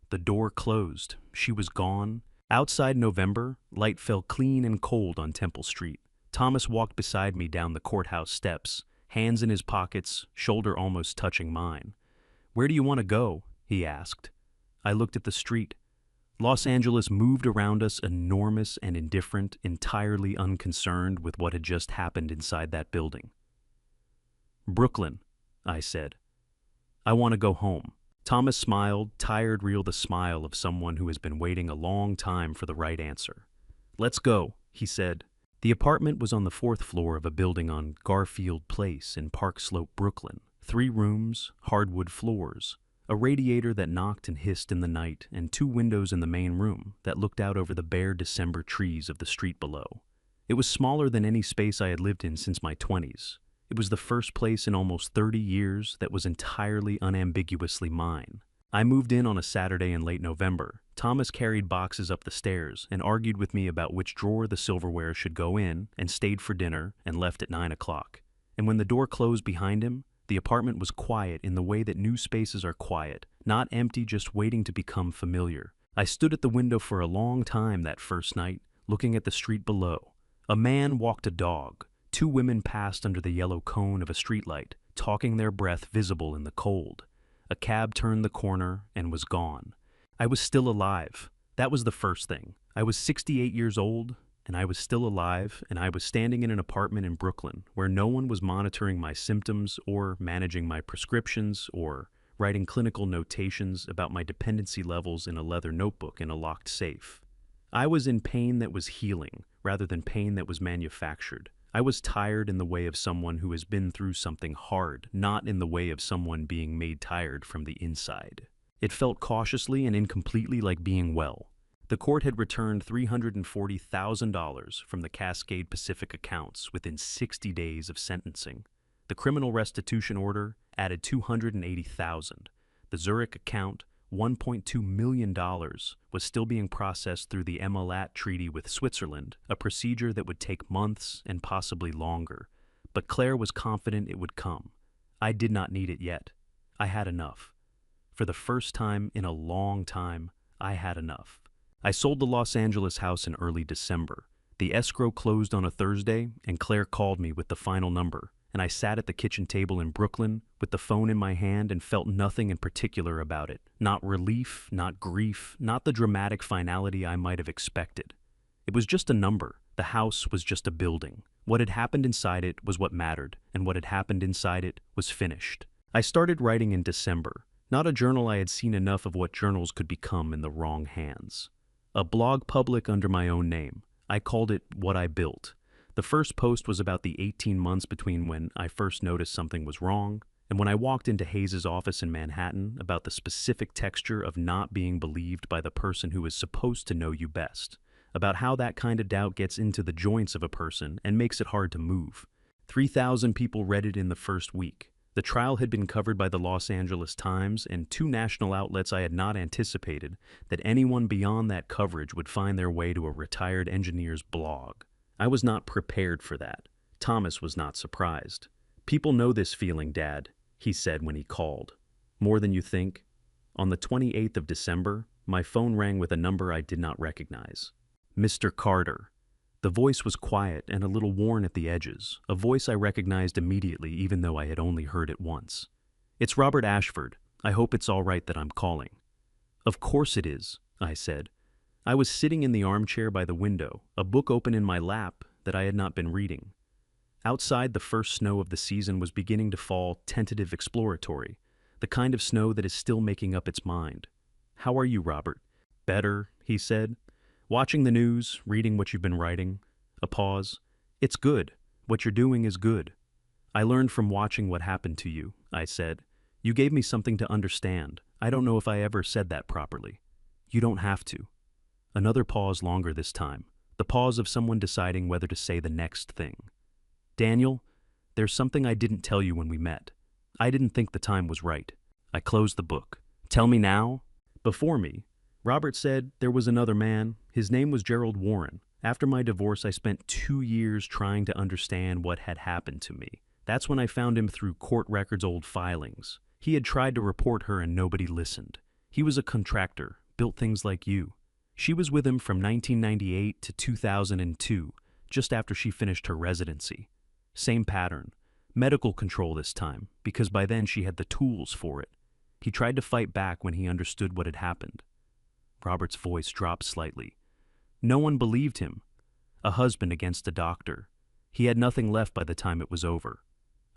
The door closed. She was gone. Outside November, light fell clean and cold on Temple Street. Thomas walked beside me down the courthouse steps, hands in his pockets, shoulder almost touching mine. "Where do you want to go?" he asked. I looked at the street. Los Angeles moved around us, enormous and indifferent, entirely unconcerned with what had just happened inside that building. "Brooklyn," I said. "I want to go home." Thomas smiled, tired, real, the smile of someone who has been waiting a long time for the right answer. "Let's go," he said. The apartment was on the 4th floor of a building on Garfield Place in Park Slope, Brooklyn. 3 rooms, hardwood floors, a radiator that knocked and hissed in the night, and 2 windows in the main room that looked out over the bare December trees of the street below. It was smaller than any space I had lived in since my 20s. It was the first place in almost 30 years that was entirely unambiguously mine. I moved in on a Saturday in late November. Thomas carried boxes up the stairs and argued with me about which drawer the silverware should go in, and stayed for dinner and left at 9 o'clock. And when the door closed behind him, the apartment was quiet in the way that new spaces are quiet, not empty, just waiting to become familiar. I stood at the window for a long time that first night, looking at the street below. A man walked a dog. 2 women passed under the yellow cone of a streetlight, talking, their breath visible in the cold. A cab turned the corner and was gone. I was still alive. That was the first thing. I was 68 years old, and I was still alive, and I was standing in an apartment in Brooklyn where no one was monitoring my symptoms or managing my prescriptions or writing clinical notations about my dependency levels in a leather notebook in a locked safe. I was in pain that was healing rather than pain that was manufactured. I was tired in the way of someone who has been through something hard, not in the way of someone being made tired from the inside. It felt cautiously and incompletely like being well. The court had returned $340,000 from the Cascade Pacific accounts within 60 days of sentencing. The criminal restitution order added $280,000. The Zurich account, $1.2 million, was still being processed through the MLAT treaty with Switzerland, a procedure that would take months and possibly longer. But Claire was confident it would come. I did not need it yet. I had enough. For the first time in a long time, I had enough. I sold the Los Angeles house in early December. The escrow closed on a Thursday, and Claire called me with the final number, and I sat at the kitchen table in Brooklyn with the phone in my hand and felt nothing in particular about it. Not relief, not grief, not the dramatic finality I might have expected. It was just a number. The house was just a building. What had happened inside it was what mattered, and what had happened inside it was finished. I started writing in December. Not a journal I had seen enough of what journals could become in the wrong hands. A blog public under my own name. I called it What I Built. The first post was about the 18 months between when I first noticed something was wrong and when I walked into Hayes' office in Manhattan, about the specific texture of not being believed by the person who is supposed to know you best, about how that kind of doubt gets into the joints of a person and makes it hard to move. 3,000 people read it in the first week. The trial had been covered by the Los Angeles Times and 2 national outlets. I had not anticipated that anyone beyond that coverage would find their way to a retired engineer's blog. I was not prepared for that. Thomas was not surprised. "People know this feeling, Dad," he said when he called. "More than you think." On the 28th of December, my phone rang with a number I did not recognize. Mr. Carter. The voice was quiet and a little worn at the edges, a voice I recognized immediately even though I had only heard it once. "It's Robert Ashford. I hope it's all right that I'm calling." "Of course it is," I said. I was sitting in the armchair by the window, a book open in my lap that I had not been reading. Outside, the first snow of the season was beginning to fall, tentative, exploratory, the kind of snow that is still making up its mind. "How are you, Robert?" "Better," he said. "Watching the news, reading what you've been writing." A pause. "It's good. What you're doing is good." "I learned from watching what happened to you," I said. "You gave me something to understand. I don't know if I ever said that properly." "You don't have to." Another pause, longer this time. The pause of someone deciding whether to say the next thing. "Daniel, there's something I didn't tell you when we met. I didn't think the time was right." I closed the book. "Tell me now?" Before me, Robert said there was another man. His name was Gerald Warren. After my divorce, I spent 2 years trying to understand what had happened to me. That's when I found him through court records' old filings. He had tried to report her and nobody listened. He was a contractor, built things like you. She was with him from 1998 to 2002, just after she finished her residency. Same pattern. Medical control this time, because by then she had the tools for it. He tried to fight back when he understood what had happened. Robert's voice dropped slightly. No one believed him. A husband against a doctor. He had nothing left by the time it was over.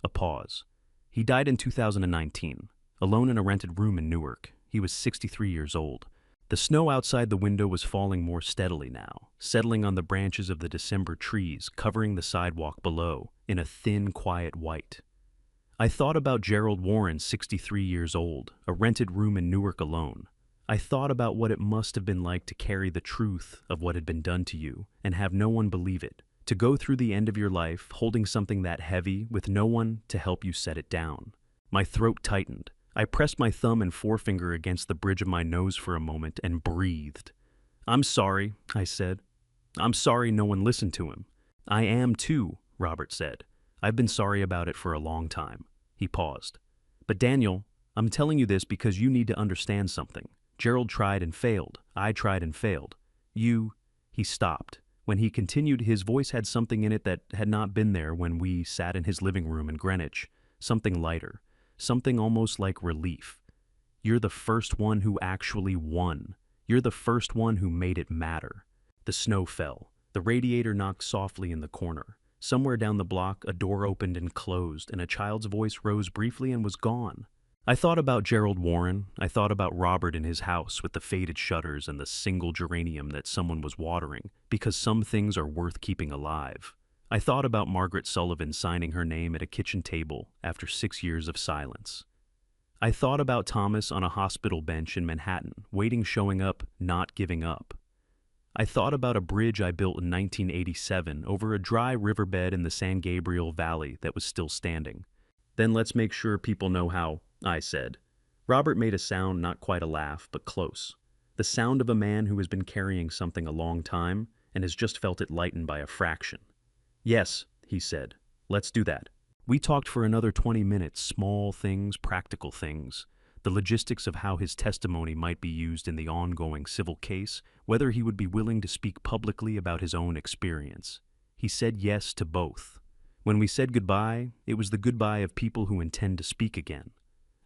A pause. He died in 2019, alone in a rented room in Newark. He was 63 years old. The snow outside the window was falling more steadily now, settling on the branches of the December trees, covering the sidewalk below, in a thin, quiet white. I thought about Gerald Warren, 63 years old, a rented room in Newark alone. I thought about what it must have been like to carry the truth of what had been done to you and have no one believe it, to go through the end of your life holding something that heavy with no one to help you set it down. My throat tightened. I pressed my thumb and forefinger against the bridge of my nose for a moment and breathed. "I'm sorry," I said. "I'm sorry no one listened to him." "I am too," Robert said. "I've been sorry about it for a long time." He paused. "But Daniel, I'm telling you this because you need to understand something. Gerald tried and failed. I tried and failed. He stopped. When he continued, his voice had something in it that had not been there when we sat in his living room in Greenwich. Something lighter. Something almost like relief. "You're the first one who actually won. You're the first one who made it matter." The snow fell. The radiator knocked softly in the corner. Somewhere down the block, a door opened and closed, and a child's voice rose briefly and was gone. I thought about Gerald Warren. I thought about Robert in his house with the faded shutters and the single geranium that someone was watering, because some things are worth keeping alive. I thought about Margaret Sullivan signing her name at a kitchen table after 6 years of silence. I thought about Thomas on a hospital bench in Manhattan, waiting, showing up, not giving up. I thought about a bridge I built in 1987 over a dry riverbed in the San Gabriel Valley that was still standing. Then let's make sure people know how, I said. Robert made a sound, not quite a laugh, but close. The sound of a man who has been carrying something a long time and has just felt it lightened by a fraction. Yes, he said. Let's do that. We talked for another 20 minutes, small things, practical things, the logistics of how his testimony might be used in the ongoing civil case, whether he would be willing to speak publicly about his own experience. He said yes to both. When we said goodbye, it was the goodbye of people who intend to speak again.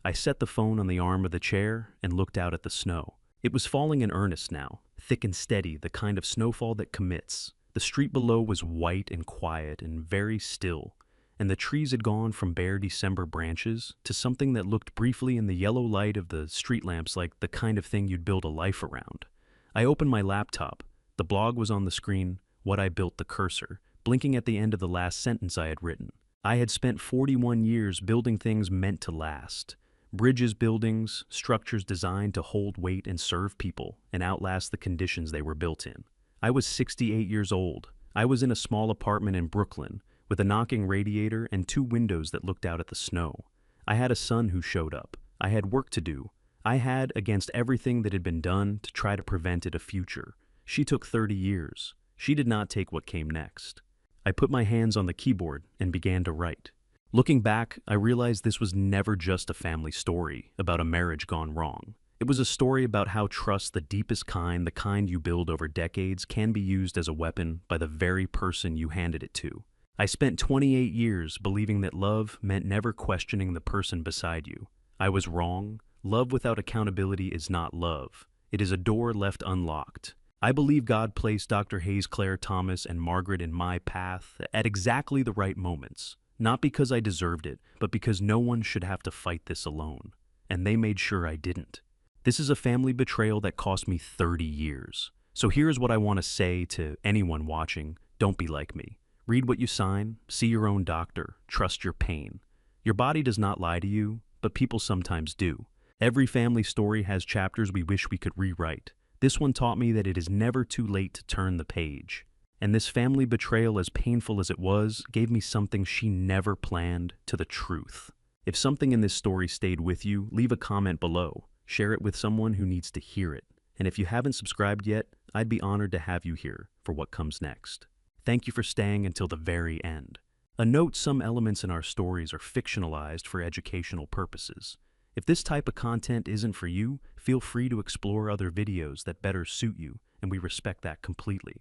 I set the phone on the arm of the chair and looked out at the snow. It was falling in earnest now, thick and steady, the kind of snowfall that commits. The street below was white and quiet and very still, and the trees had gone from bare December branches to something that looked briefly in the yellow light of the street lamps like the kind of thing you'd build a life around. I opened my laptop. The blog was on the screen, what I built, the cursor, blinking at the end of the last sentence I had written. I had spent 41 years building things meant to last. Bridges, buildings, structures designed to hold weight and serve people and outlast the conditions they were built in. I was 68 years old. I was in a small apartment in Brooklyn with a knocking radiator and 2 windows that looked out at the snow. I had a son who showed up. I had work to do. I had, against everything that had been done, to try to prevent it, a future. She took 30 years. She did not take what came next. I put my hands on the keyboard and began to write. Looking back, I realized this was never just a family story about a marriage gone wrong. It was a story about how trust, the deepest kind, the kind you build over decades, can be used as a weapon by the very person you handed it to. I spent 28 years believing that love meant never questioning the person beside you. I was wrong. Love without accountability is not love. It is a door left unlocked. I believe God placed Dr. Hayes, Claire Thomas, and Margaret in my path at exactly the right moments. Not because I deserved it, but because no one should have to fight this alone. And they made sure I didn't. This is a family betrayal that cost me 30 years. So here's what I want to say to anyone watching. Don't be like me. Read what you sign, see your own doctor, trust your pain. Your body does not lie to you, but people sometimes do. Every family story has chapters we wish we could rewrite. This one taught me that it is never too late to turn the page. And this family betrayal, as painful as it was, gave me something she never planned: to the truth. If something in this story stayed with you, leave a comment below. Share it with someone who needs to hear it. And if you haven't subscribed yet, I'd be honored to have you here for what comes next. Thank you for staying until the very end. A note: some elements in our stories are fictionalized for educational purposes. If this type of content isn't for you, feel free to explore other videos that better suit you, and we respect that completely.